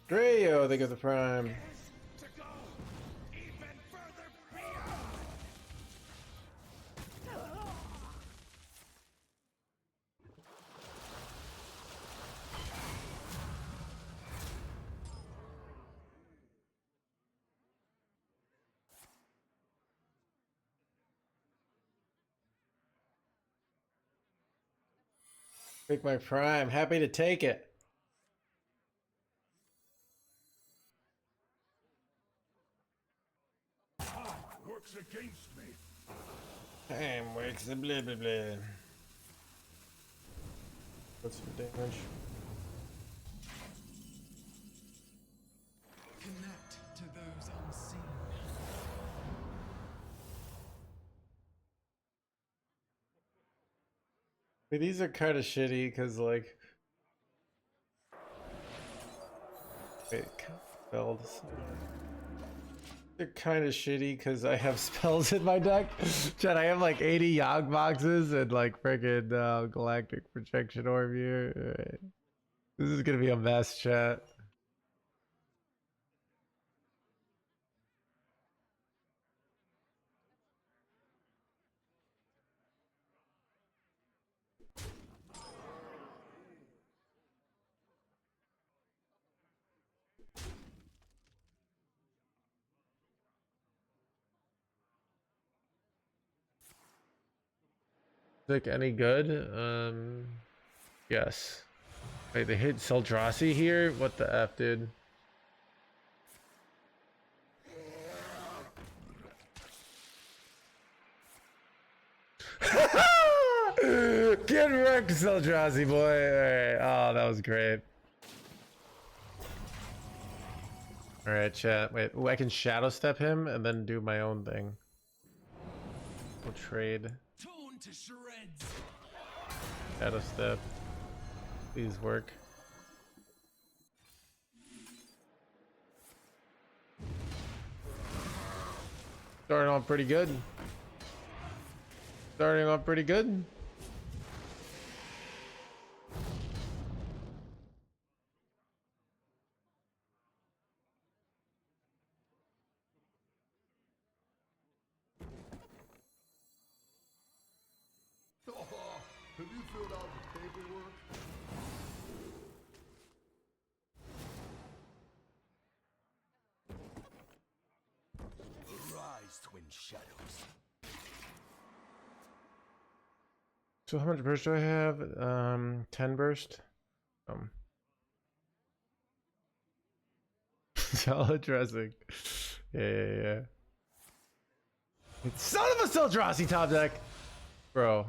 Dreyo, think of the prime. To go even further beyond. Take my prime. Happy to take it. Works against me. Time works the blah blah blah. What's the damage? Connect to those unseen. Wait, these are kind of shitty because, like, wait, spells. They're kind of shitty because I have spells in my deck. Chat, I have like 80 Yogg boxes and like freaking Galactic Projection Orb here. Alright. This is gonna be a mess, chat. Like any good? Yes. Wait, they hit Seldrassi here? What the F, dude? Get wrecked, Seldrassi boy. Alright. Oh, that was great. Alright, chat. Wait, ooh, I can shadow step him and then do my own thing. We'll trade. Torn to shreds. Shadow step. Please work. Starting off pretty good. Starting off pretty good. Have you filled out the paperwork? Arise, twin shadows. So how much burst do I have? 10 burst. Solid dressing. Yeah. Son of a Seldrassi top deck, bro.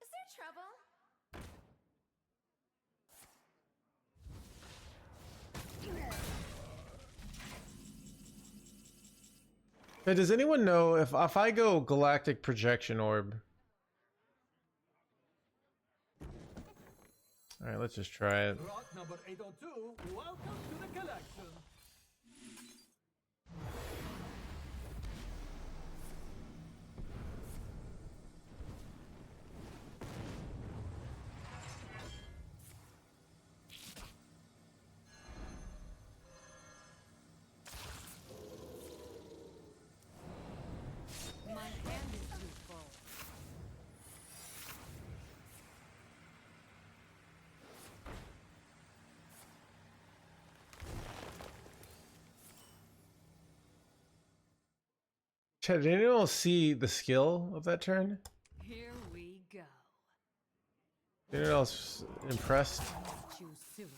Is there trouble? Hey, does anyone know if I go Galactic Projection Orb? All right, let's just try it. Rock number 802, welcome to the collection. Chad, did anyone else see the skill of that turn? Here we go. Anyone else impressed Meet you soon.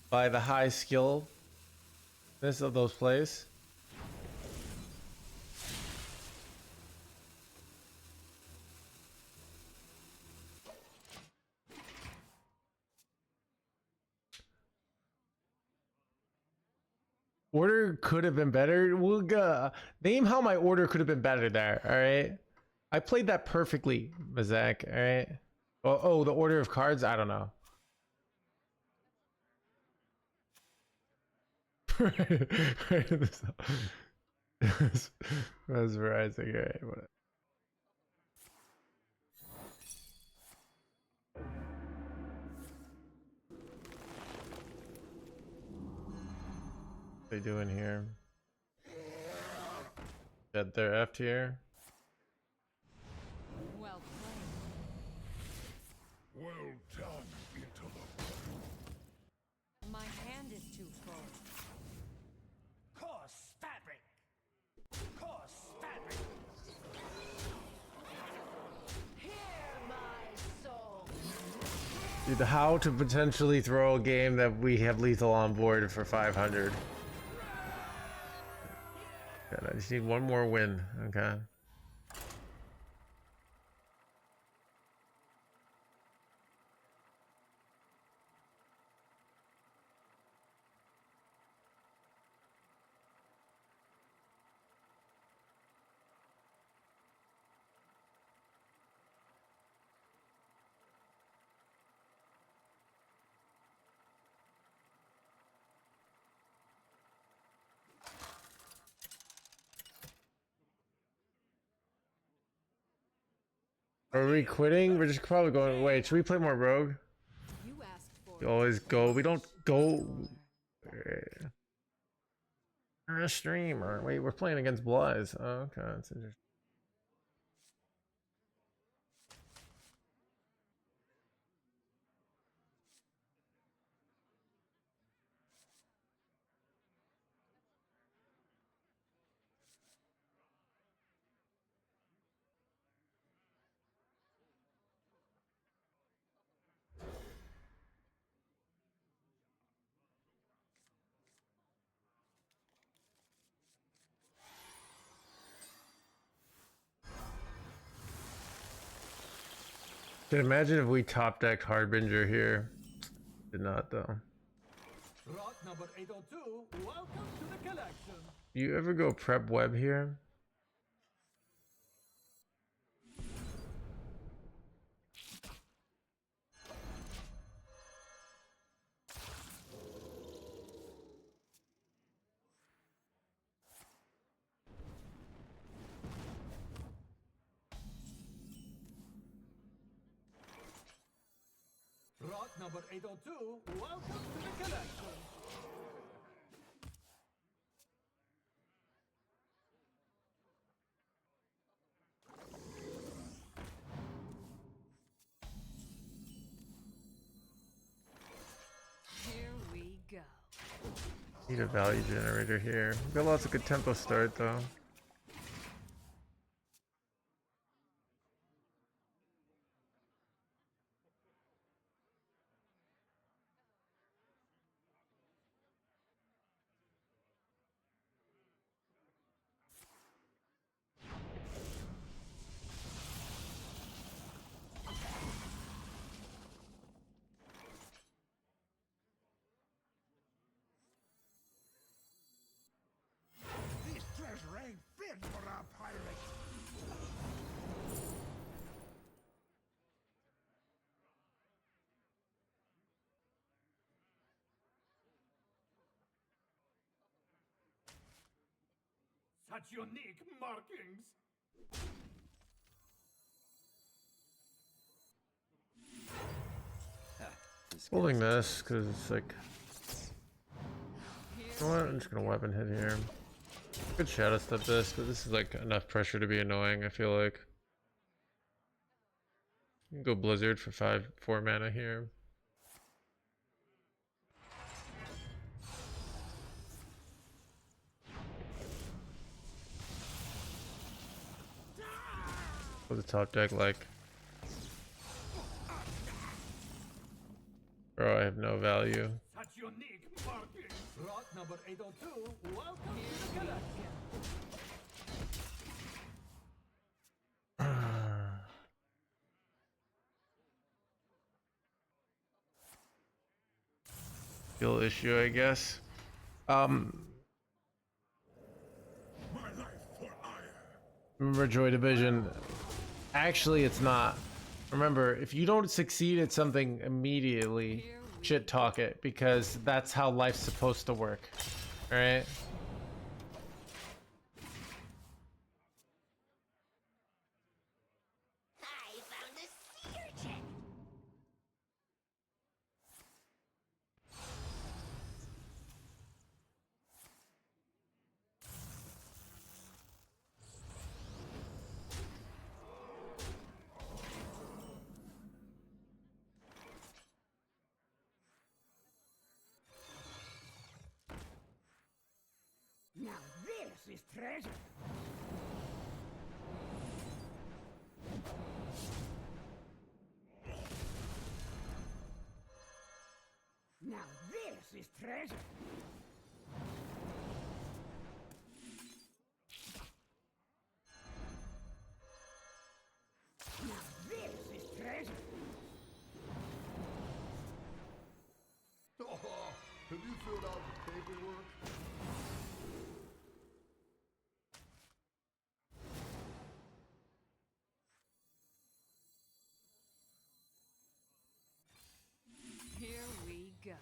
by the high skill of those plays? Order could have been better. We'll name how my order could have been better there. All right, I played that perfectly, Mazak. All right. Oh, the order of cards. I don't know. Mesmerizing. All right. Whatever. What they doing here? Got their F tier. Well played. Well done, interloper. My hand is too full. Course fabric. Course fabric. Hear my soul. Dude, how to potentially throw a game that we have lethal on board for 500. God, I just need one more win, okay? Are we quitting? We're just probably going. Wait, should we play more Rogue? You asked for We it. always go. We don't go. We're a streamer. Wait, we're playing against Blaze. Oh, okay, that's interesting. Dude, imagine if we top decked Harbinger here. Did not though. Rock number 802, welcome to the collection. You ever go prep web here? Rock number 802, welcome to the collection. Here we go. Need a value generator here. We've got lots of good tempo start though. This treasure ain't fit for a pirate. Such unique markings. Holding this because it's like. You know what? I'm just gonna weapon hit here. Could shadow step this, but this is like enough pressure to be annoying. I feel like. You can go Blizzard for 4 mana here. What's the top deck like? Bro, I have no value. Such unique market. Rock number 802, welcome to the galaxy. Skill issue, I guess. Remember Joy Division. Actually, it's not. Remember, if you don't succeed at something immediately, shit talk it, because that's how life's supposed to work. Alright? I found a sea urchin. Now this is treasure. Now this is treasure. Now this is treasure. Oh, have you filled out the paperwork? Here we go.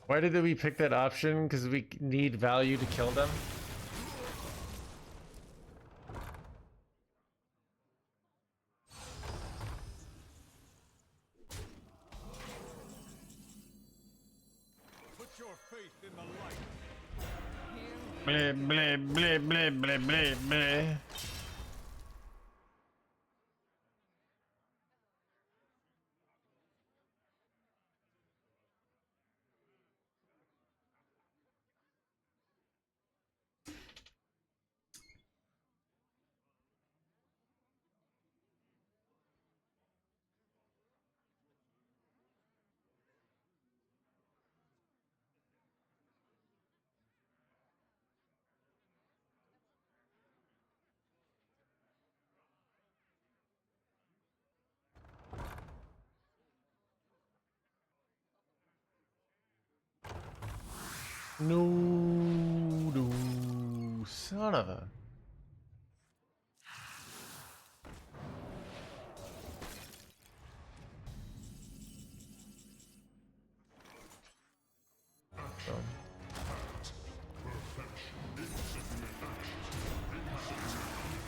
Why did we pick that option? Because we need value to kill them? Put your faith in the light. Here Bleh, bleh, bleh, bleh, bleh, bleh, bleh. No, no, son of a.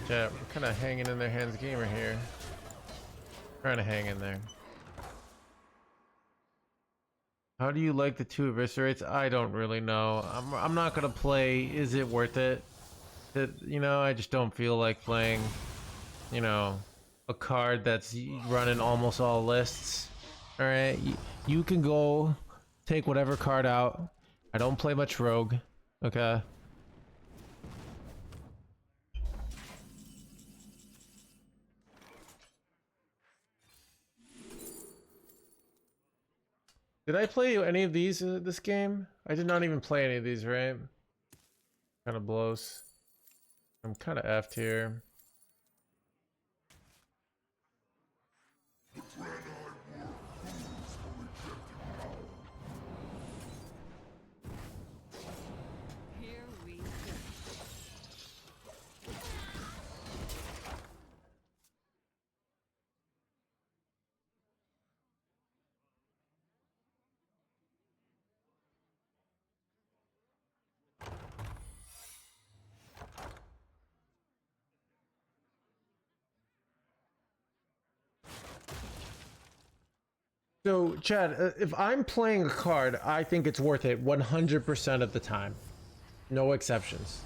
Yeah, we're kind of hanging in their hands gamer here. Trying to hang in there. How do you like the 2 eviscerates? I don't really know. I'm not gonna play. Is it worth it? You know, I just don't feel like playing, you know, a card that's running almost all lists. All right, you can go take whatever card out. I don't play much rogue. Okay. Did I play any of these this game? I did not even play any of these, right? Kind of blows. I'm kind of effed here. Here we go. So, Chad, if I'm playing a card, I think it's worth it 100% of the time. No exceptions.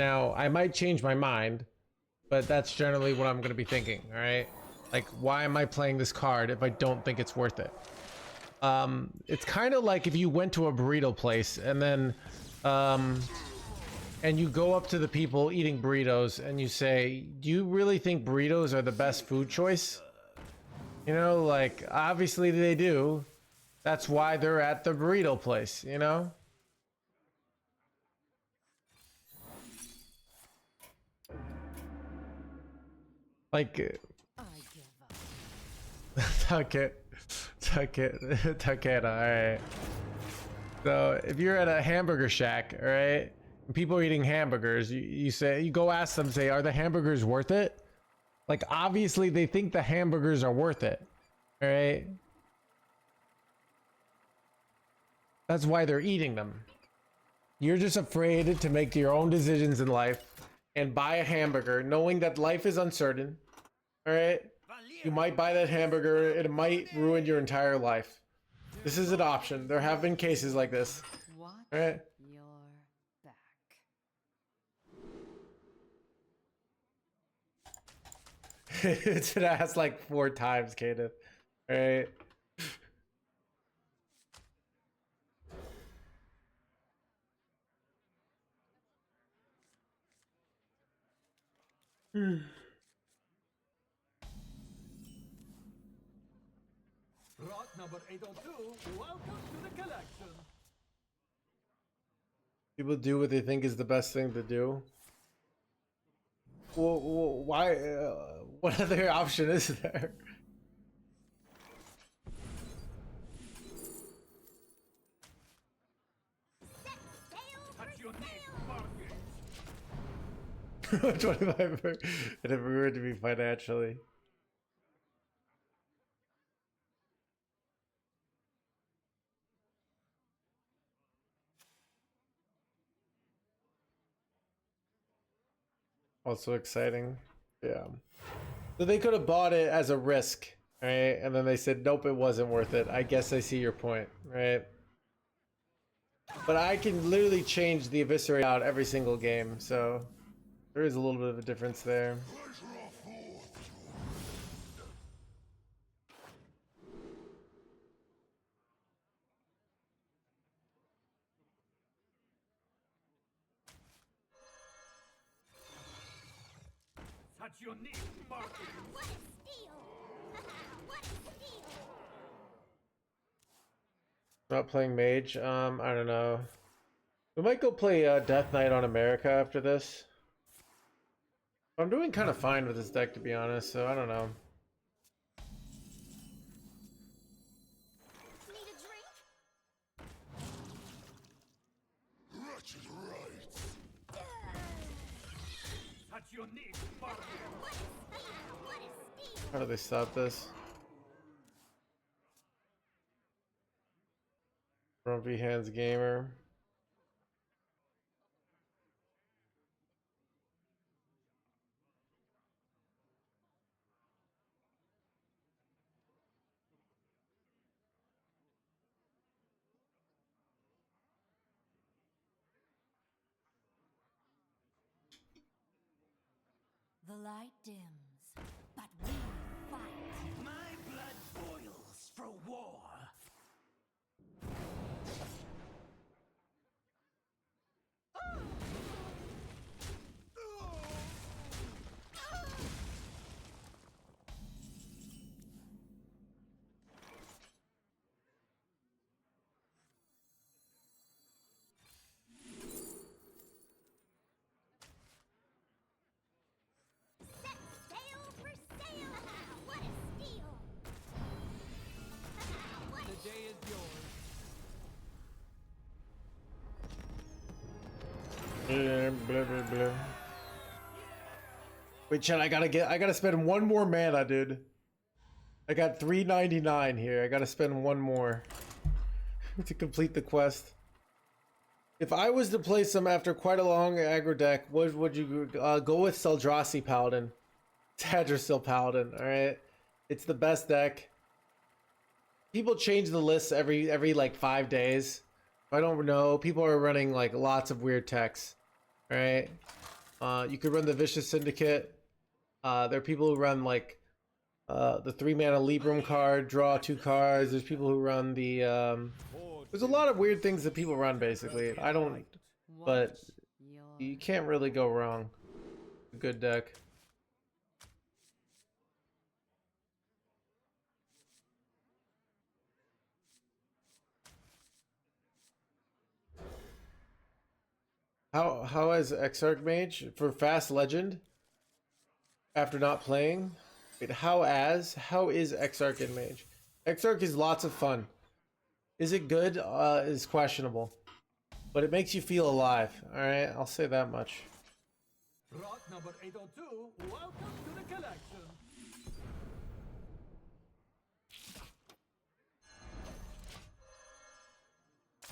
Now, I might change my mind, but that's generally what I'm going to be thinking. All right, like, why am I playing this card if I don't think it's worth it? It's kind of like if you went to a burrito place and then and you go up to the people eating burritos and you say, do you really think burritos are the best food choice? You know, like, obviously they do. That's why they're at the burrito place, you know? Like, I give up. tuck it, alright. So, if you're at a hamburger shack, alright, and people are eating hamburgers, you go ask them, say, are the hamburgers worth it? Like, obviously they think the hamburgers are worth it, alright? That's why they're eating them. You're just afraid to make your own decisions in life and buy a hamburger knowing that life is uncertain. All right? You might buy that hamburger, it might ruin your entire life. This is an option. There have been cases like this. Watch All right? your back. It's been asked like 4 times, Kaden. All right? Rock number 802, welcome to the collection. People do what they think is the best thing to do. Well, why? What other option is there? Touch your knee, market. 25 for it ruined me financially. Also exciting. Yeah. So they could have bought it as a risk, right? And then they said, nope, it wasn't worth it. I guess I see your point, right? But I can literally change the eviscerate out every single game, so there is a little bit of a difference there. Touch your knee, market. What a steal! What a steal! Not playing mage. I don't know. We might go play Death Knight on America after this. I'm doing kind of fine with this deck, to be honest, so I don't know. Need a drink? Wretched rights. Touch your knee, market. What a steal! How do they stop this? Grumpy Hands Gamer. The light dims, but we fight. My blood boils for war. Set sail for sail! What a steal! What The day is yours. Blah, blah, blah. Wait, Chad, I gotta spend one more mana, dude. I got 399 here. I gotta spend one more to complete the quest. If I was to play some after quite a long aggro deck, what would you go with? Seldrassi Paladin, Tadrisil Paladin. All right, it's the best deck. People change the lists every like 5 days. I don't know. People are running like lots of weird techs. All right, you could run the Vicious Syndicate. There are people who run like the 3-mana Libram card, draw 2 cards. There's people who run the there's a lot of weird things that people run basically. I don't, but you can't really go wrong. A good deck. How has AAECAaIHBsekBoa for Fast Legend after not playing? Wait, how is AAECAaIHBsekBoa? Exarch is lots of fun. Is it good? Is questionable, but it makes you feel alive. All right, I'll say that much. Rock number 802, welcome to the collection.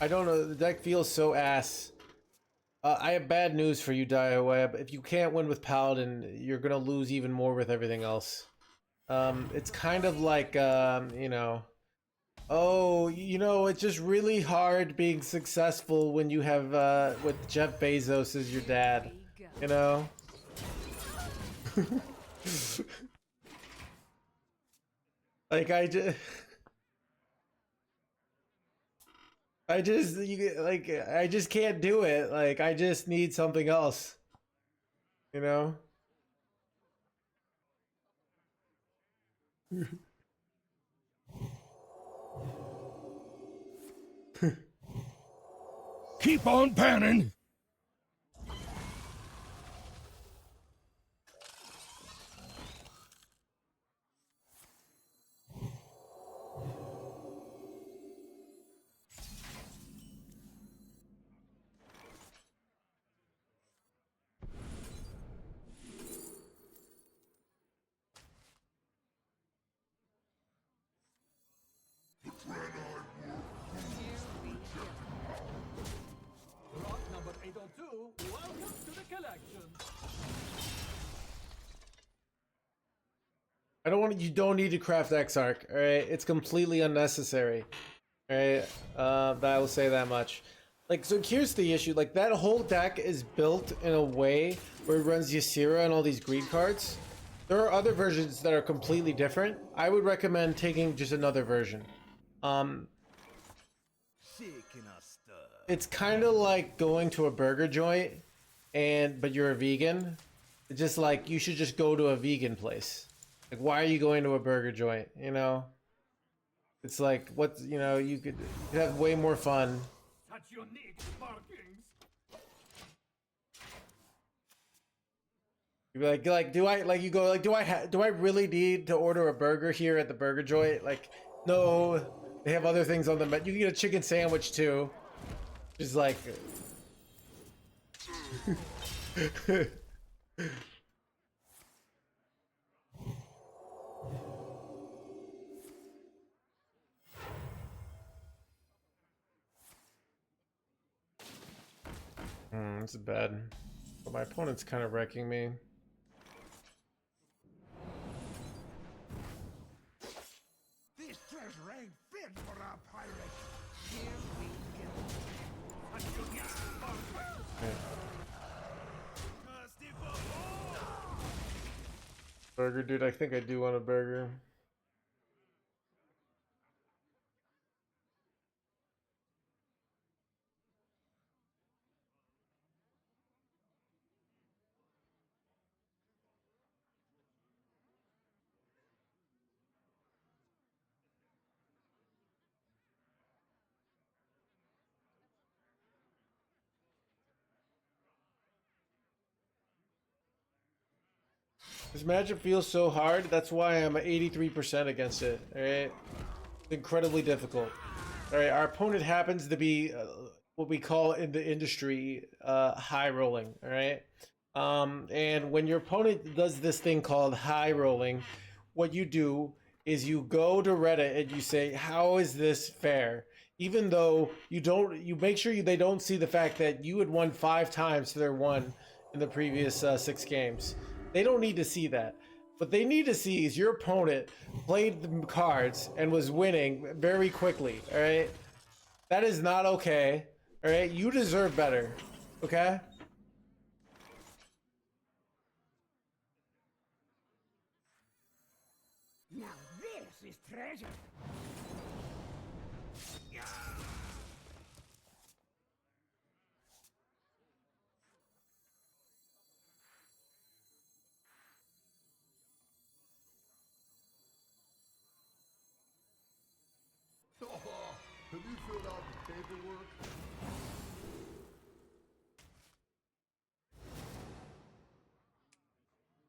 I don't know. The deck feels so ass. I have bad news for you, DioWeb. If you can't win with Paladin, you're gonna lose even more with everything else. It's kind of like, you know, oh, you know, it's just really hard being successful when you have, with Jeff Bezos as your dad, you know? Like, I just can't do it. Like, I just need something else, you know? Keep on panning. Rock number 802, welcome to the collection. You don't need to craft Exarch, alright? It's completely unnecessary. Alright? I will say that much. Like, so here's the issue. Like, that whole deck is built in a way where it runs Ysera and all these greed cards. There are other versions that are completely different. I would recommend taking just another version. It's kind of like going to a burger joint, but you're a vegan. It's just like, you should just go to a vegan place. Like, why are you going to a burger joint, you know? It's like, what, you know, you could have way more fun. Such unique markings. You'd be like, do I, like, you go, like, do I really need to order a burger here at the burger joint? Like, no, they have other things on the menu. You can get a chicken sandwich too. Just like... This is bad. But my opponent's kind of wrecking me. This treasure ain't fit for a pirate. Here we go. Such unique markings. Burger, dude, I think I do want a burger. This matchup feels so hard. That's why I'm 83% against it. Alright? It's incredibly difficult. Alright, our opponent happens to be what we call in the industry high rolling. Alright? And when your opponent does this thing called high rolling, what you do is you go to Reddit and you say, how is this fair? Even though you make sure they don't see the fact that you had won 5 times to their 1 in the previous 6 games. They don't need to see that. What they need to see is your opponent played the cards and was winning very quickly, alright? That is not okay, alright? You deserve better, okay? is treasure. Have you filled out the paperwork?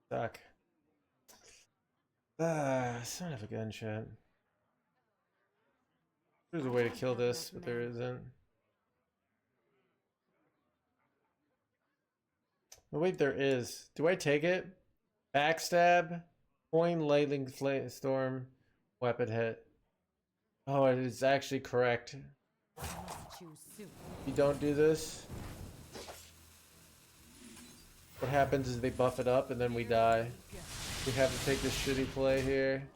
Suck. Son of a gun shit. There's a way to kill this, but there isn't. Oh, wait, there is. Do I take it? Backstab, coin, lightning storm, weapon hit. Oh, it is actually correct. Choose soon. You don't do this. What happens is they buff it up and then we die. We have to take this shitty play here.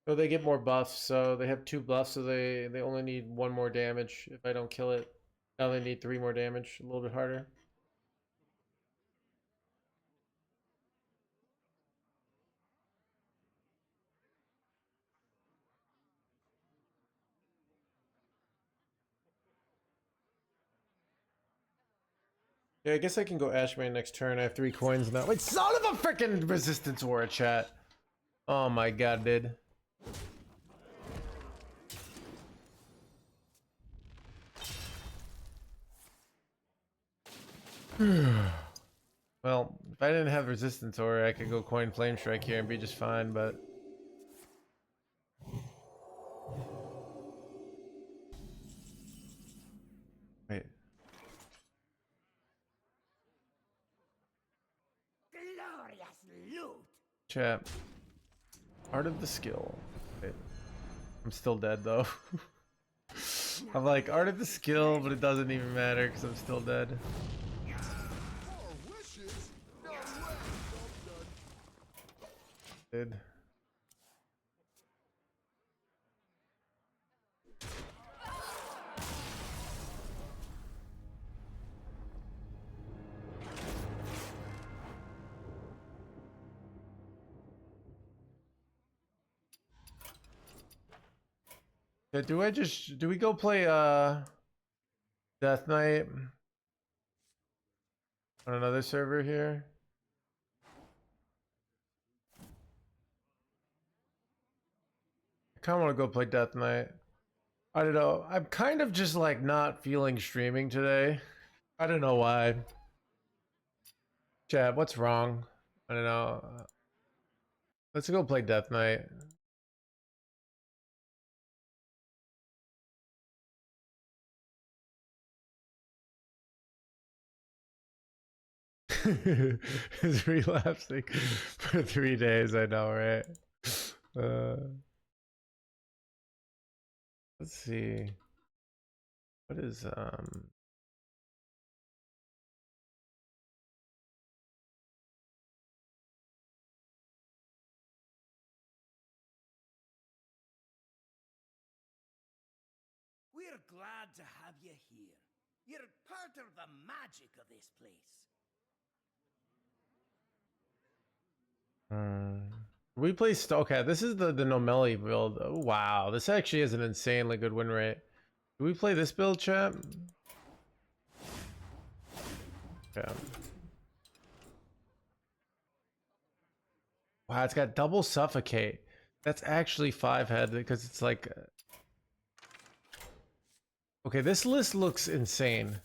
Oh, they get more buffs, so they have 2 buffs, so they only need 1 more damage if I don't kill it. Now they need 3 more damage, a little bit harder. Yeah, I guess I can go Ashamane next turn. I have 3 coins now. Wait, son of a freaking resistance aura, chat. Oh my god, dude. Well, if I didn't have resistance aura, I could go coin flame strike here and be just fine, but wait. Glorious loot. Chat. Art of the skill. Wait. I'm still dead though. I'm like, art of the skill, but it doesn't even matter because I'm still dead. More wishes? No way! I'm done. Dude. Yeah, do we go play Death Knight on another server here? I kind of want to go play Death Knight. I don't know. I'm kind of just like not feeling streaming today. I don't know why. Chad, what's wrong? I don't know. Let's go play Death Knight. Is relapsing for 3 days. I know, right? Let's see. What is We're glad to have you here. You're part of the magic of this place. we play okay, this is the Nomeli build. Oh, wow, this actually is an insanely good win rate. Do we play this build, chat? Okay. Wow, it's got double suffocate. That's actually 5 head because it's like okay, this list looks insane.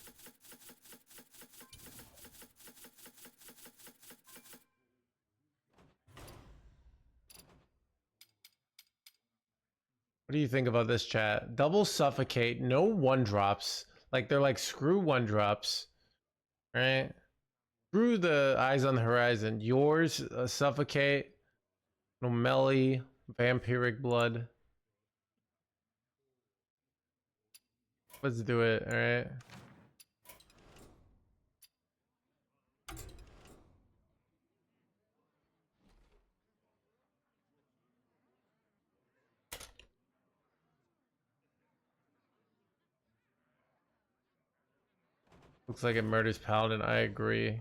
What do you think about this, chat? Double suffocate, no 1-drops. Like they're like screw 1-drops, right? Screw the eyes on the horizon. Yours, suffocate, Nomeli, vampiric blood. Let's do it, all right? Looks like it murders Paladin. I agree.